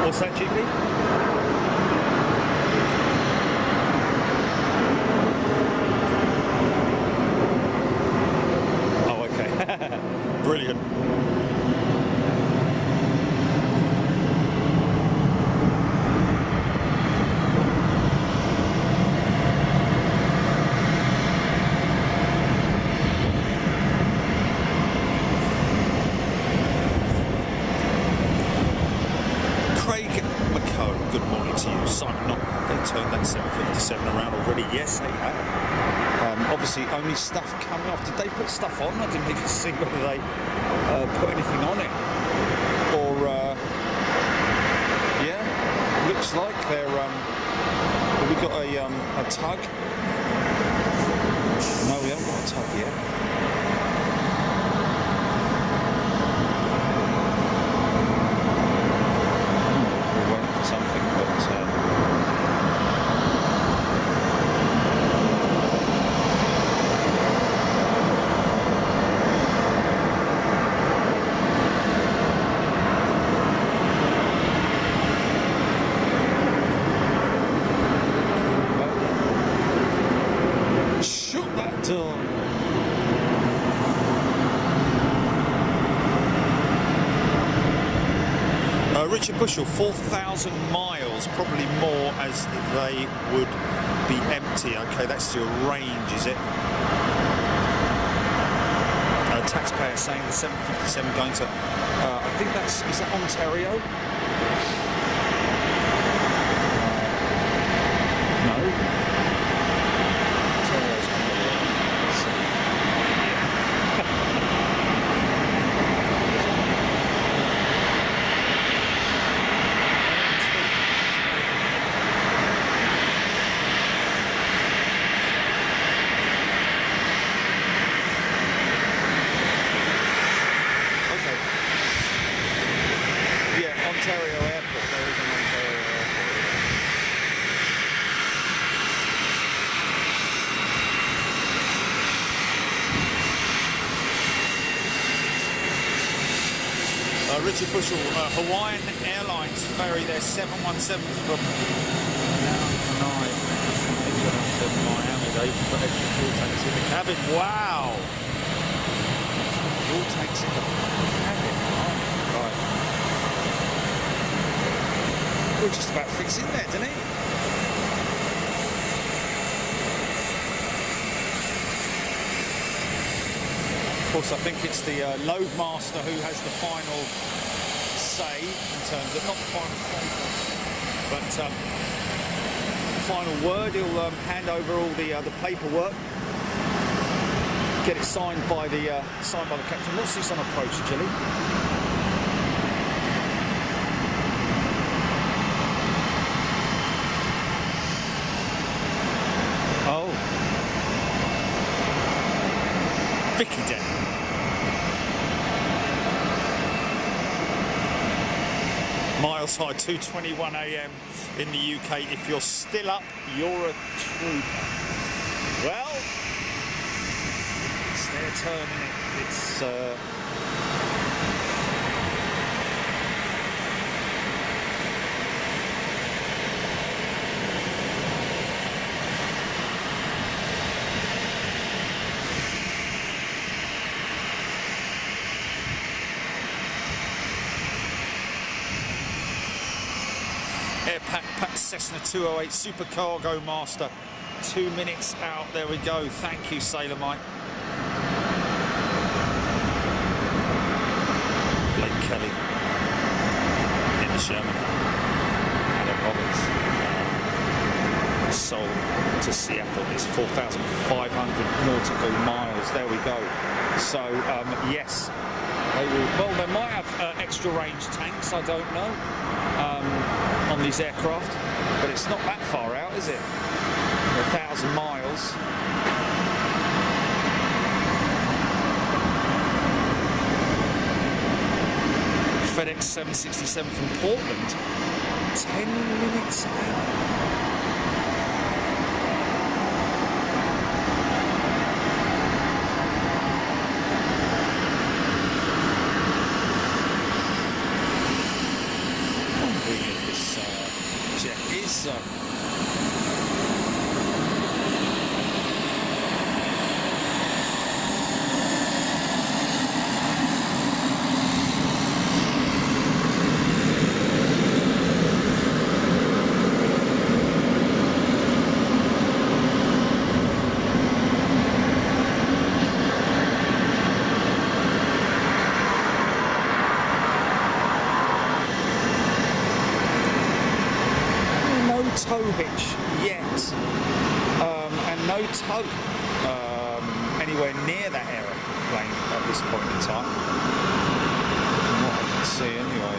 What's that, GP? Oh, okay. Brilliant. Good morning to you, Simon. Not have they turned that 757 around already? Yes, they have. Obviously, only stuff coming off. Did they put stuff on? I didn't even see whether they put anything on it. Or yeah, looks like they're. Have we got a tug? No, we haven't got a tug yet. Something, but shoot that door. Richard Bushel, 4,000 miles, probably more, as they would be empty. Okay, that's your range, is it? Taxpayer saying the 757 going to, I think that's, is that Ontario? No. Ontario's kind of Richard Bushell, Hawaiian Airlines ferry their 717s from to Miami. They even put extra fuel tanks in the cabin. Wow! Fuel tanks in the cabin. Right. We'll just about fits in there, doesn't it? Of course, I think it's the load master who has the final say in terms of, not the final say, but the final word. He'll hand over all the paperwork, get it signed by the captain. What's this on approach, Jilly? Oh, Vicky Den. Miles high, 2:21 a.m. in the UK. If you're still up, you're a trooper. Well, it's their turn, isn't it? It's Airpac Cessna 208 Super Cargo Master. 2 minutes out. There we go. Thank you, Sailor Mike. Blake Kelly. Nick Sherman. Adam Roberts. Seoul to Seattle is 4,500 nautical miles. There we go. So, yes. Well, they might have extra range tanks, I don't know, on these aircraft, but it's not that far out, is it? 1,000 miles. FedEx 767 from Portland, 10 minutes out. Tow hitch yet, and no tug anywhere near that aeroplane at this point in time, from what I can see anyway.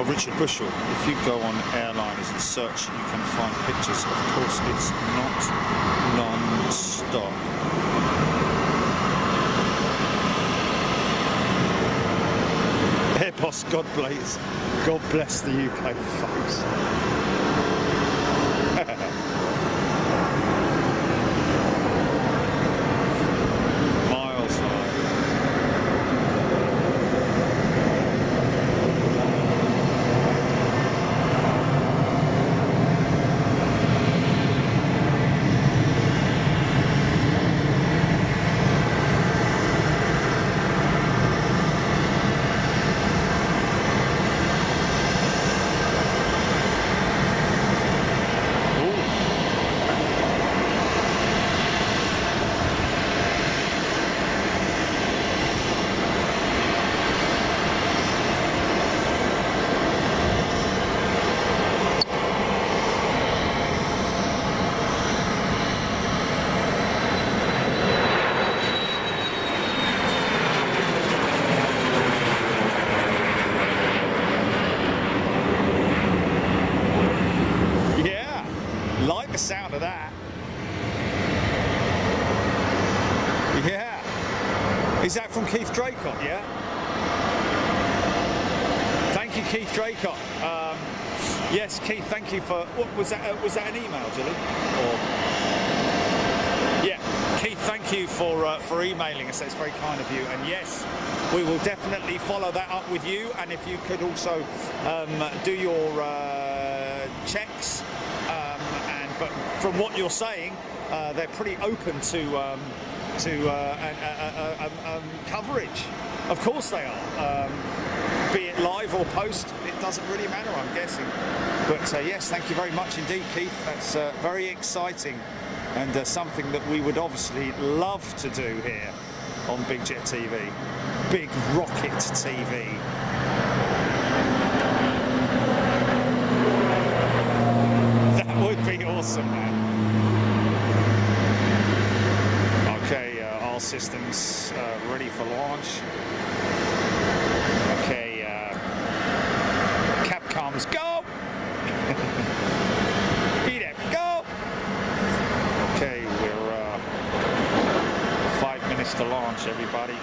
Richard Bushell, if you go on airliners and search, you can find pictures. Of course, it's not non-stop. Airbus, God bless the UK, folks. Yeah. Is that from Keith Draycott? Yeah. Thank you, Keith Draycott. Yes, Keith. Thank you for. What was that? Was that an email, Julie? Or yeah, Keith. Thank you for emailing us. That's very kind of you. And yes, we will definitely follow that up with you. And if you could also do your checks. But from what you're saying, they're pretty open to coverage. Of course they are. Be it live or post, it doesn't really matter, I'm guessing. But yes, thank you very much indeed, Keith. That's very exciting and something that we would obviously love to do here on Big Jet TV, Big Rocket TV. That would be awesome, man. Okay, all systems ready for launch. Okay, Capcoms, go! VDEP, go! Okay, we're 5 minutes to launch, everybody.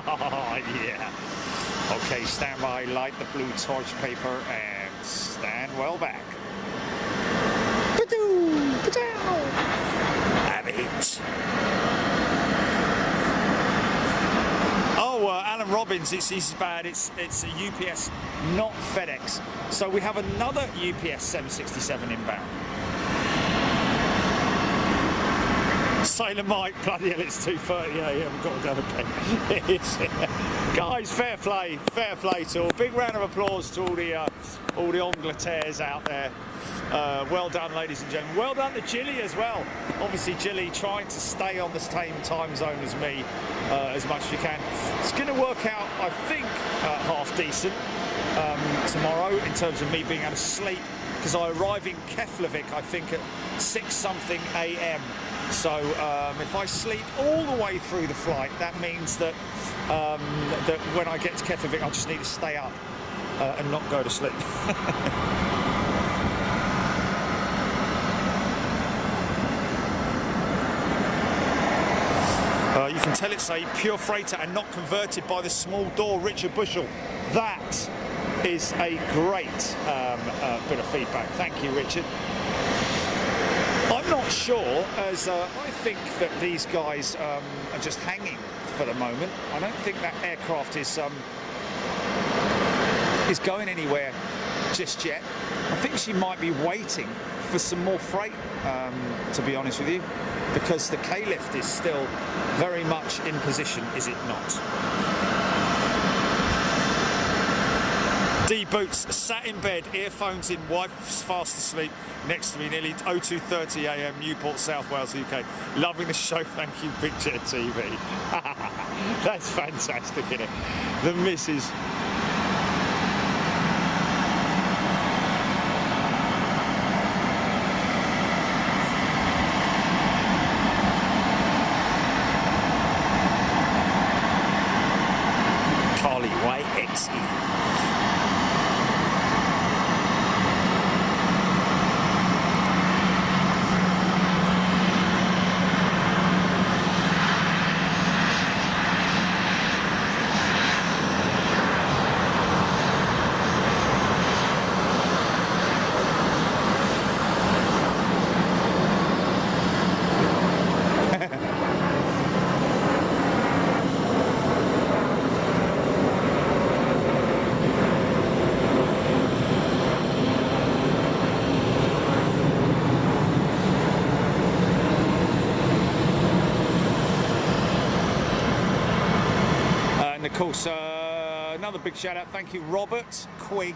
Oh, yeah. Okay, stand by, light the blue torch paper, and stand well back. Ba-doo! Ba-dow! Have it! Oh, Alan Robbins, it's bad. It's a UPS, not FedEx. So we have another UPS 767 inbound. Sailor Mike, bloody hell, it's 2:30 a.m. I've got to go to bed. Guys, fair play to all. Big round of applause to all the Angleterres out there. Well done, ladies and gentlemen. Well done to Jilly as well. Obviously, Jilly trying to stay on the same time zone as me as much as you can. It's going to work out, I think, half decent tomorrow in terms of me being able to sleep, because I arrive in Keflavik, I think, at 6-something a.m. So if I sleep all the way through the flight, that means that that when I get to Keflavik, I just need to stay up and not go to sleep. You can tell it's a pure freighter and not converted by the small door, Richard Bushell. That is a great bit of feedback. Thank you, Richard. I'm not sure, as I think that these guys are just hanging for the moment. I don't think that aircraft is going anywhere just yet. I think she might be waiting for some more freight, to be honest with you, because the K-lift is still very much in position, is it not? D Boots sat in bed, earphones in, wife's fast asleep next to me, nearly 02:30 a.m. Newport, South Wales, UK. Loving the show, thank you, Big Jet TV. That's fantastic, isn't it? The missus. Carly White XE. Of course, another big shout out. Thank you, Robert Quigg.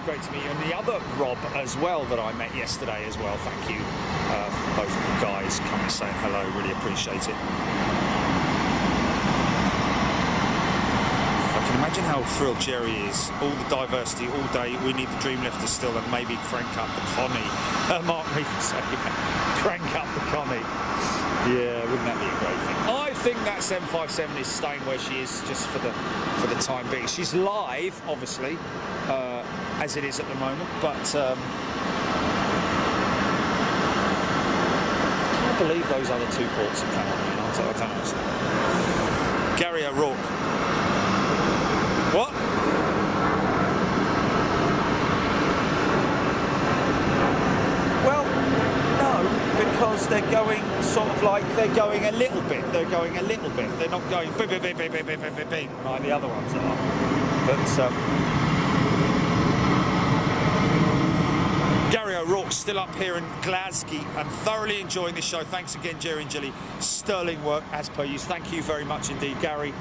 Great to meet you. And the other Rob as well that I met yesterday as well. Thank you for both of you guys coming and saying hello. Really appreciate it. I can imagine how thrilled Jerry is. All the diversity all day. We need the Dreamlifter still, and maybe crank up the Connie. Mark me say, crank up the Connie. Yeah, wouldn't that be a great thing? I think that 757 is staying where she is just for the time being. She's live, obviously, as it is at the moment, but can't believe those other two ports have come on. I don't understand. Gary O'Rourke. What? Well, no, because they're going sort of like they're going a little bit. They're going a little bit. They're not going bing, bing, bing, bing, bing, bing, bing, bing, like the other ones are. But Gary O'Rourke's still up here in Glasgow and thoroughly enjoying this show. Thanks again, Jerry and Jilly. Sterling work as per usual. Thank you very much indeed, Gary.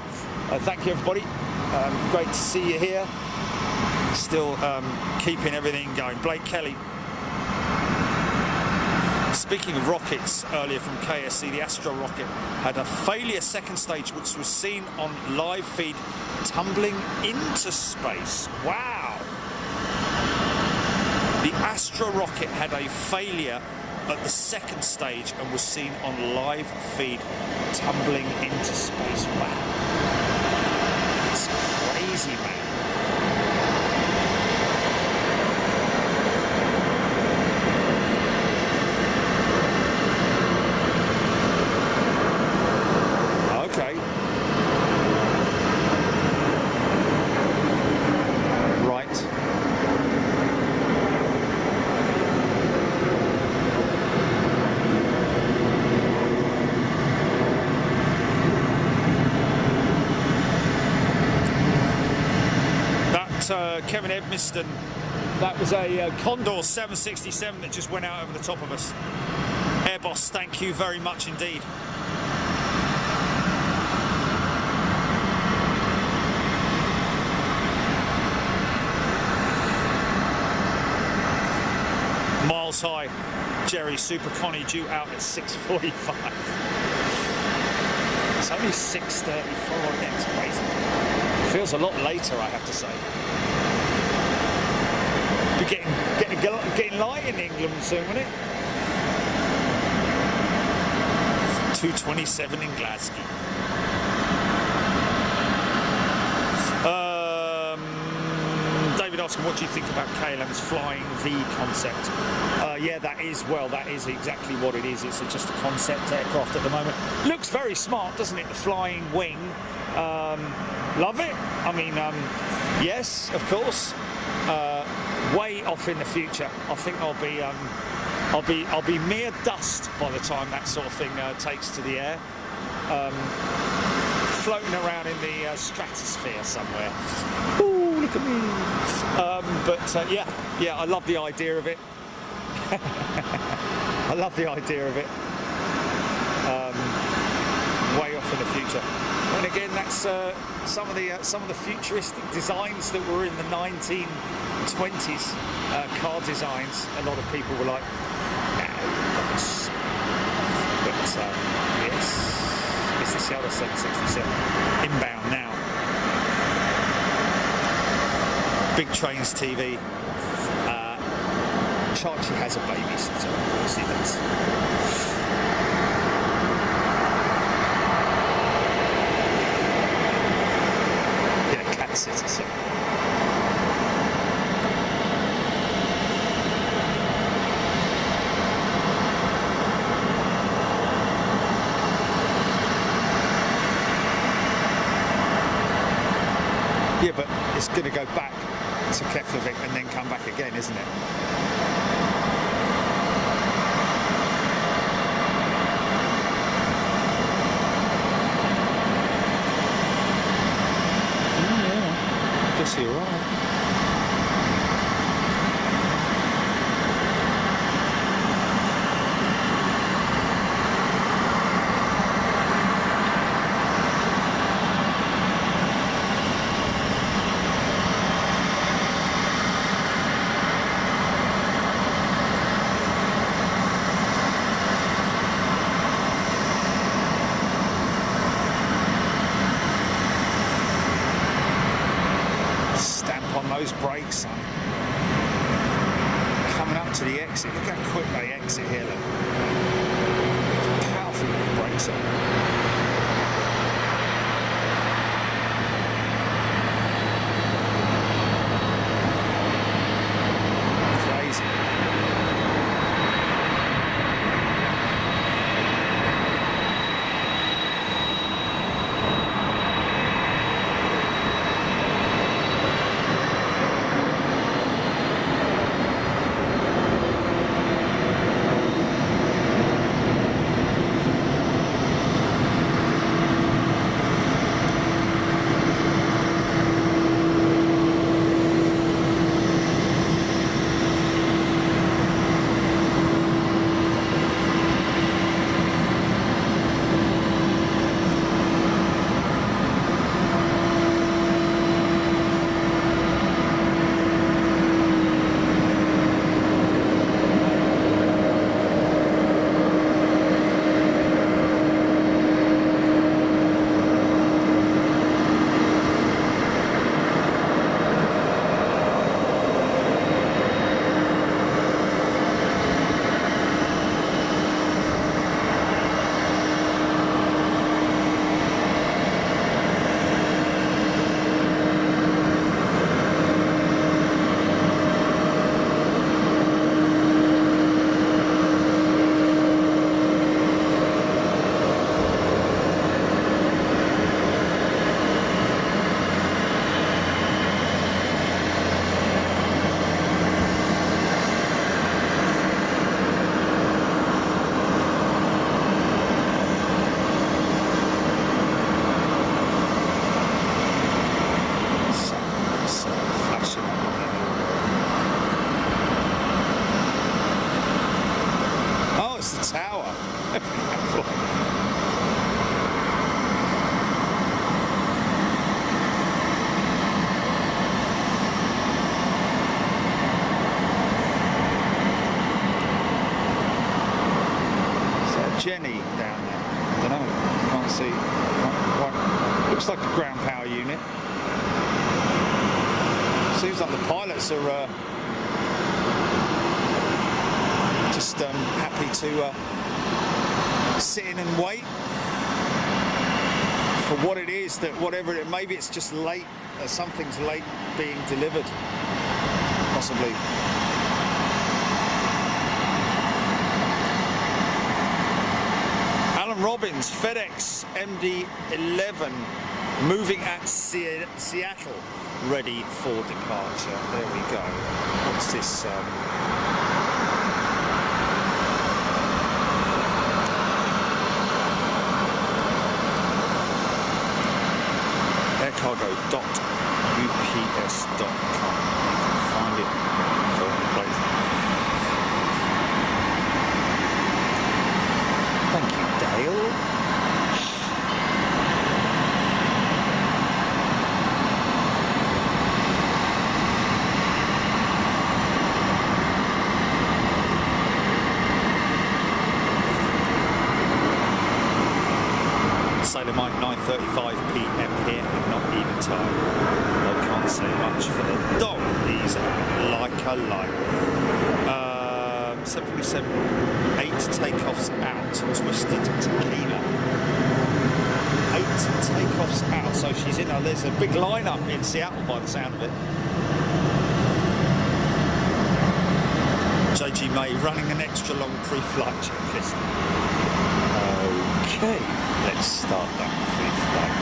Thank you, everybody. Great to see you here. Still keeping everything going. Blake Kelly. Speaking of rockets, earlier from KSC, the Astro rocket had a failure second stage, which was seen on live feed, tumbling into space. Wow! The Astro rocket had a failure at the second stage and was seen on live feed, tumbling into space. Wow! That's crazy, man. Kevin Edmiston, that was a Condor 767 that just went out over the top of us. Airboss, thank you very much indeed. Miles high, Jerry Super Connie due out at 6:45. It's only 6:34, that's crazy. Feels a lot later, I have to say. Be getting light in England soon, won't it? 2:27 in Glasgow. David asking, what do you think about KLM's Flying V concept? Yeah, that is exactly what it is. It's just a concept aircraft at the moment. Looks very smart, doesn't it? The flying wing. Love it. I mean, yes, of course. Way off in the future. I think I'll be mere dust by the time that sort of thing takes to the air. Floating around in the stratosphere somewhere. Ooh, look at me. Yeah, I love the idea of it. I love the idea of it. Way off in the future. And again, that's some of the futuristic designs that were in the 1920s car designs. A lot of people were like, no, that's... But yes, it's the Seattle 767 inbound now. Big Trains TV. Chachi has a babysitter, of course he does. Sitter, so. Yeah, but it's going to go back to Keflavik and then come back again, isn't it? You're right. Brakes, son. Coming up to the exit. Look how quick they exit here. Look. Powerful brakes on. Crazy. hour. Jenny down there. I don't know. Can't see. Can't quite. Looks like a ground power unit. Seems like the pilots are just happy to sit in and wait for what it is that whatever it. Maybe it's just late. Something's late being delivered. Possibly. Robbins, FedEx MD-11 moving at Seattle, ready for departure. There we go. What's this? aircargo.ups.com. You can find it for the place. Thank you, Dale. Sailor Mike, 9:35 p.m. here, and not even tired. I can't say much for the dog. He's like a light. 747, 8 takeoffs out, twisted tequila. 8 takeoffs out, so she's in. There's a big lineup in Seattle by the sound of it. JG May running an extra long pre-flight checklist. Okay, let's start that pre-flight.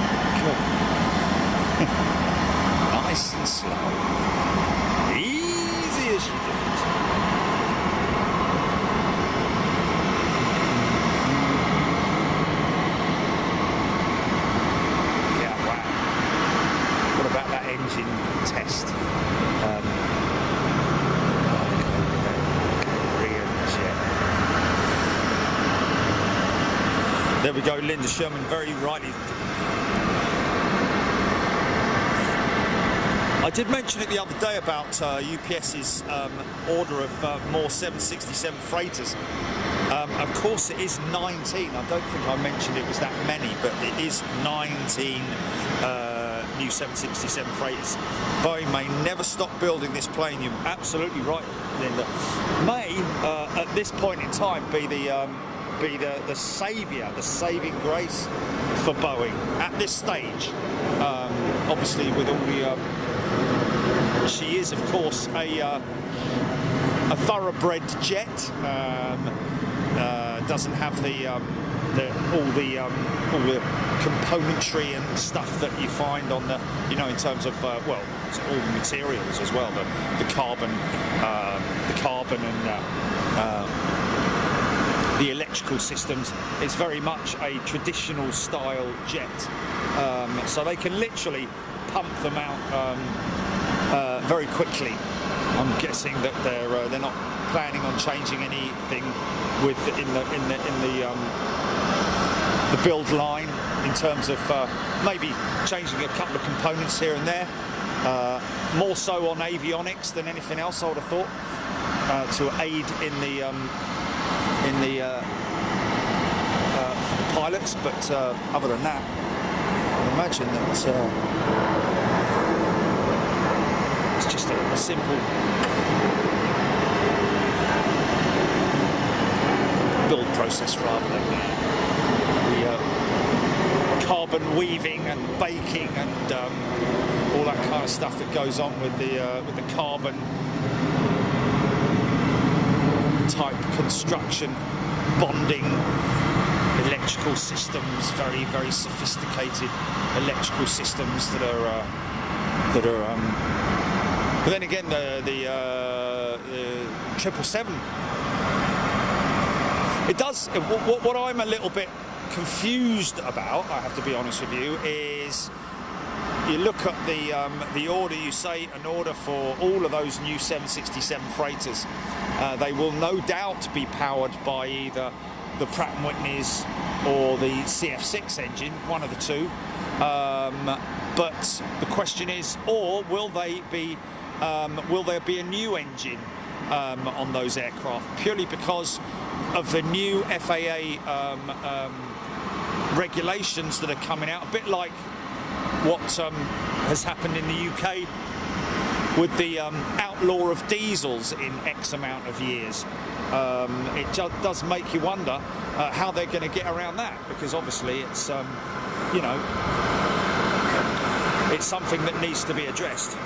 Nice and slow. Easy as you do it. Engine test. Korean jet. There we go, Linda Sherman, very rightly. I did mention it the other day about UPS's order of more 767 freighters. Of course, it is 19. I don't think I mentioned it was that many, but it is 19 new 767 freighters. Boeing may never stop building this plane. You're absolutely right, Linda. May, at this point in time, be the saviour, the saving grace for Boeing at this stage. Obviously, with all the, she is, of course, a thoroughbred jet. Doesn't have all the componentry and stuff that you find on the, in terms of well, all the materials as well, the carbon and the electrical systems. It's very much a traditional style jet, so they can literally pump them out very quickly. I'm guessing that they're not planning on changing anything in the build line in terms of maybe changing a couple of components here and there, more so on avionics than anything else, I would have thought, to aid in the for the pilots. But other than that, I imagine that it's just a simple build process rather than the carbon weaving and baking and all that kind of stuff that goes on with the carbon type construction, bonding, electrical systems, very, very sophisticated electrical systems that are but then again the 777, it does what I'm a little bit confused about, I have to be honest with you, is you look at the order, you say an order for all of those new 767 freighters. They will no doubt be powered by either the Pratt & Whitney's or the CF6 engine, one of the two. But the question is, or will there be a new engine on those aircraft, purely because of the new FAA regulations that are coming out, a bit like what has happened in the UK with the outlaw of diesels in X amount of years. It does make you wonder how they're going to get around that, because obviously it's it's something that needs to be addressed.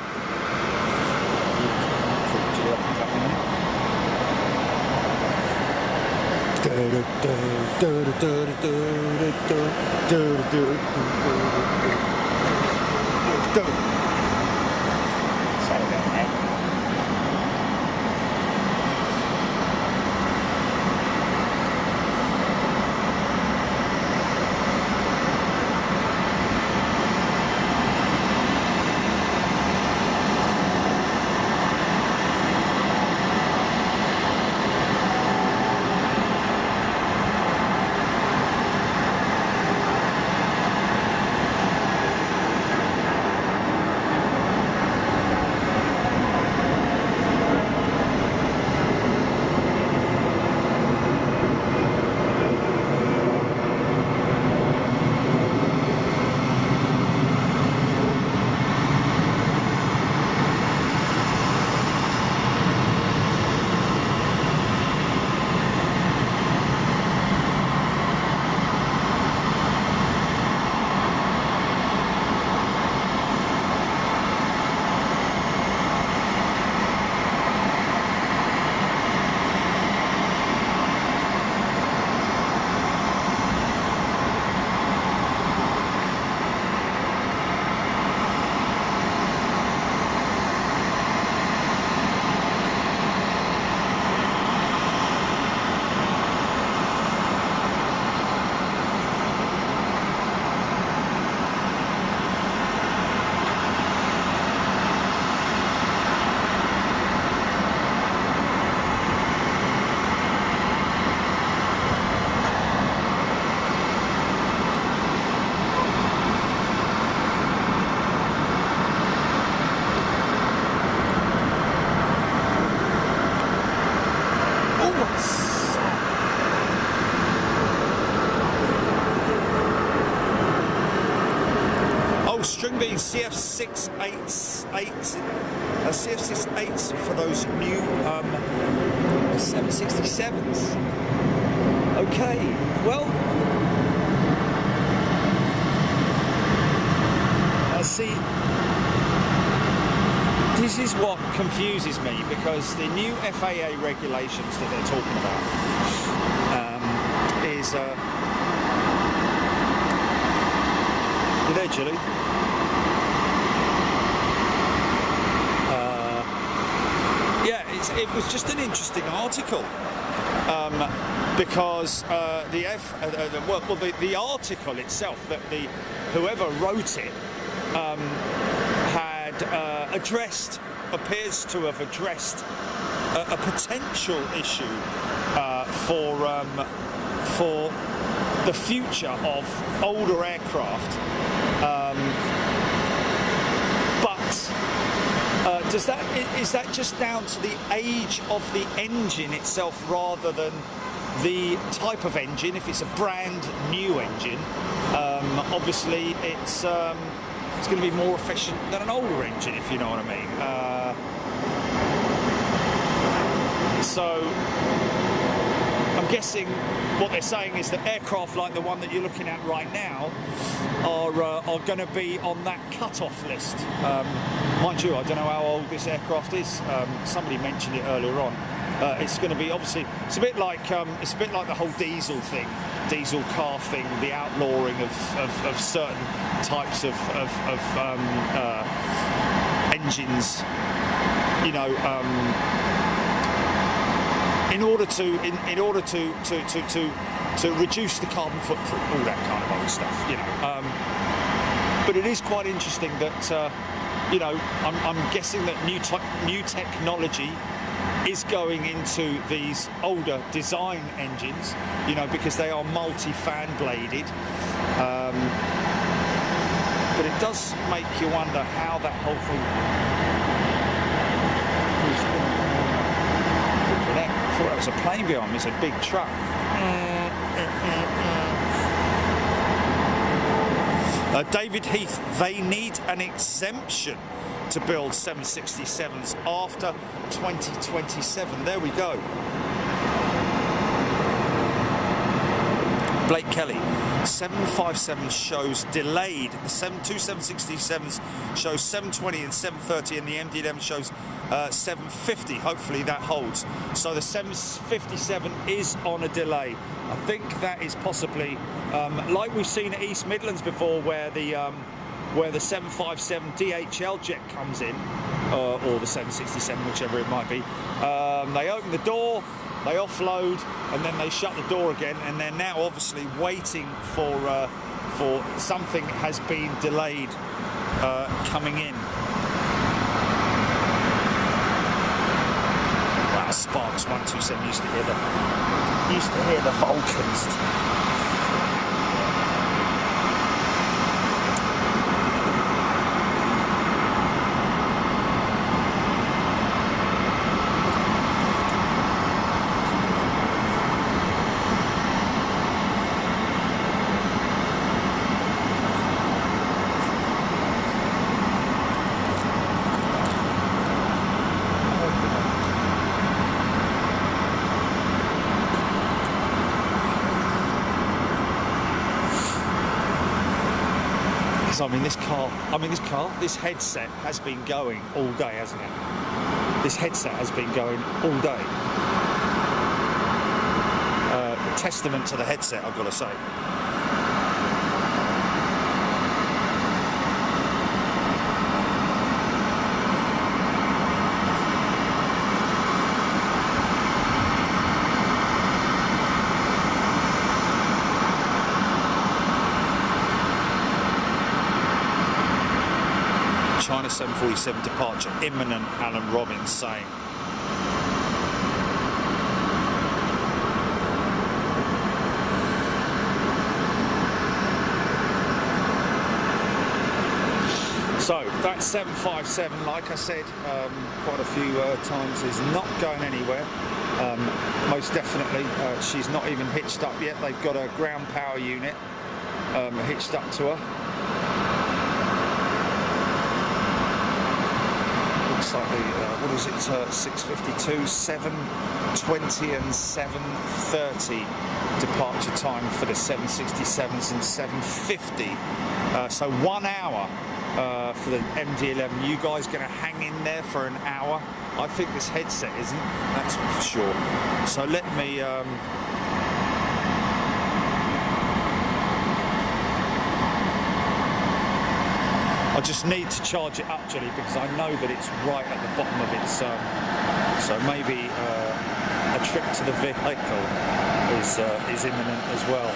String being CF6-8s for those new 767s. Okay, well, see, this is what confuses me, because the new FAA regulations that they're talking about is you there, Julie? It was just an interesting article, because the article itself, that whoever wrote it had appears to have addressed a potential issue for the future of older aircraft. Is that just down to the age of the engine itself, rather than the type of engine? If it's a brand new engine, obviously it's going to be more efficient than an older engine, if you know what I mean. So I'm guessing what they're saying is that aircraft like the one that you're looking at right now are going to be on that cut-off list. Mind you, I don't know how old this aircraft is. Somebody mentioned it earlier on. It's going to be, obviously, it's a bit like the whole diesel thing, diesel car thing, the outlawing of certain types of engines. You know, in order to reduce the carbon footprint, all that kind of old stuff, you know. But it is quite interesting that, you know, I'm guessing that new technology is going into these older design engines, you know, because they are multi-fan bladed. But it does make you wonder how that whole thing is going to connect. I thought that was a plane behind me, it's a big truck. David Heath, they need an exemption to build 767s after 2027. There we go. Blake Kelly, 757 shows delayed. The 767s shows 720 and 730, and the MD-11 shows 750. Hopefully that holds. So the 757 is on a delay. I think that is possibly like we've seen at East Midlands before, where the 757 DHL jet comes in, or the 767, whichever it might be. They open the door, they offload, and then they shut the door again, and they're now obviously waiting for something has been delayed coming in. Wow, Sparks 127 used to hear the Vulcans. This headset has been going all day, hasn't it? This headset has been going all day. Testament to the headset, I've got to say. China 747 departure imminent, Alan Robbins saying. So that 757, like I said quite a few times, is not going anywhere. Most definitely, she's not even hitched up yet. They've got a ground power unit hitched up to her. Like what is it, 6:52, 7:20 and 7:30 departure time for the 767s and 750. So 1 hour for the MD-11. You guys going to hang in there for an hour? I think this headset isn't, that's for sure. So let me... I just need to charge it up, Jenny, because I know that it's right at the bottom of its. So maybe a trip to the vehicle is imminent as well.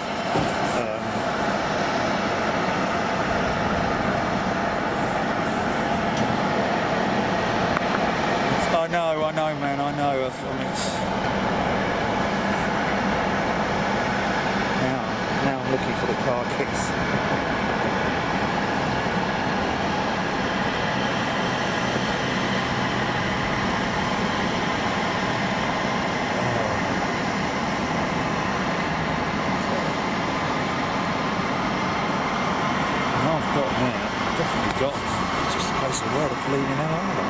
I know, man. I know. I mean, now I'm looking for the car keys. It's just a case of where the bleeding hell are they?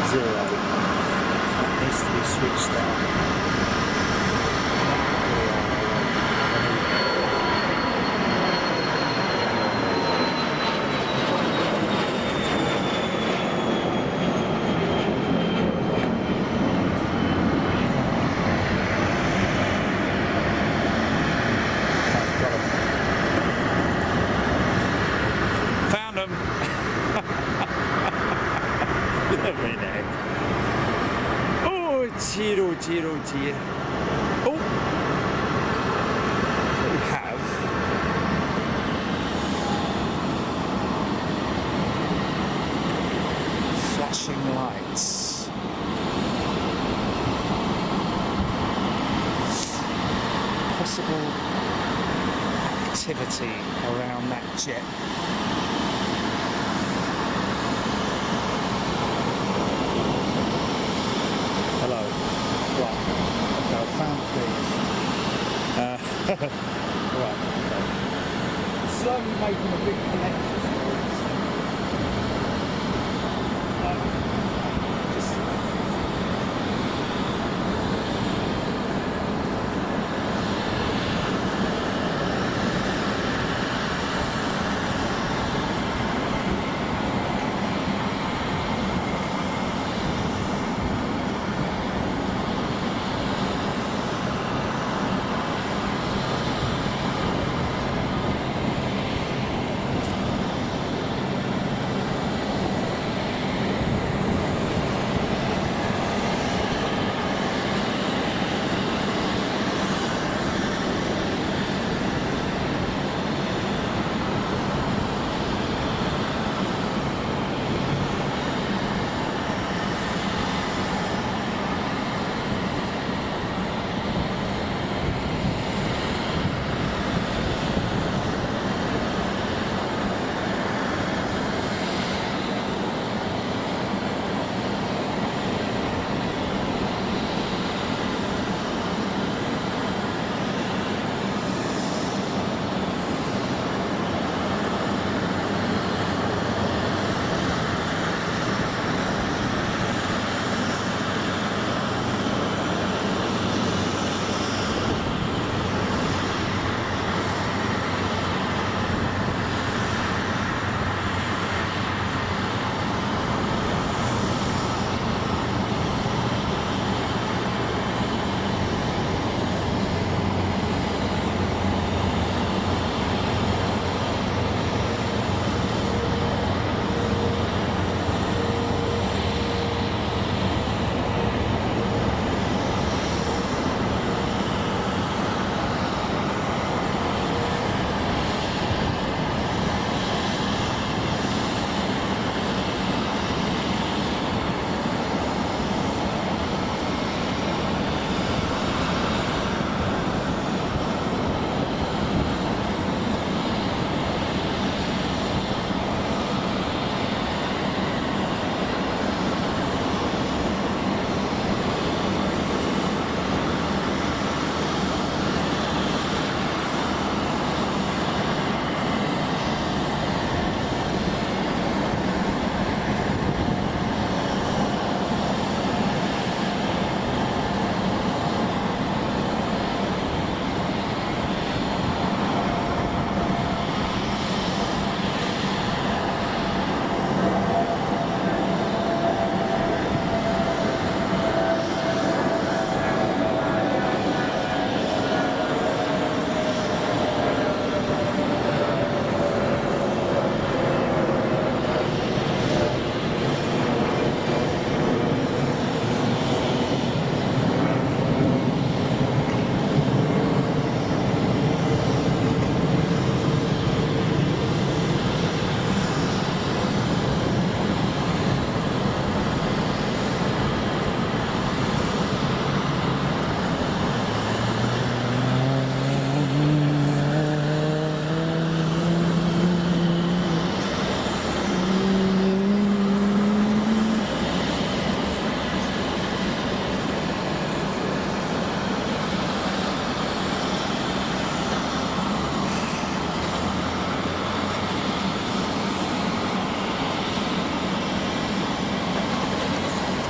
0. That needs to be switched out. Found them. Oh dear, oh dear, oh dear. Oh, we have flashing lights. Possible activity around that jet. Hello. Right. Okay, I found these. Right. Okay. Slowly making a big connection. Just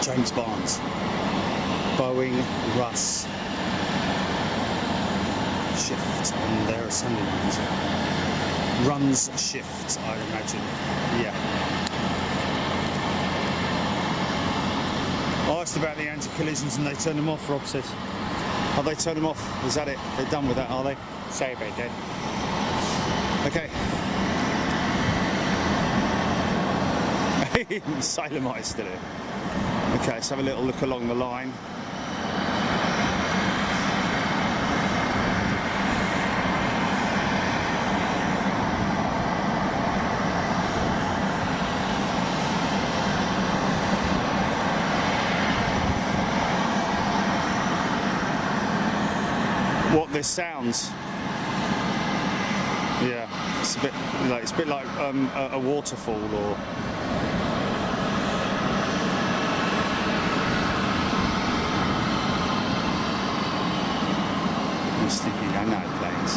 James Barnes. Boeing Russ. Shift on their assembly lines. Runs shift, I imagine. Yeah. I asked about the anti-collisions and they turned them off, Rob says. Have they turned them off? Is that it? They're done with that, are they? Say about that. Okay. Sailor Mite's still here. Okay, let's have a little look along the line. What this sounds. Yeah, it's a bit like a waterfall or. I'm thinking I know planes.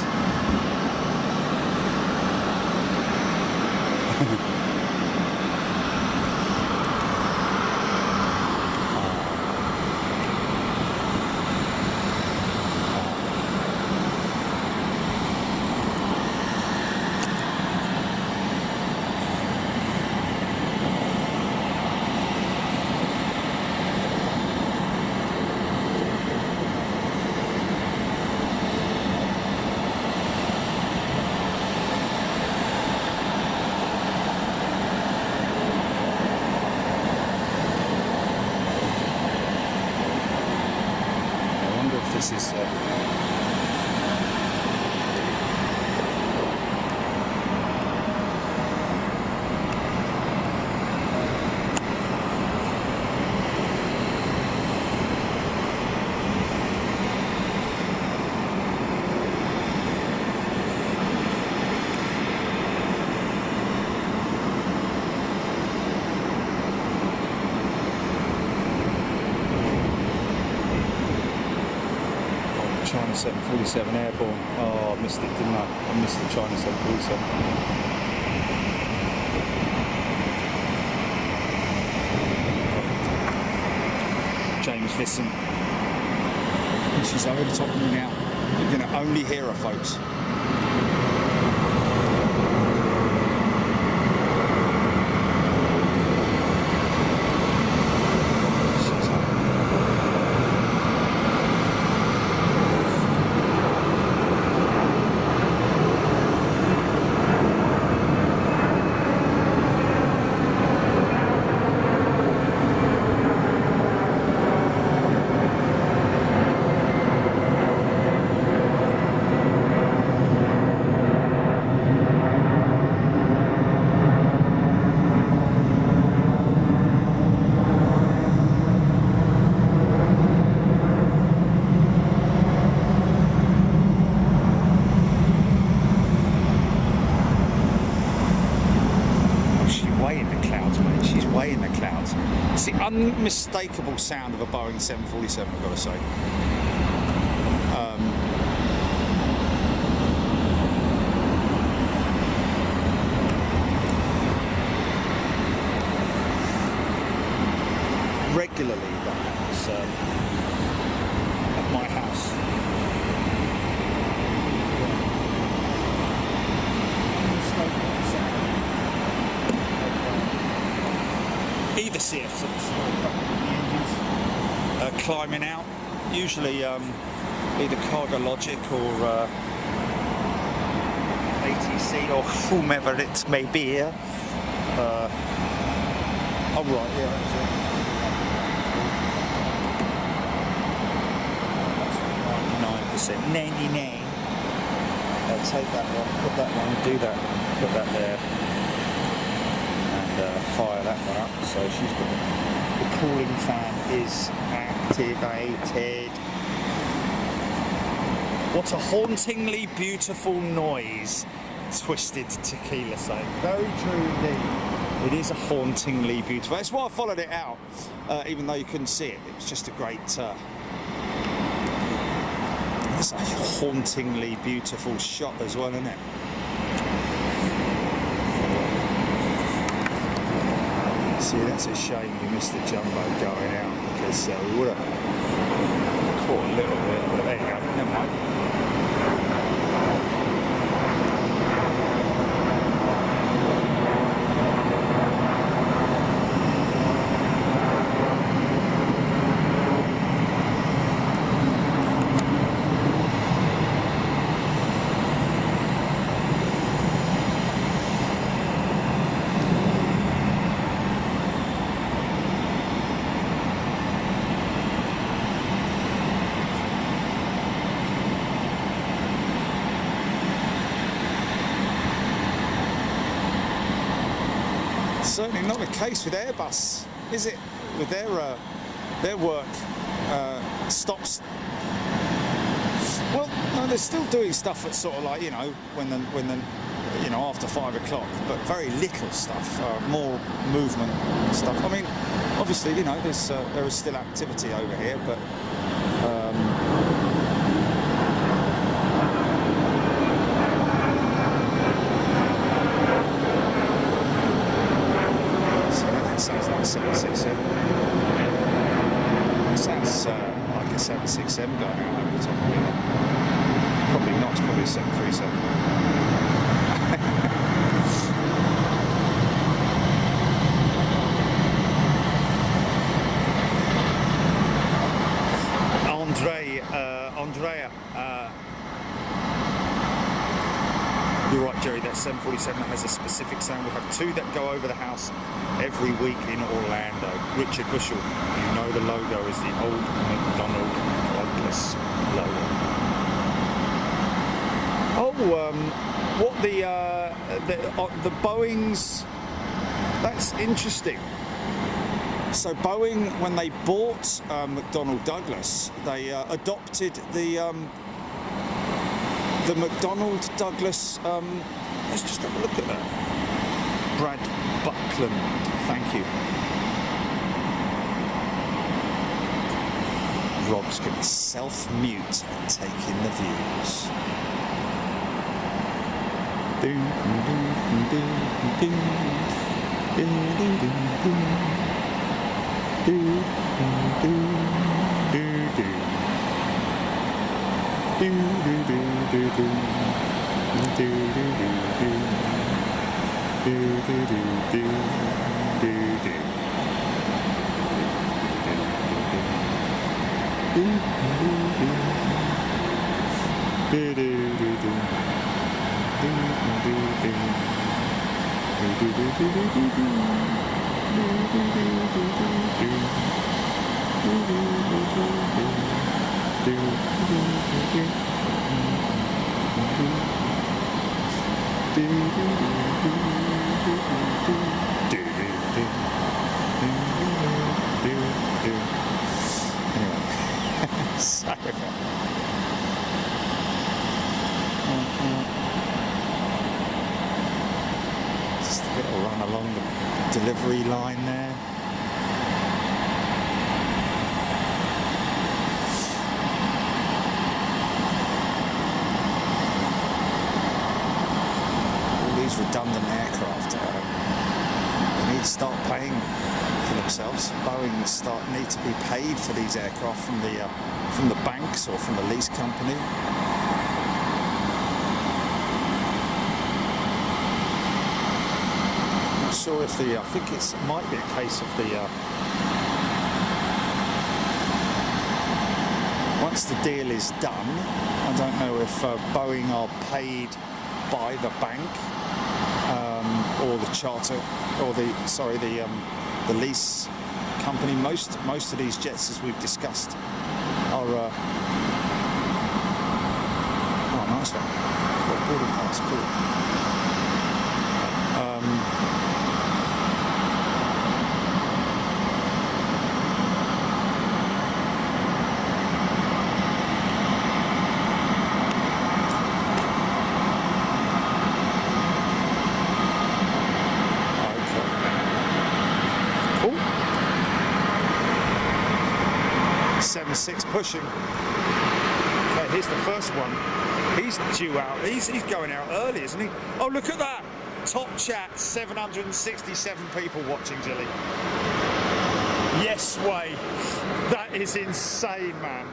This is China 747 airborne. Oh, I missed it, didn't I? I missed the China 747. James Visson. And she's over the top of me now. You're going to only hear her, folks. It's the unmistakable sound of a Boeing 747, I've got to say. Regularly that happens at my house. Either CF6 climbing out, usually either Cargo Logic or ATC or whomever it may be. Oh right, yeah, that's it. 99%. I'll take that one, put that one, do that, put that there. Fire that one up, so she's got the cooling fan is activated. What a hauntingly beautiful noise, Twisted Tequila saying. Very true indeed. It is a hauntingly beautiful. That's why I followed it out, even though you couldn't see it. It was just a great. It's a hauntingly beautiful shot as well, isn't it? See, that's a shame we missed the jumbo going out because we would have caught a little bit, but there you go, never mind. Certainly not the case with Airbus, is it? With their work stops. Well, no, they're still doing stuff at sort of like, you know, when the you know, after 5 o'clock, but very little stuff, more movement stuff. I mean, obviously, you know, there is still activity over here, but. Sounds like a 767. It sounds like a 767 going out over the top of it. Probably not, it's probably a 737. Andrea. You're right, Jerry, that 747 has a specific sound. We have 2 that go over the house every week in Orlando. Richard Bushell, you know the logo is the old McDonnell Douglas logo. Oh, what the Boeings, that's interesting. So Boeing, when they bought McDonnell Douglas, they adopted the McDonnell Douglas, let's just have a look at that. Brad Buckland, thank you. Rob's going to self-mute and take in the views. Just a little run along the delivery line there. Redundant aircraft, they need to start paying for themselves. Boeing need to be paid for these aircraft from the banks or from the lease company. I'm not sure if I think it might be a case of once the deal is done, I don't know if Boeing are paid by the bank. Or the charter, or the lease company. Most of these jets, as we've discussed, are oh, nice one. What boarding pass, cool. Six pushing. Okay, here's the first one. He's due out. He's going out early, isn't he? Oh, look at that! Top chat, 767 people watching, Jilly. Yes way. That is insane, man.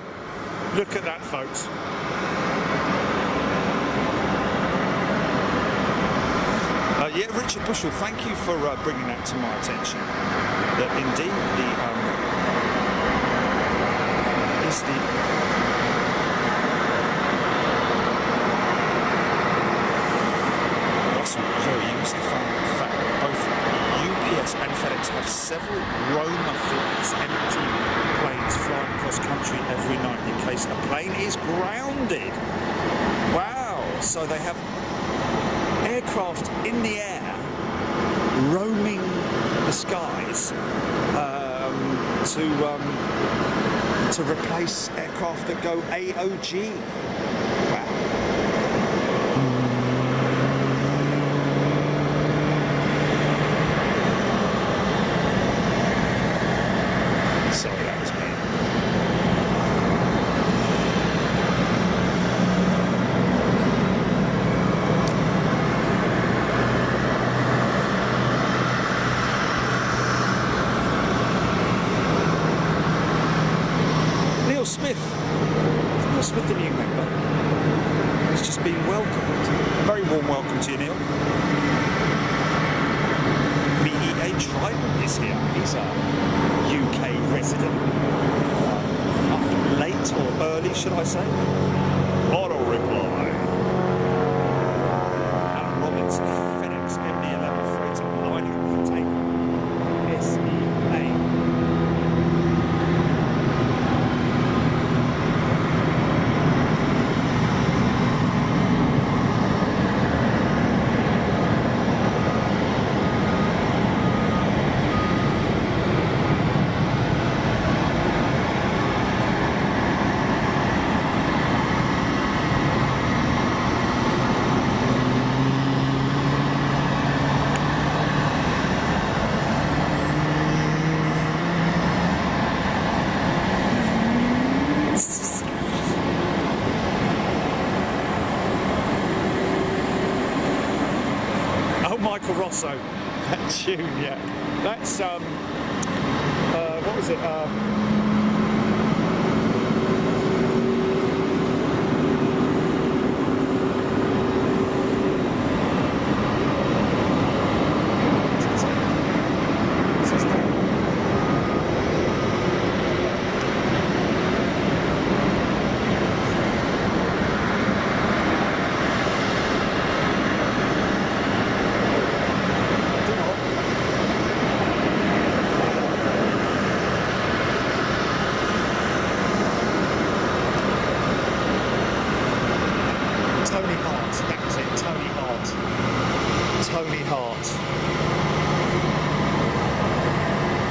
Look at that, folks. Yeah, Richard Bushell, thank you for bringing that to my attention. That indeed Russell, Joe, you must have found the fact that both UPS and FedEx have several Roma flights, empty planes flying across country every night in case a plane is grounded. Wow, so they have aircraft in the air roaming the skies to replace aircraft that go AOG. Wow. Sorry, that was me. Neil Smith, the new member, has just been welcomed. Very warm welcome to you, Neil. BEA Trident is here. He's a UK resident. Up late or early, should I say? Auto reply. Alan Robbins, FedEx MD-11 freighter lining up for takeoff. SEA. Michael Rosso, that tune, yeah. That's what was it?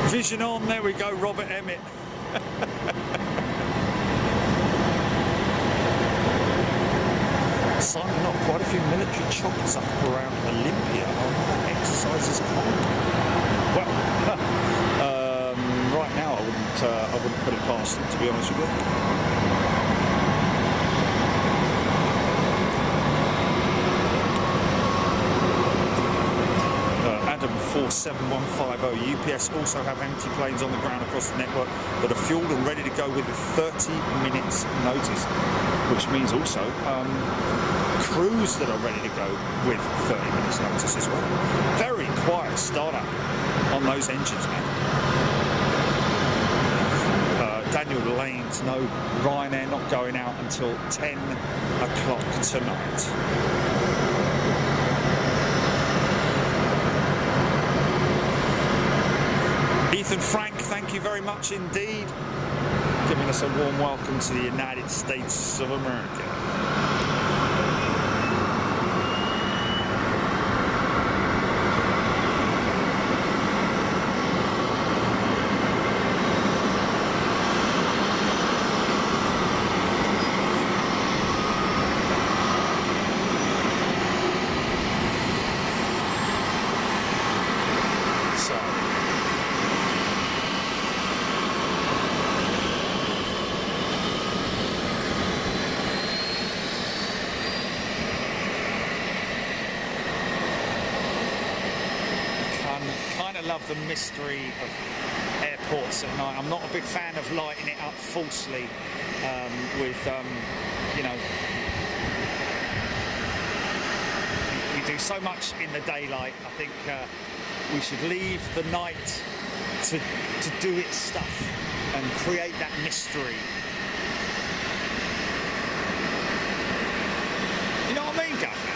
Vision on, there we go, Robert Emmett. Signing up quite a few military choppers up around Olympia on exercises camp. Well, right now I wouldn't put it past them, to be honest with you. Adam 47150, UPS also have empty planes on the ground across the network that are fueled and ready to go with 30 minutes notice, which means also crews that are ready to go with 30 minutes notice as well. Very quiet startup on those engines, man. Daniel Lanes, no, Ryanair not going out until 10 o'clock tonight. Ethan Frank, thank you very much indeed, giving us a warm welcome to the United States of America. love the mystery of airports at night. I'm not a big fan of lighting it up falsely with, you know, we do so much in the daylight. I think we should leave the night to do its stuff and create that mystery. You know what I mean, Governor?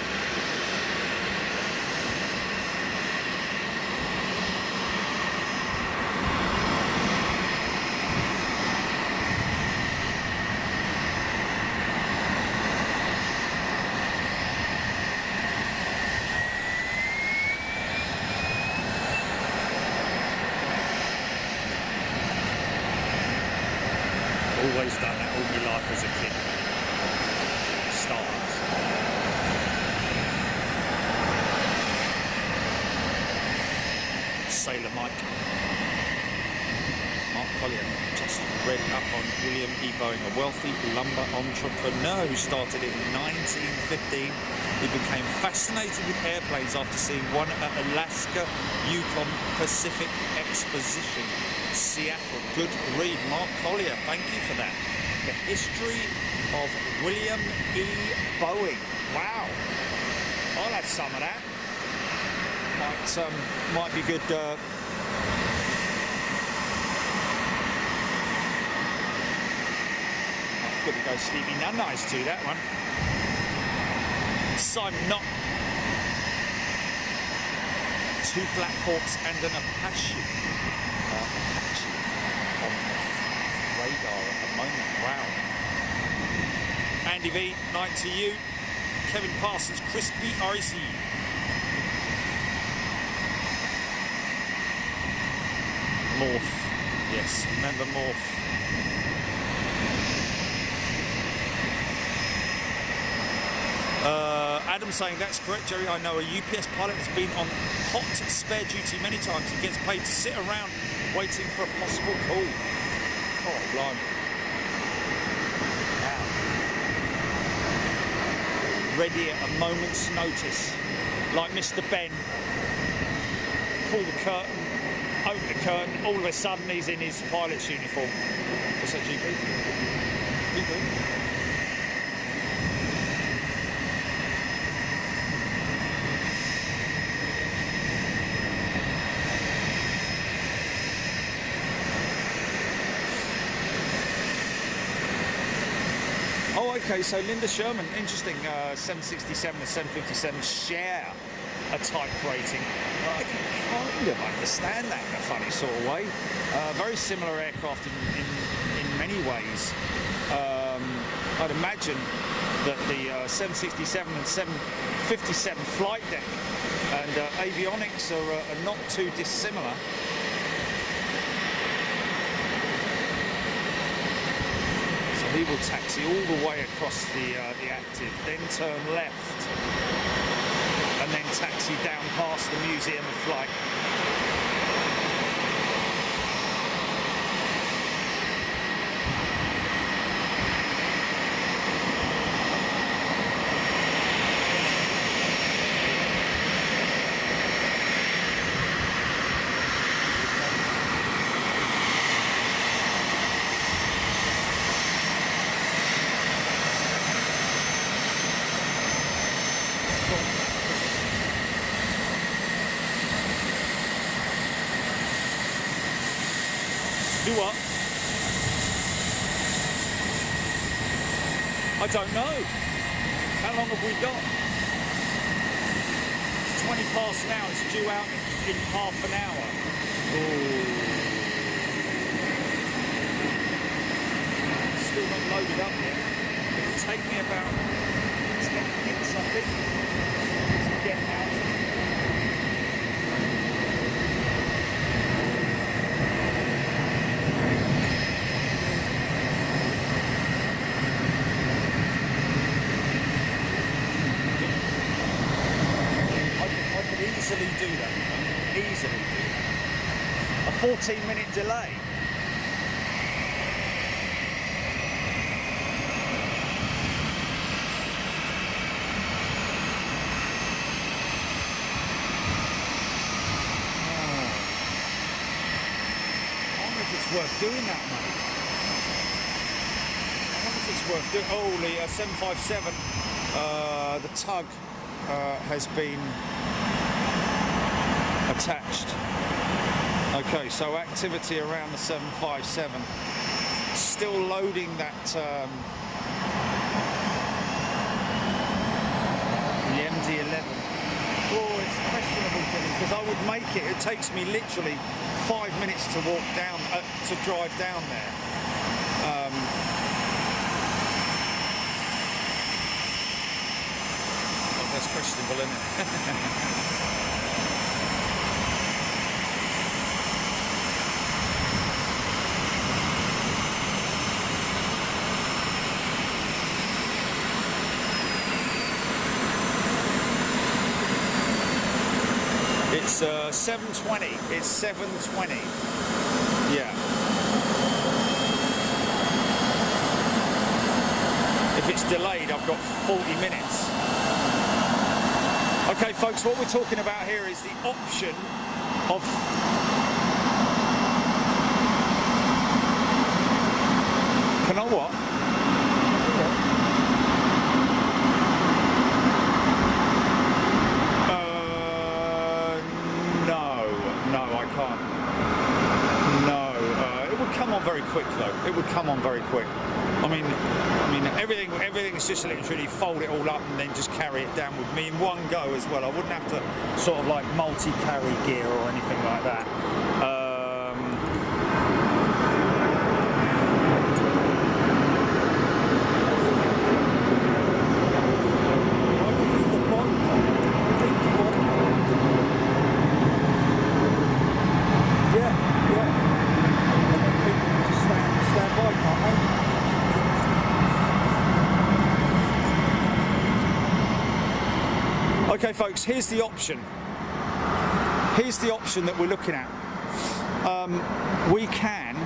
Always done that all my life as a kid. Stars. Sailor Mike. Mark Collier just read up on William E. Boeing, a wealthy lumber entrepreneur who started in 1915. He became fascinated with airplanes after seeing one at Alaska Yukon Pacific Exposition, Seattle. Good read, Mark Collier. Thank you for that. The history of William E. Boeing. Wow. I'll have some of that. Might be good. Good to go sleepy nice to that one. Simon Knock. 2 Black Hawks and an Apache. On the radar at the moment. Wow. Andy V, night to you. Kevin Parsons, Crispy REC. Morph. Yes, remember Morph. Adam saying, that's correct, Jerry. I know a UPS pilot has been on hot spare duty many times. He gets paid to sit around waiting for a possible call. Oh, blimey. Wow. Ready at a moment's notice. Like Mr. Ben. Pull the curtain, open the curtain, all of a sudden he's in his pilot's uniform. What's that, GP? GP? Oh, okay, so Linda Sherman, interesting, 767 and 757 share a type rating. I can kind of understand that in a funny sort of way. Very similar aircraft in many ways. I'd imagine that the 767 and 757 flight deck and avionics are not too dissimilar. He will taxi all the way across the active, then turn left, and then taxi down past the Museum of Flight. Do what? I don't know. How long have we got? It's 20 past now. It's due out in half an hour. Ooh. Still not loaded up yet. It'll take me about 10 minutes, I think, to get out of here. Easily do that. Easily do that. A 14-minute delay. Oh. worth doing that, mate. I wonder if it's worth doing. Oh, the 757, the tug has been attached. Okay, so activity around the 757. Still loading that the MD-11. Oh, it's questionable because I would make it. It takes me literally 5 minutes to walk down, to drive down there. Well, that's questionable, isn't it? It's 7:20. It's 7:20. Yeah. If it's delayed, I've got 40 minutes. Okay, folks, what we're talking about here is the option of can I what? Very quick though. It would come on very quick. I mean, everything's just literally fold it all up and then just carry it down with me in one go as well. I wouldn't have to sort of like multi-carry gear or anything like that. Okay, folks, here's the option. Here's the option that we're looking at. We can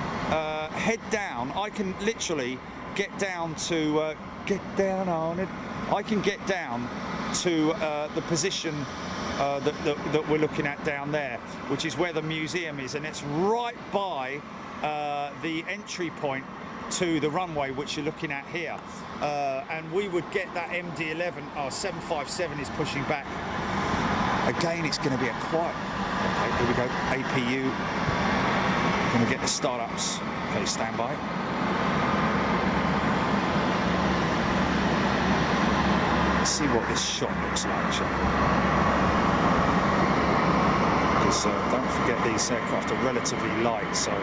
head down. I can literally get down to get down on it. I can get down to the position that we're looking at down there, which is where the museum is, and it's right by the entry point to the runway which you're looking at here, and we would get that MD-11. Our 757 is pushing back again. It's going to be a quiet. Okay, here we go. APU. Going to get the startups. Okay, stand by. Let's see what this shot looks like, shall we? Because don't forget, these aircraft are relatively light, so.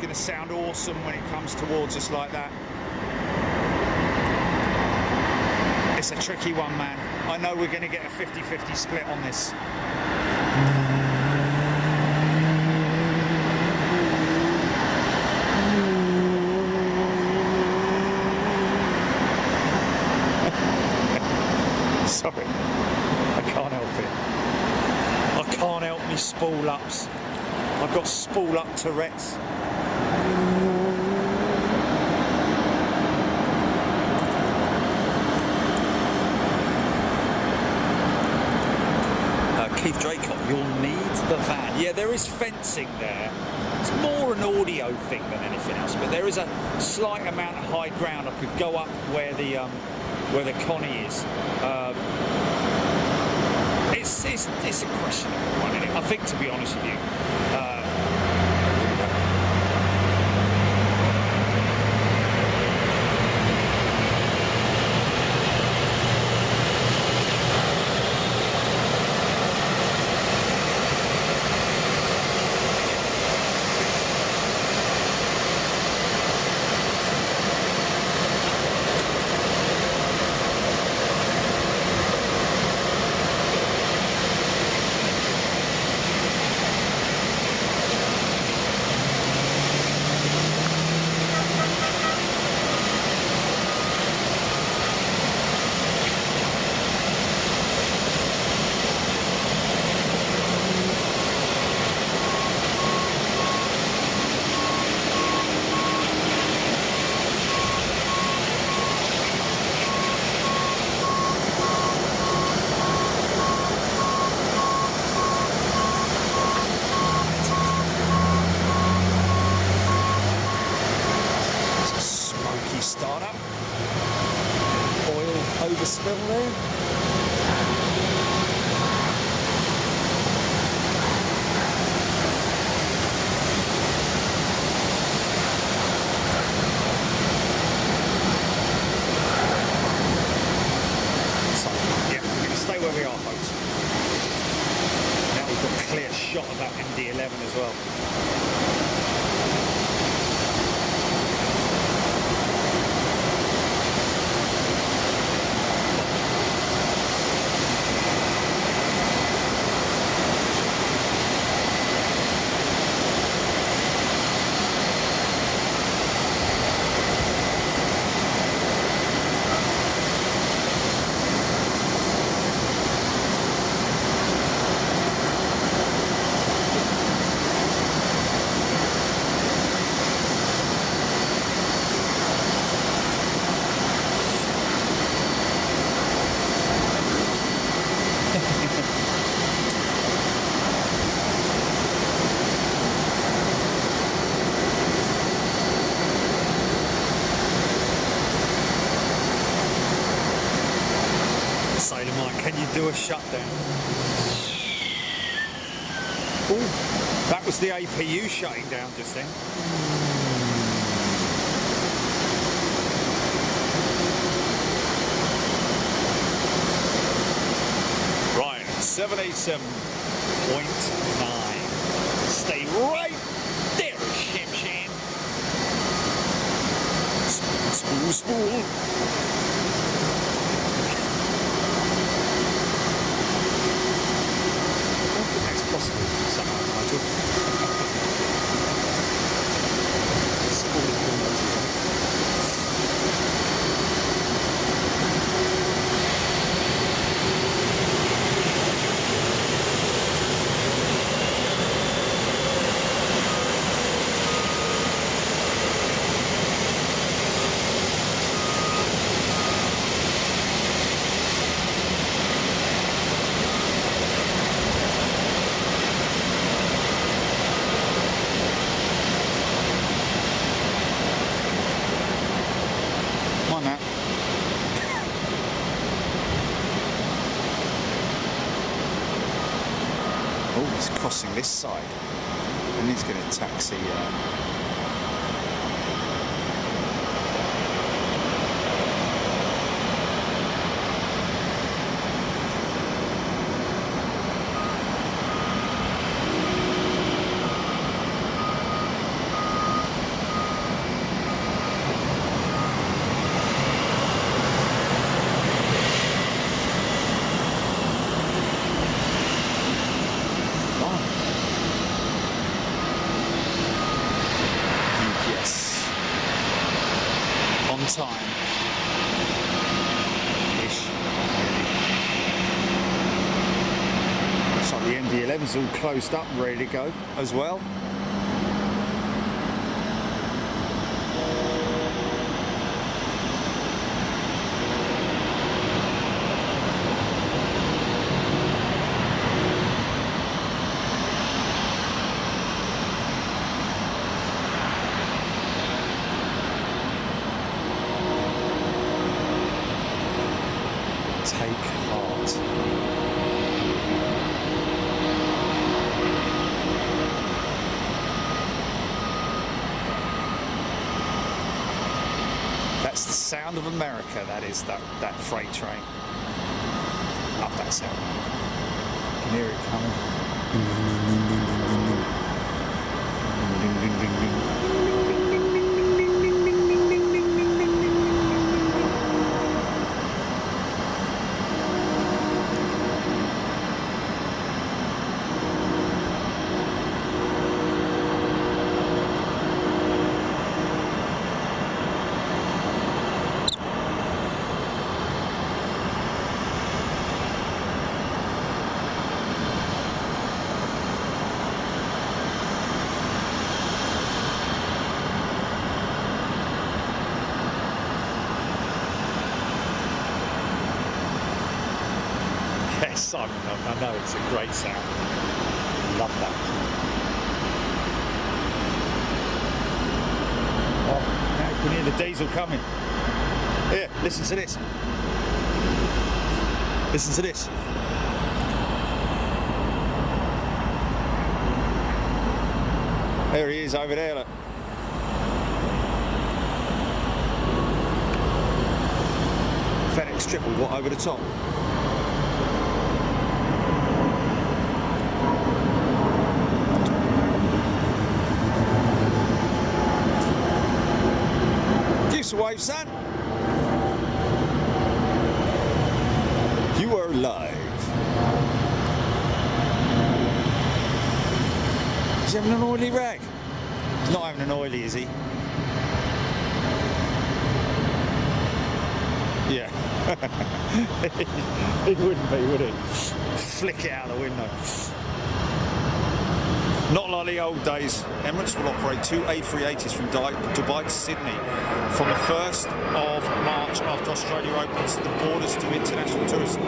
Going to sound awesome when it comes towards us like that. It's a tricky one, man. I know we're going to get a 50-50 split on this. Sorry, I can't help it. I can't help me spool ups. I've got spool up Tourette's. Keith Draycott, you'll need the van. Yeah, there is fencing there. It's more an audio thing than anything else, but there is a slight amount of high ground. I could go up where the Connie is. It's a questionable one, isn't it? I think, to be honest with you. still there? So, yeah, we're going to stay where we are, folks. Now we've got a clear shot of that MD-11 as well. Sailor Mike, can you do a shutdown? Ooh, that was the APU shutting down just then. Right, 787.9. Stay right there, Shamshan. Spool, spool. That's possible somehow, Nigel. Come on now. Oh, he's crossing this side. And he's going to taxi. UPS. On time. Ish. Looks like the MD-11's all closed up and ready to go as well. Take heart. That's the sound of America, that is, that freight train. Love that sound. You can hear it coming. Yes, I know it's a great sound. Love that. Oh, now you can hear the diesel coming. Here, listen to this. Listen to this. There he is over there, look. FedEx triple, what, over the top? Give us a wave, son. You are live. He's having an oily rag. He's not having an oily, is he? Yeah. He wouldn't be, would he? Flick it out the window. Not like the old days. Emirates will operate 2 A380s from Dubai to Sydney from the 1st of March after Australia opens the borders to international tourists.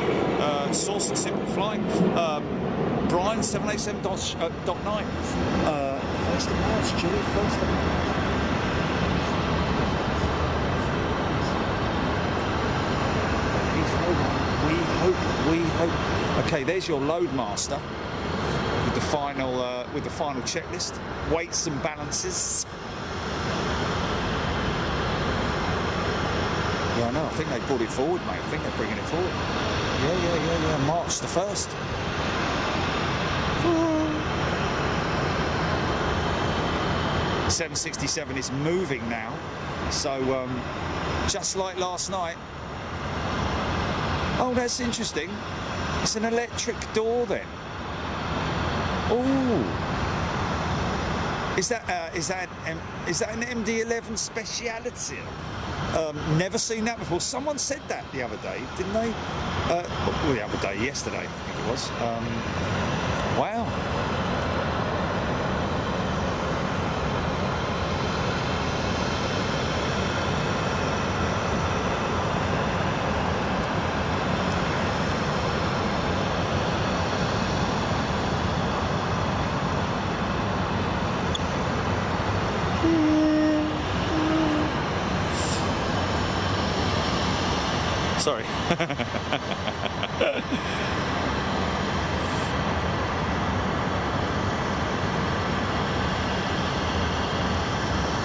Source and simple flying. Brian 787.9. 1st of March, Julie, 1st of March. We hope. Okay, there's your load master with the final checklist, weights and balances. Yeah, I know. I think they brought it forward, mate. I think they're bringing it forward. Yeah. March the 1st. 767 is moving now, so just like last night. Oh, that's interesting. It's an electric door then. Oh, is that an MD-11 speciality? Never seen that before. Someone said that the other day, didn't they? Well, the other day, yesterday, I think it was. Wow. Sorry.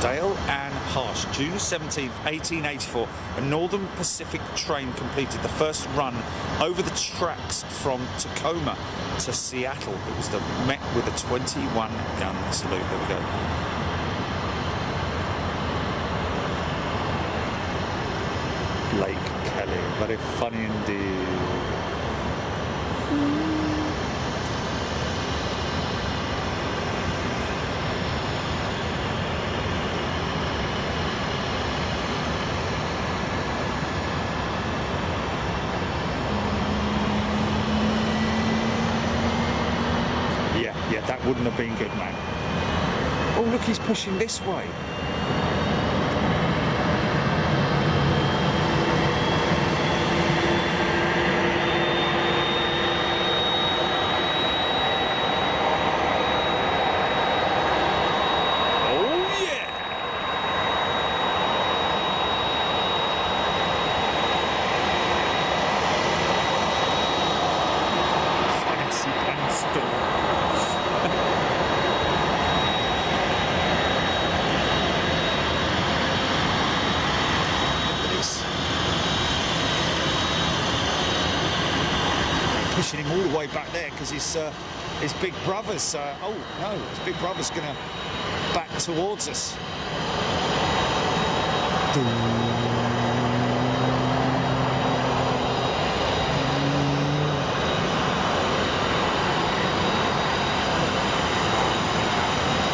Dale and Harsh, June 17th, 1884, a Northern Pacific train completed the first run over the tracks from Tacoma to Seattle. It was met with a 21-gun salute. There we go. Blake Kelly, very funny indeed. Yeah, that wouldn't have been good, man. Oh, look, he's pushing this way. Pushing him all the way back there because his big brother's oh no, his big brother's gonna back towards us.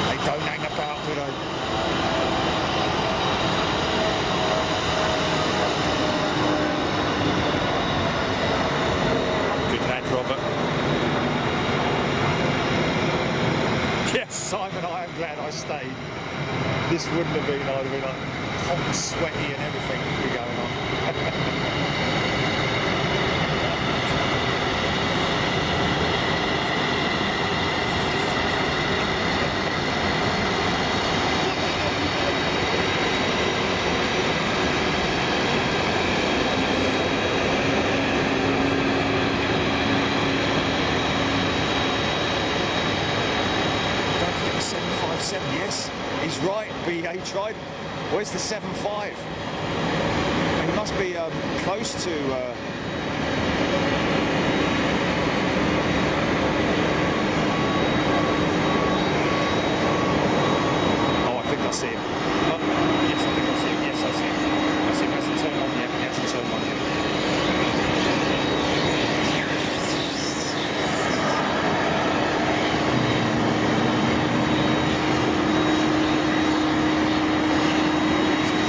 They don't hang about, do they? Robert. Yes, Simon, I am glad I stayed. This wouldn't have been, I'd have been like hot and sweaty and everything would be going on. Yes, he's right. BA tried. Where's the 7.5? He must be close to. Oh, I think I see him. Oh, yes, I think I see him. Yes, I see him. I see him. He hasn't turned on yet. He hasn't turned on yet.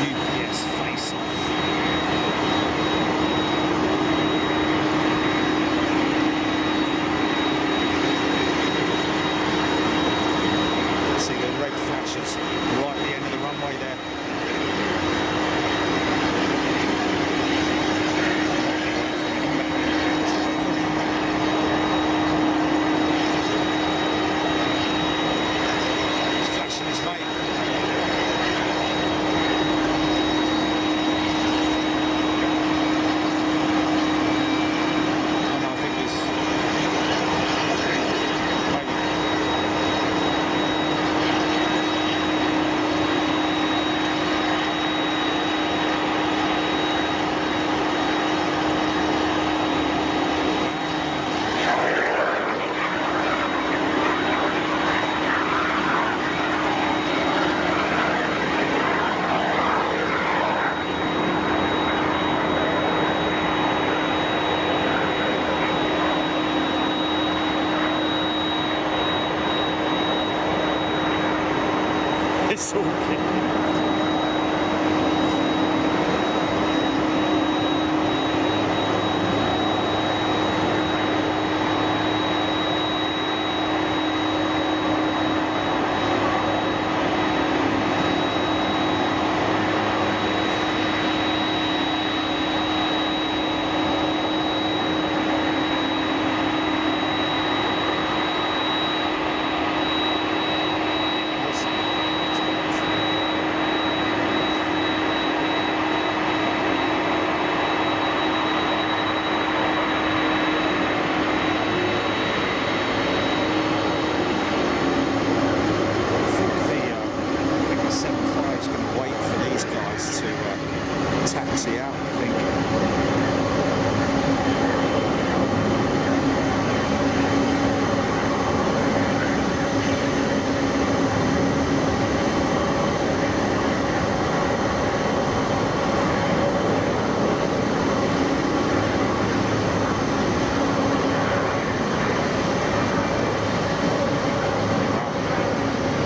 UPS face-off. See the red flashes right at the end of the runway there. He's flashing his mate. Oh no, I think he's maybe. It's all good. I think the 7.5 is going to wait for these guys to taxi out, I think.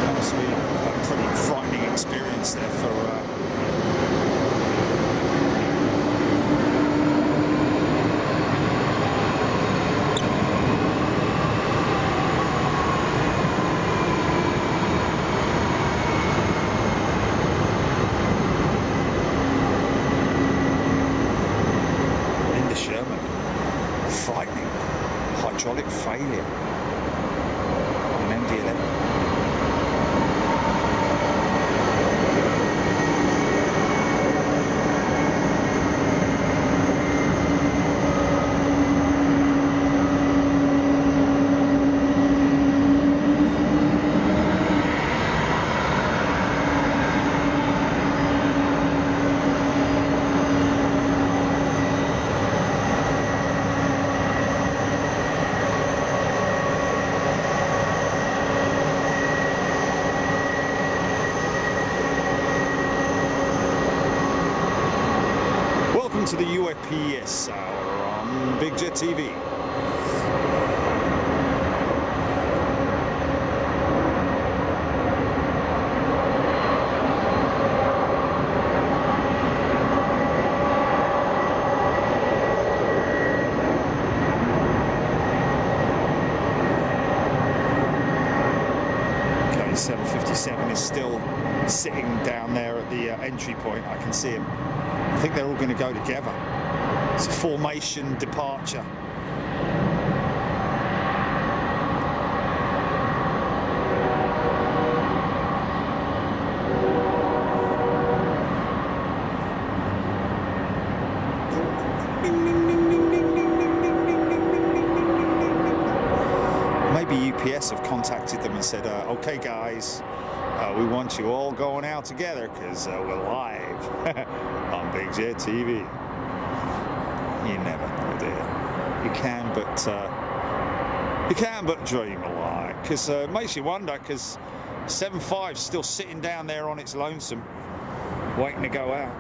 That must be a pretty frightening experience there for. Linda Sherman. Frightening. Hydraulic failure on an MD-11. Welcome to the UPS Hour on Big Jet TV. Okay, 757 is still sitting down there at the entry point. I can see him. I think they're all going to go together. It's a formation departure. Maybe UPS have contacted them and said, okay guys, We want you all going out together because we're live on Big Jet TV. You never know, do you? You can but dream a lot, because it makes you wonder, because 7.5's still sitting down there on its lonesome, waiting to go out.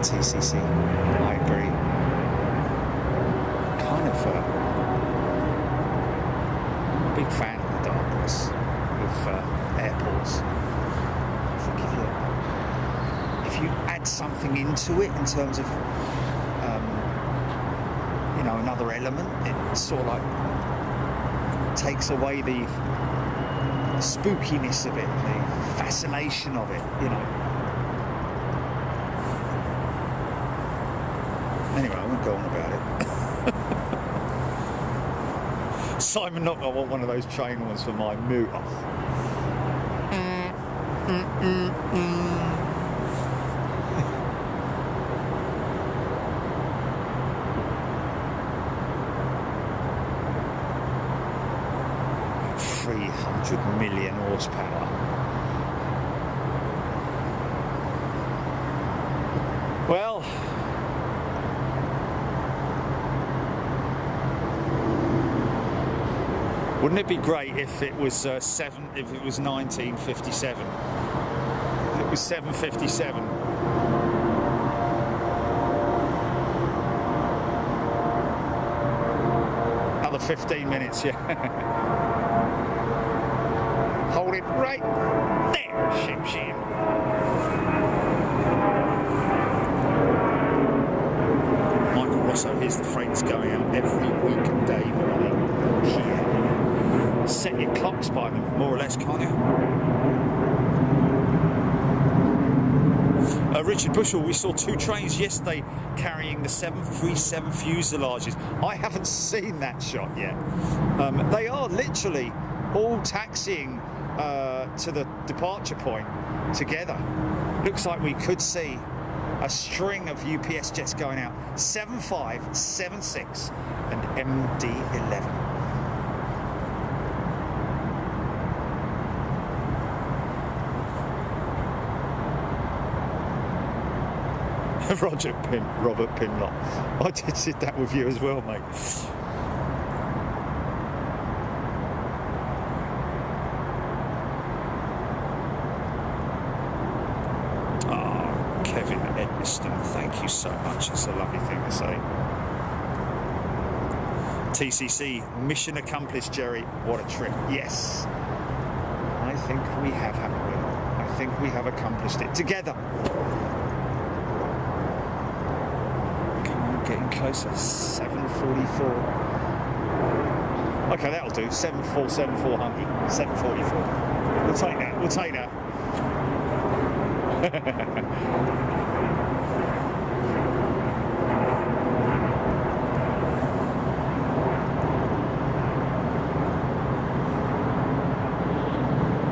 TCC, I agree. Kind of big fan of the darkness of airports. I think if you add something into it in terms of another element, it sort of like takes away the spookiness of it, the fascination of it, Anyway, I won't go on about it. Simon Knock, I want one of those train ones for my moot. 300 million horsepower. Well, wouldn't it be great if it was if it was 1957? If it was 7:57. Another 15 minutes, yeah. Hold it right there, Shim Shim. Michael Rosso, here's the freight that's going out every week and day morning here. Set your clocks by them, more or less, can't you? Richard Bushell, we saw 2 trains yesterday carrying the 737 fuselages. I haven't seen that shot yet. They are literally all taxiing to the departure point together. Looks like we could see a string of UPS jets going out. 75, 76 and MD-11. Robert Pinlock. I did that with you as well, mate. Oh, Kevin Edmiston, thank you so much. It's a lovely thing to say. TCC, mission accomplished, Jerry. What a trip. Yes. I think we have, haven't we? I think we have accomplished it together. Getting closer. 7:44. Okay, that'll do. 747 400. 7:44. We'll take that. We'll take that.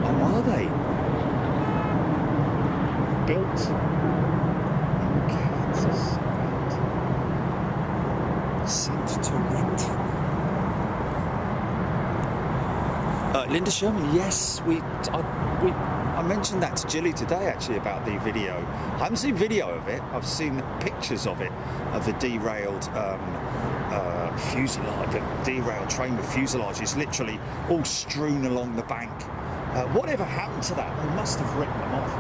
Oh, are they? Built in Kansas. Sent to rent. Linda Sherman, yes, I mentioned that to Jilly today actually about the video. I haven't seen video of it. I've seen pictures of it, of the derailed fuselage, the derailed train with fuselages literally all strewn along the bank. Whatever happened to that? They must have written them off.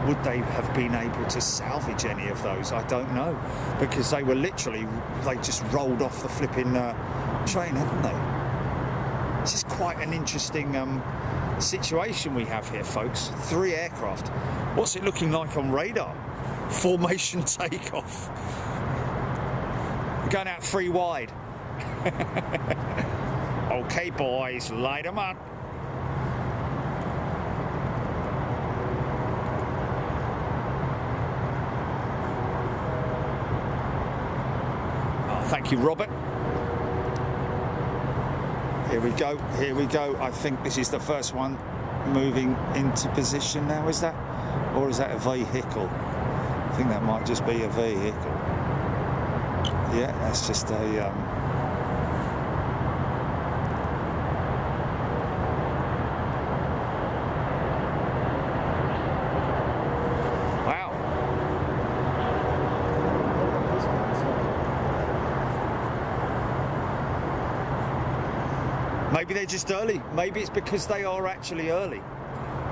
Would they have been able to salvage any of those? I don't know, because they were literally, they just rolled off the flipping train, hadn't they? This is quite an interesting situation we have here, folks. 3 aircraft. What's it looking like on radar? Formation takeoff. We're going out 3 wide. Okay, boys, light them up. Thank you, Robert. Here we go, here we go. I think this is the first one moving into position now, is that? Or is that a vehicle? I think that might just be a vehicle. Yeah, that's just a... Maybe they're just early. Maybe it's because they are actually early.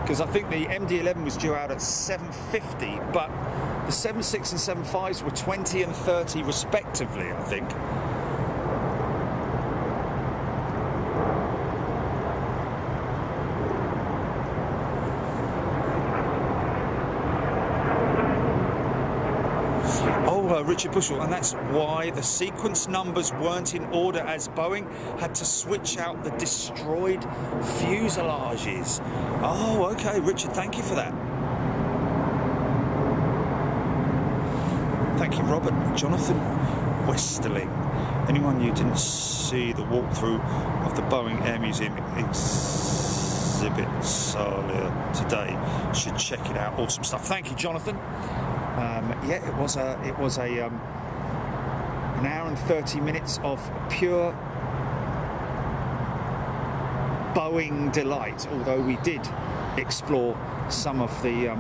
Because I think the MD-11 was due out at 7:50, but the 7.6 and 7.5s were 20 and 30 respectively, I think. Richard Bushell, and that's why the sequence numbers weren't in order, as Boeing had to switch out the destroyed fuselages. Oh, okay, Richard, thank you for that. Thank you, Robert. Jonathan Westerling. Anyone who didn't see the walkthrough of the Boeing Air Museum exhibits earlier today should check it out. Awesome stuff. Thank you, Jonathan. Yeah, it was an hour and 30 minutes of pure Boeing delight. Although we did explore some of the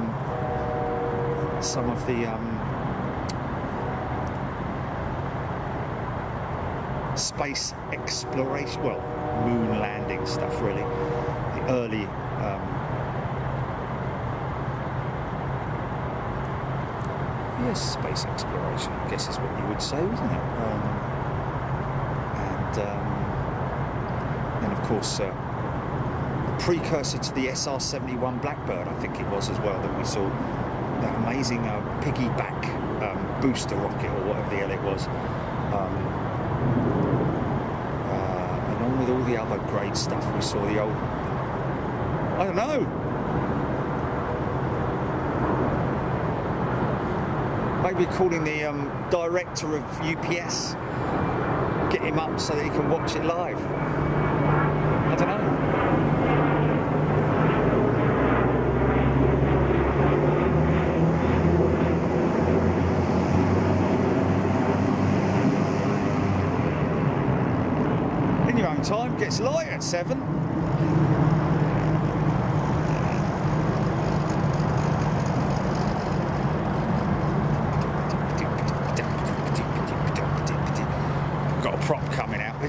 space exploration, well, moon landing stuff, really. The early. Yes, space exploration, I guess is what you would say, isn't it? And of course, the precursor to the SR-71 Blackbird, I think it was as well, that we saw that amazing piggyback booster rocket, or whatever the hell it was, along with all the other great stuff. We saw the old, I don't know, maybe calling the director of UPS, get him up so that he can watch it live. I don't know. In your own time, gets light at 7. Prop coming out.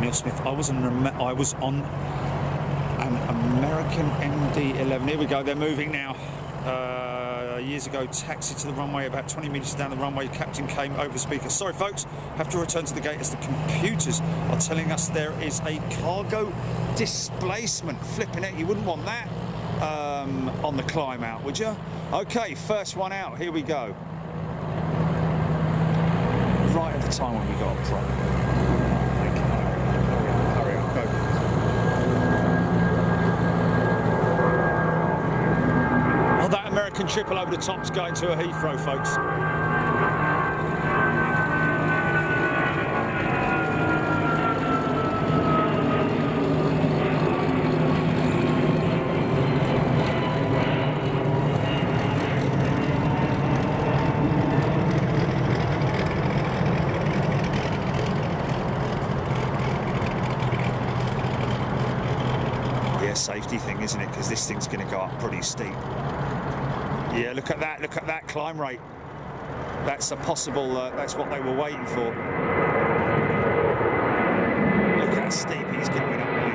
Neil Smith, I was on an American MD-11. Here we go, they're moving now. Years ago, taxi to the runway, about 20 metres down the runway, captain came over the speaker. Sorry folks, have to return to the gate as the computers are telling us there is a cargo displacement. Flipping it, you wouldn't want that on the climb out, would you? Okay, first one out, here we go. Right at the time when we got a prop. Hurry up, go. That American triple over the top's going to a Heathrow, folks. Yeah, safety thing, isn't it? Because this thing's going to go up pretty steep. Yeah, look at that climb rate. That's a possible, that's what they were waiting for. Look how steep he's going up, mate.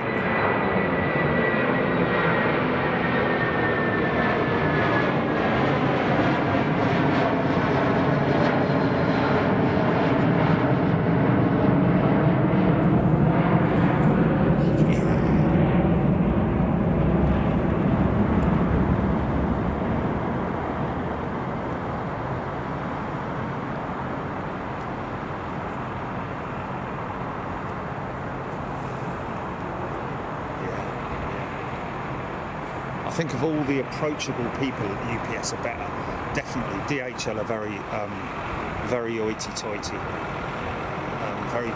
think of all the approachable people at UPS are better. Definitely, DHL are very hoity-toity, very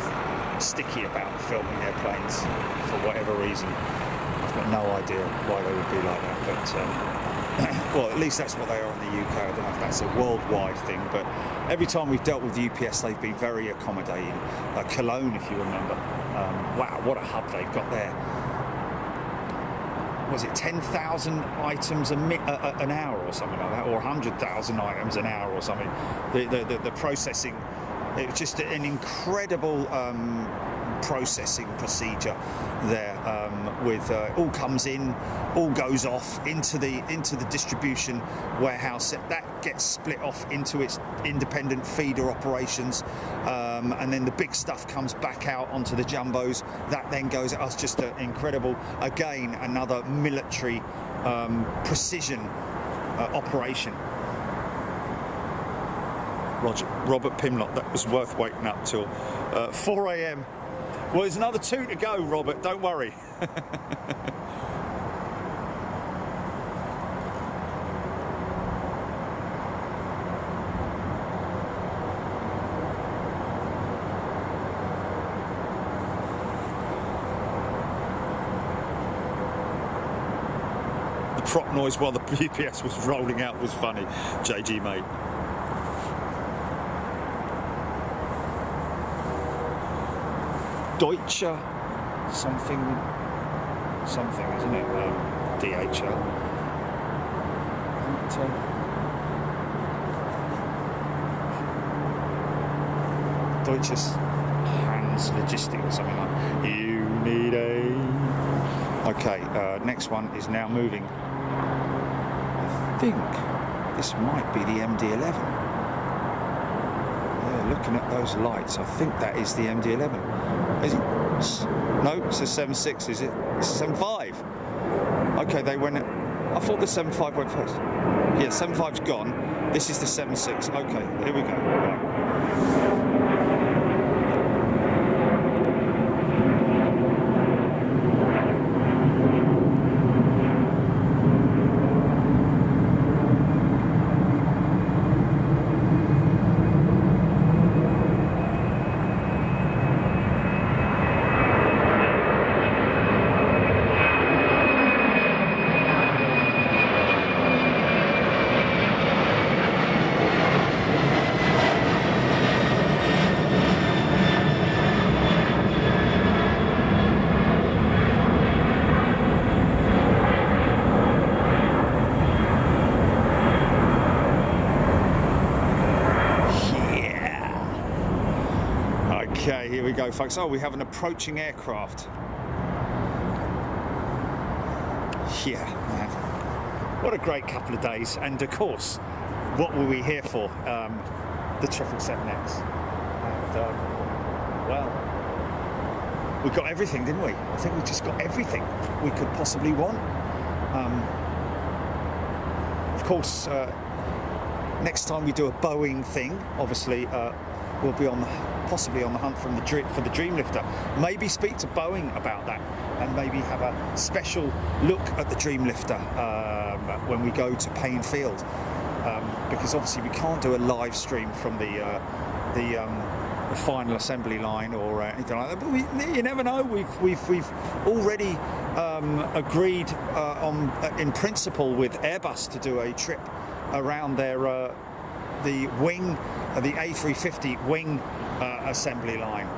sticky about filming their planes for whatever reason. I've got no idea why they would be like that, but well, at least that's what they are in the UK. I don't know if that's a worldwide thing, but every time we've dealt with UPS, they've been very accommodating. Cologne, if you remember, wow, what a hub they've got there. Was it 10,000 items an hour or something like that, or 100,000 items an hour or something? The processing, it was just an incredible processing procedure there. With all comes in, all goes off into the distribution warehouse. That gets split off into its independent feeder operations, and then the big stuff comes back out onto the jumbos. That then goes. It's just incredible. Again, another military precision operation. Robert Pimlott, that was worth waking up till 4 a.m. Well, there's another 2 to go, Robert, don't worry. The prop noise while the UPS was rolling out was funny, JG mate. Deutsche something, isn't it? DHL. Deutsches Hans Logistic or something like that. You need a... Okay, next one is now moving. I think this might be the MD-11. Looking at those lights, I think that is the MD-11. Is it? No, it's a 7.6, is it? It's a 7.5. Okay, they went... I thought the 7.5 went first. Yeah, 7.5's gone. This is the 7.6. Okay, here we go. Right. Okay, here we go, folks. Oh, we have an approaching aircraft. Yeah, man. What a great couple of days. And of course, what were we here for? The 777X. And, well, we got everything, didn't we? I think we just got everything we could possibly want. Of course, next time we do a Boeing thing, obviously, we'll be possibly on the hunt for the Dreamlifter. Maybe speak to Boeing about that, and maybe have a special look at the Dreamlifter when we go to Payne Field, because obviously we can't do a live stream from the final assembly line or anything like that. But you never know. We've already agreed in principle with Airbus to do a trip around their the wing, the A350 wing assembly line,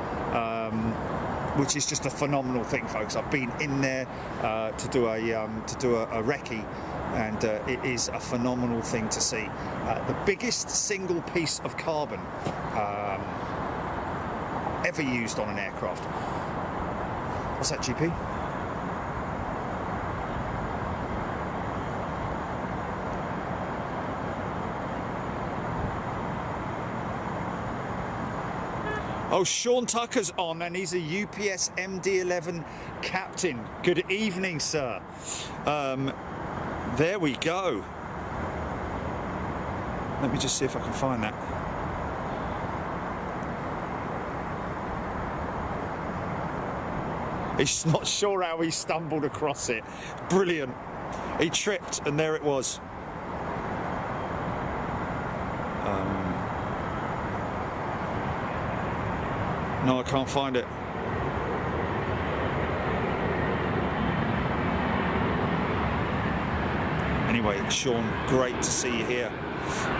which is just a phenomenal thing, folks. I've been in there to do a recce, and it is a phenomenal thing to see. The biggest single piece of carbon ever used on an aircraft. What's that, GP? Oh, Sean Tucker's on, and he's a UPS MD-11 captain. Good evening, sir. There we go. Let me just see if I can find that. He's not sure how he stumbled across it. Brilliant. he tripped, and there it was. No, I can't find it. Anyway, Sean, great to see you here.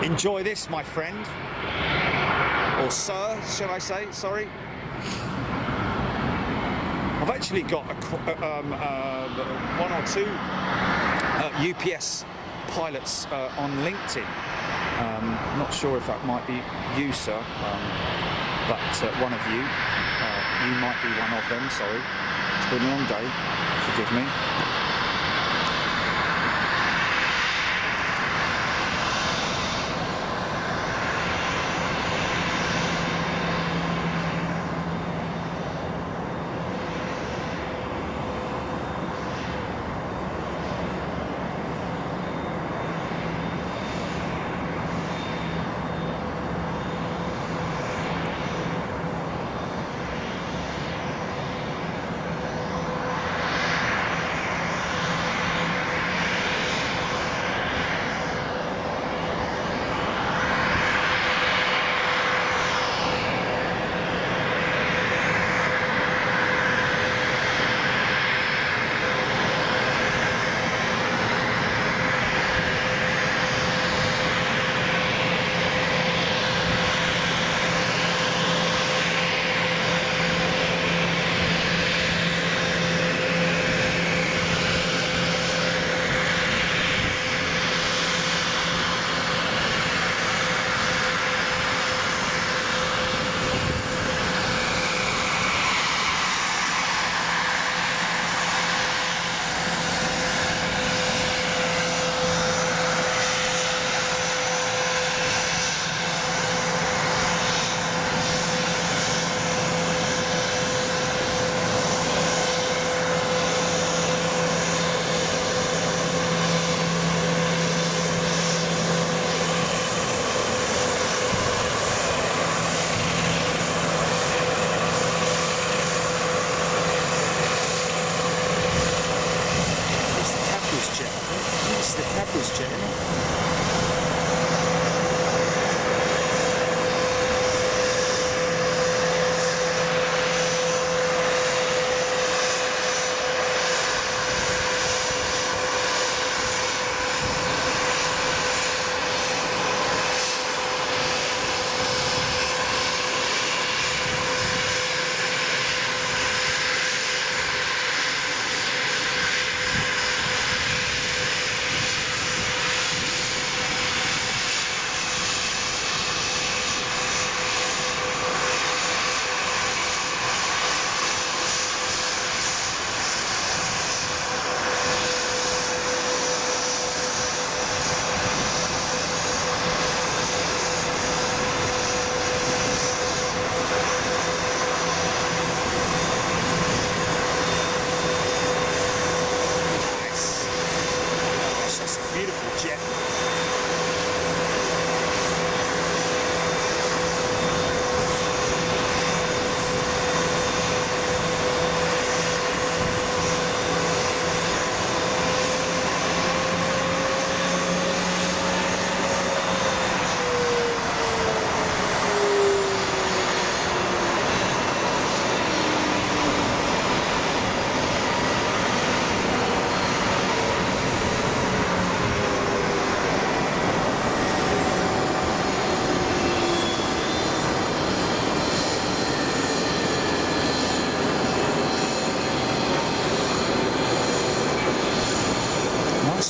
Enjoy this, my friend. Or sir, shall I say? Sorry. I've actually got one or two UPS pilots on LinkedIn. Not sure if that might be you, sir, but one of you. You might be one of them, sorry. It's been a long day, forgive me.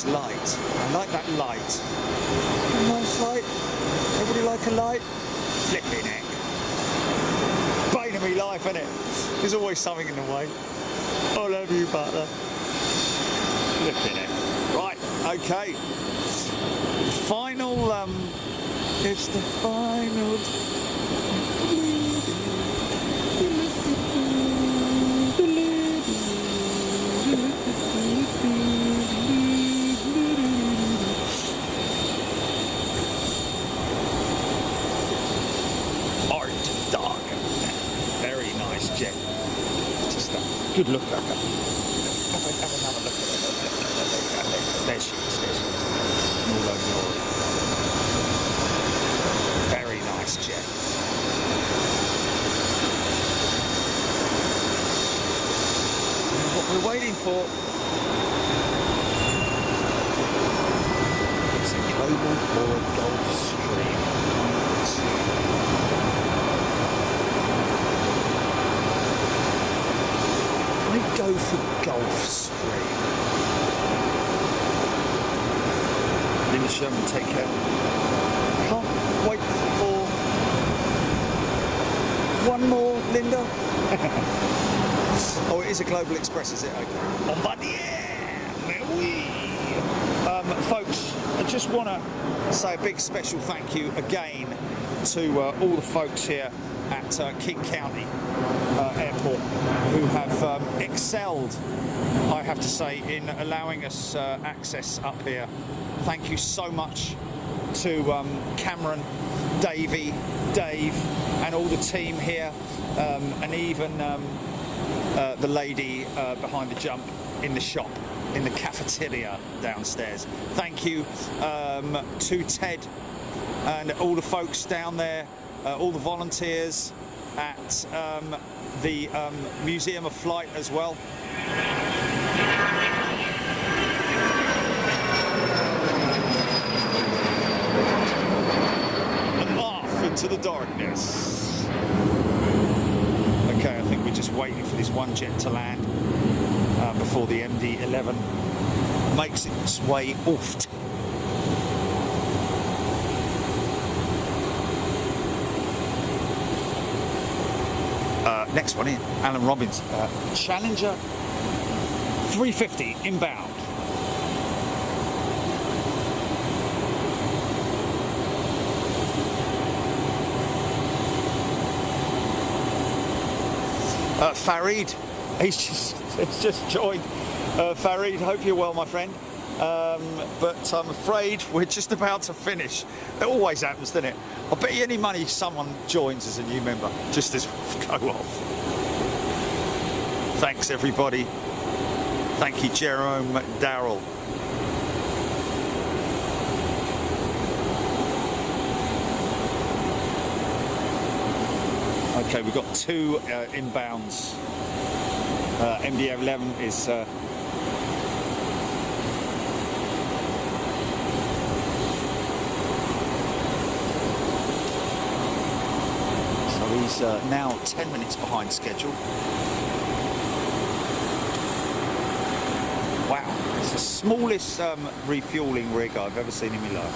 Light. I like that light. A nice light. Everybody like a light? Flipping heck. Bane of me life, isn't it? There's always something in the way. I love you, butler. Flipping heck. Right, okay. Final, it's the final. Good look, have another look at it. There she is. There she is. All over glory. Very nice jet. What we're waiting for is a global or a Gulf Stream. I go for Gulf Stream. Linda Sherman, take care. Can't wait for one more, Linda. Oh, it is a Global Express, is it? Okay. On Bombardier, mais oui. Folks, I just want to say a big special thank you again to all the folks here at King County Airport who have excelled, I have to say, in allowing us access up here. Thank you so much to Cameron, Davey, Dave, and all the team here, and even the lady behind the jump in the shop, in the cafeteria downstairs. Thank you to Ted and all the folks down there, all the volunteers at the Museum of Flight as well. And off into the darkness. Okay, I think we're just waiting for this one jet to land before the MD-11 makes its way off. Next one in, Alan Robbins, Challenger 350 inbound. Farid, he's just joined. Farid, hope you're well, my friend. But I'm afraid we're just about to finish. It always happens, doesn't it? I bet you any money someone joins as a new member just as we go off. Thanks, everybody. Thank you, Jerome Darrell. Okay, we've got two inbounds. MD-11 is so he's now 10 minutes behind schedule. Wow, it's the smallest refueling rig I've ever seen in my life.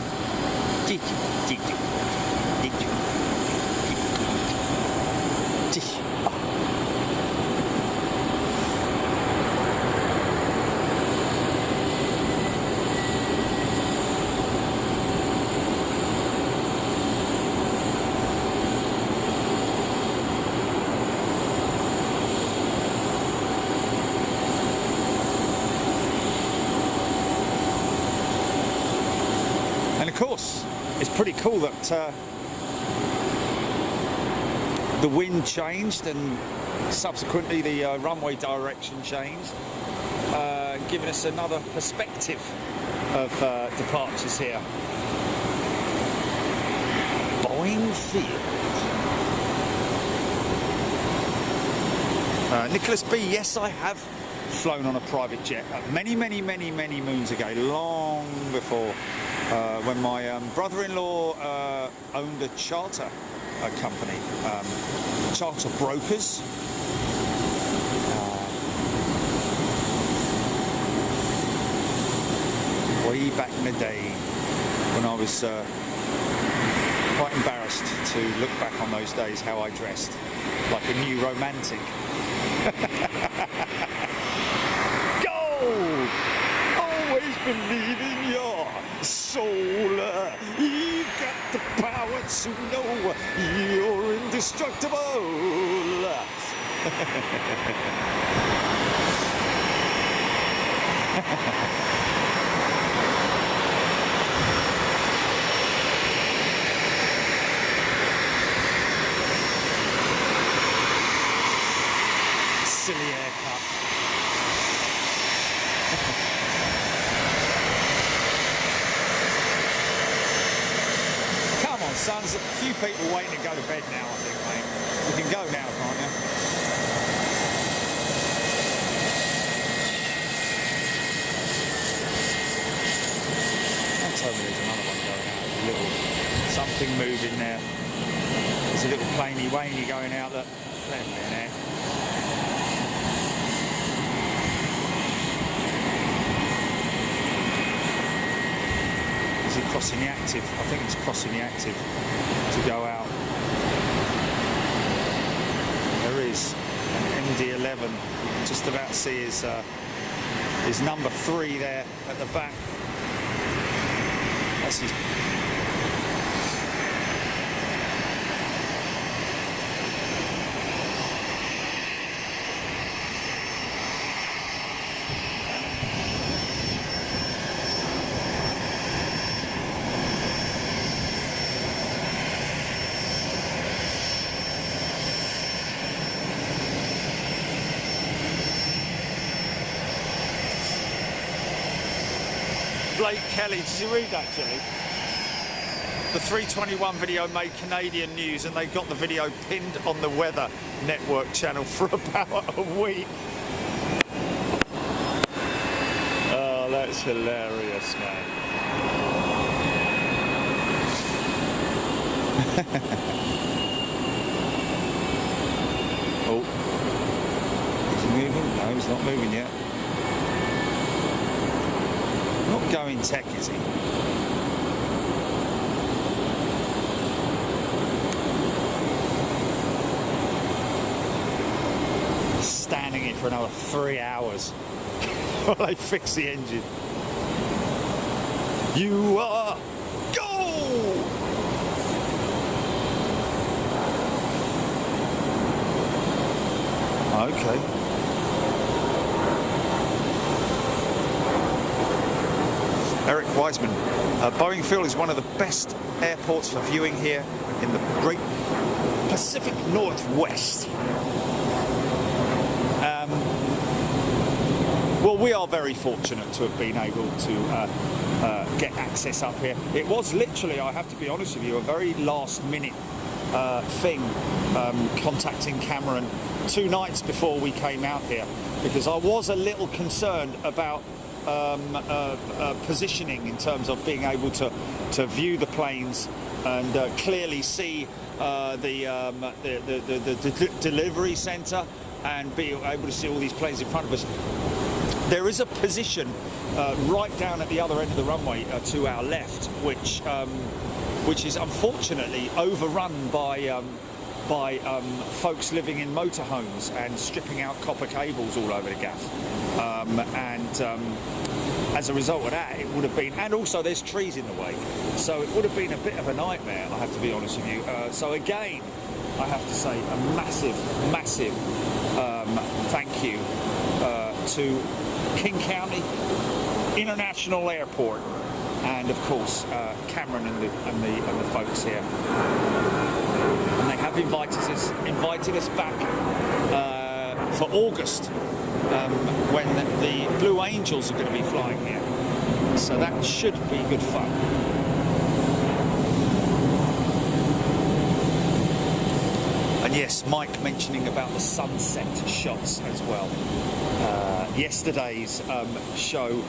And of course, it's pretty cool that the wind changed and subsequently the runway direction changed, giving us another perspective of departures here. Boeing Field. Nicholas B, yes, I have flown on a private jet many moons ago, long before when my brother-in-law owned a charter company, charter brokers. Way back in the day when I was quite embarrassed to look back on those days, how I dressed like a new romantic. Go! Always believe in your soul. You've got the power to know you're indestructible. Silly haircut. sun's a few people waiting to go to bed now, I think, mate. You can go now, can't you? Don't tell me there's another one going out. A little something moving there. There's a little planey waney going out that. Let me in there. Is he crossing the active? I think he's crossing the active to go out. There is an MD-11. You can just about see his number 3 there at the back. That's his. Blake Kelly, did you read that, Jimmy? The 321 video made Canadian news and they got the video pinned on the Weather Network channel for about a week. Oh, that's hilarious, man. Oh. Is he moving? No, he's not moving yet. Not going tech, is he? Standing here for another 3 hours while they fix the engine. You are go! Okay. Eric Wiseman, Boeing Field is one of the best airports for viewing here in the Great Pacific Northwest. Well, we are very fortunate to have been able to get access up here. It was literally, I have to be honest with you, a very last minute thing, contacting Cameron 2 nights before we came out here, because I was a little concerned about positioning in terms of being able to view the planes and clearly see the delivery centre and be able to see all these planes in front of us. There is a position right down at the other end of the runway to our left, which is unfortunately overrun by folks living in motorhomes and stripping out copper cables all over the gaff. As a result of that, it would have been, and also there's trees in the way, so it would have been a bit of a nightmare, I have to be honest with you. So again, I have to say a massive thank you to King County International Airport, and of course Cameron and the folks here. And they have invited us back for August, when the Blue Angels are going to be flying here. So that should be good fun. And yes, Mike mentioning about the sunset shots as well. Yesterday's show,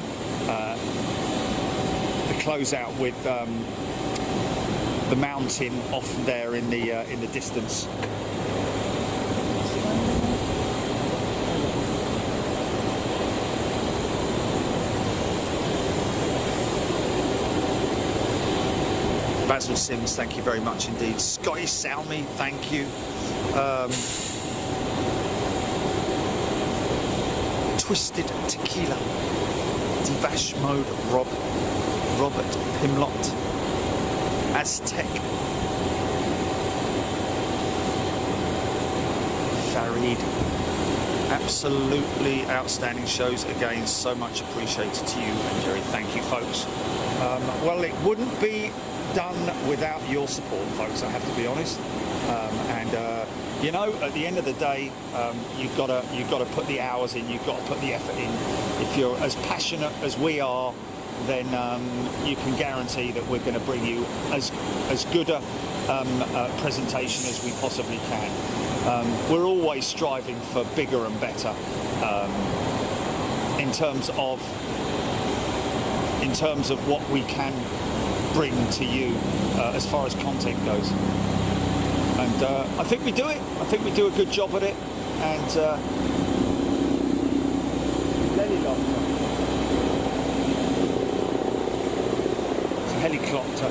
the closeout with the mountain off there in the distance. Basil Sims, thank you very much indeed. Scotty Salmi, thank you. Twisted Tequila, Devash Mode, Robert Pimlott, Aztec, Farid. Absolutely outstanding shows again. So much appreciated to you and Jerry. Thank you, folks. Well, it wouldn't be done without your support, folks, I have to be honest. You know, at the end of the day, you've got to put the hours in, you've got to put the effort in. If you're as passionate as we are then you can guarantee that we're going to bring you as good a presentation as we possibly can. We're always striving for bigger and better in terms of what we can bring to you as far as content goes. And I think we do it. I think we do a good job at it. And it's a helicopter.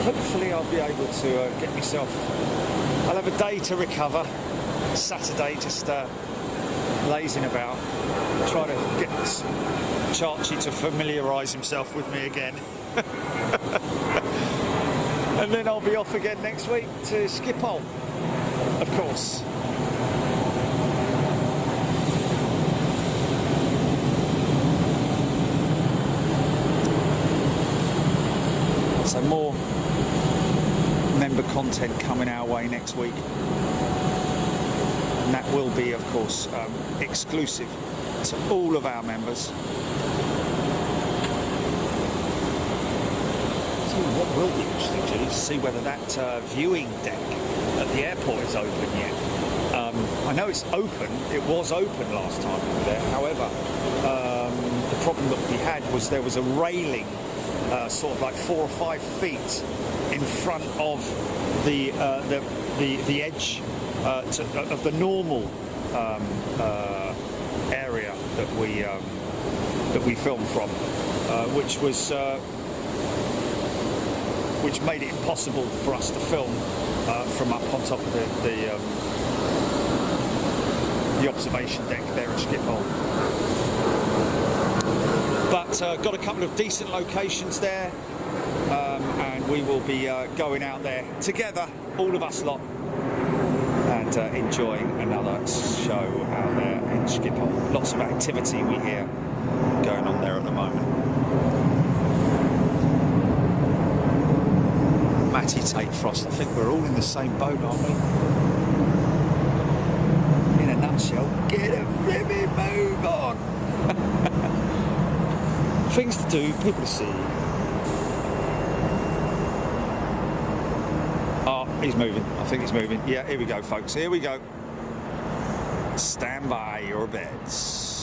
Hopefully I'll be able to get myself, I'll have a day to recover, Saturday just lazing about, try to get Chachi to familiarise himself with me again. And then I'll be off again next week to Schiphol, of course. So more member content coming our way next week, and that will be, of course, exclusive to all of our members. So what will be interesting to is see whether that viewing deck at the airport is open yet. I know it's open. It was open last time we were there. However, the problem that we had was there was a railing sort of like 4 or 5 feet in front of the edge of the normal area that we filmed from, which made it impossible for us to film from up on top of the observation deck there at Schiphol. But got a couple of decent locations there, and we will be going out there together, all of us lot, and enjoying another show out there in Schiphol. Lots of activity we hear going on there at the moment. Matty Tate Frost, I think we're all in the same boat, aren't we? In a nutshell, get a flipping move on! Things to do, people to see. Oh, he's moving. I think he's moving. Yeah, here we go, folks. Here we go. Stand by your beds.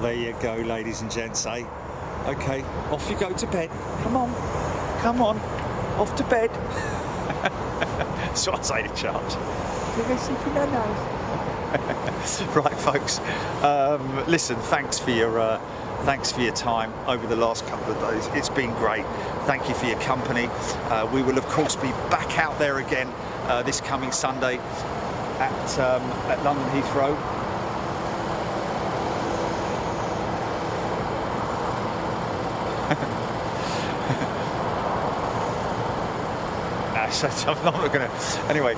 There you go, ladies and gents, eh? Okay, off you go to bed. Come on, off to bed. That's what I say to Charles. Right, folks. Listen, thanks for your time over the last couple of days. It's been great. Thank you for your company. We will, of course, be back out there again this coming Sunday at London Heathrow. so I'm not going to. Anyway,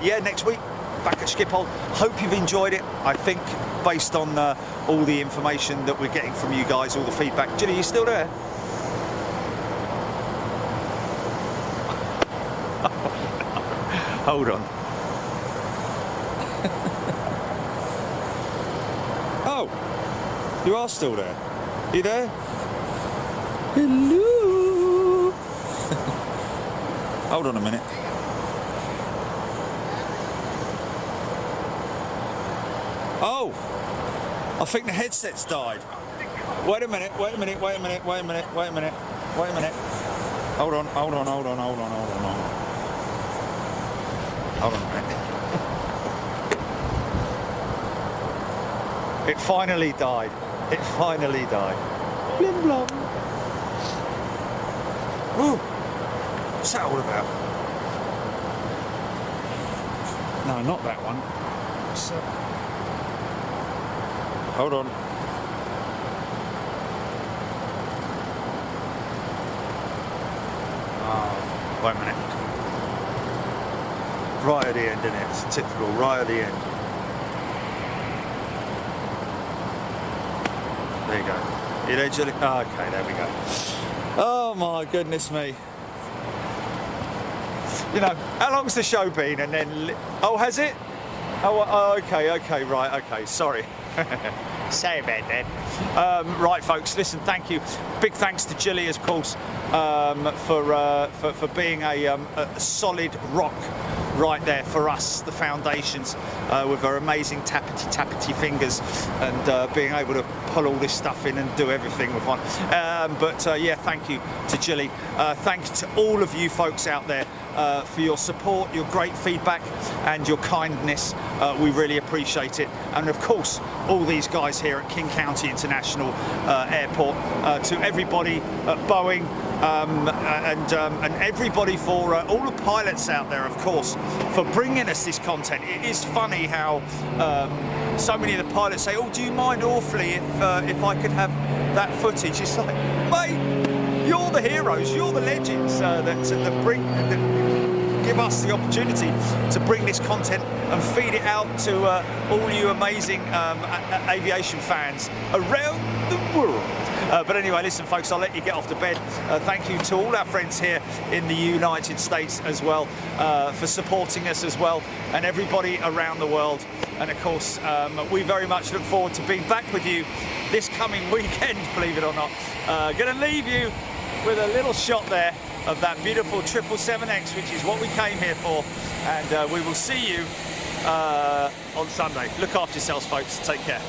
yeah, next week back at Schiphol. Hope you've enjoyed it. I think based on all the information that we're getting from you guys, all the feedback. Julie, you still there? Hold on. Oh, you are still there. You there? Hello. Hold on a minute. Oh, I think the headset's died. Wait a minute, wait a minute, wait a minute, wait a minute, wait a minute, wait a minute. Hold on, hold on, hold on, hold on, hold on, hold on. Hold on a minute. It finally died. It finally died. Blim blom. Ooh. What's that all about? No, not that one. What's that? Hold on. Wait a minute. Right at the end, isn't it? It's typical, right at the end. There you go. You there, Julie? Oh, okay, there we go. Oh my goodness me. You know, how long's the show been? And then, oh, has it? Oh, okay, right, okay, sorry. Say about that. Right, folks, listen, thank you. Big thanks to Gilly, of course, for being a solid rock right there for us, the foundations, with her amazing tappity fingers and being able to pull all this stuff in and do everything with one. Yeah, thank you to Gilly. Thanks to all of you folks out there for your support, your great feedback and your kindness. We really appreciate it. And of course, all these guys here at King County International Airport, to everybody at Boeing, and everybody, for all the pilots out there, of course, for bringing us this content. It is funny how so many of the pilots say, "Oh, do you mind awfully if I could have that footage?" It's like, mate, you're the heroes, you're the legends that give us the opportunity to bring this content and feed it out to all you amazing aviation fans around the world. But anyway, listen, folks, I'll let you get off to bed. Thank you to all our friends here in the United States as well for supporting us as well, and everybody around the world. And of course, we very much look forward to being back with you this coming weekend, believe it or not. Going to leave you with a little shot there of that beautiful 777X, which is what we came here for. And we will see you on Sunday. Look after yourselves, folks. Take care.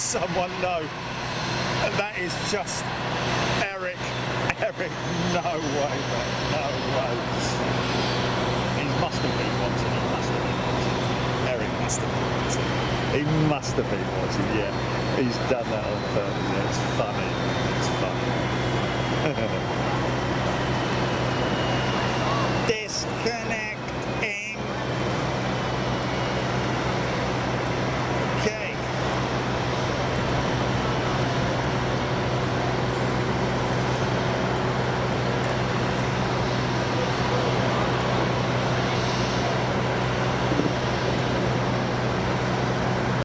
Someone know. And that is just Eric. Eric, no way, man, no way. He must have been watching, he must have been watching. Eric must have been watching. He must have been watching, yeah. He's done that on purpose.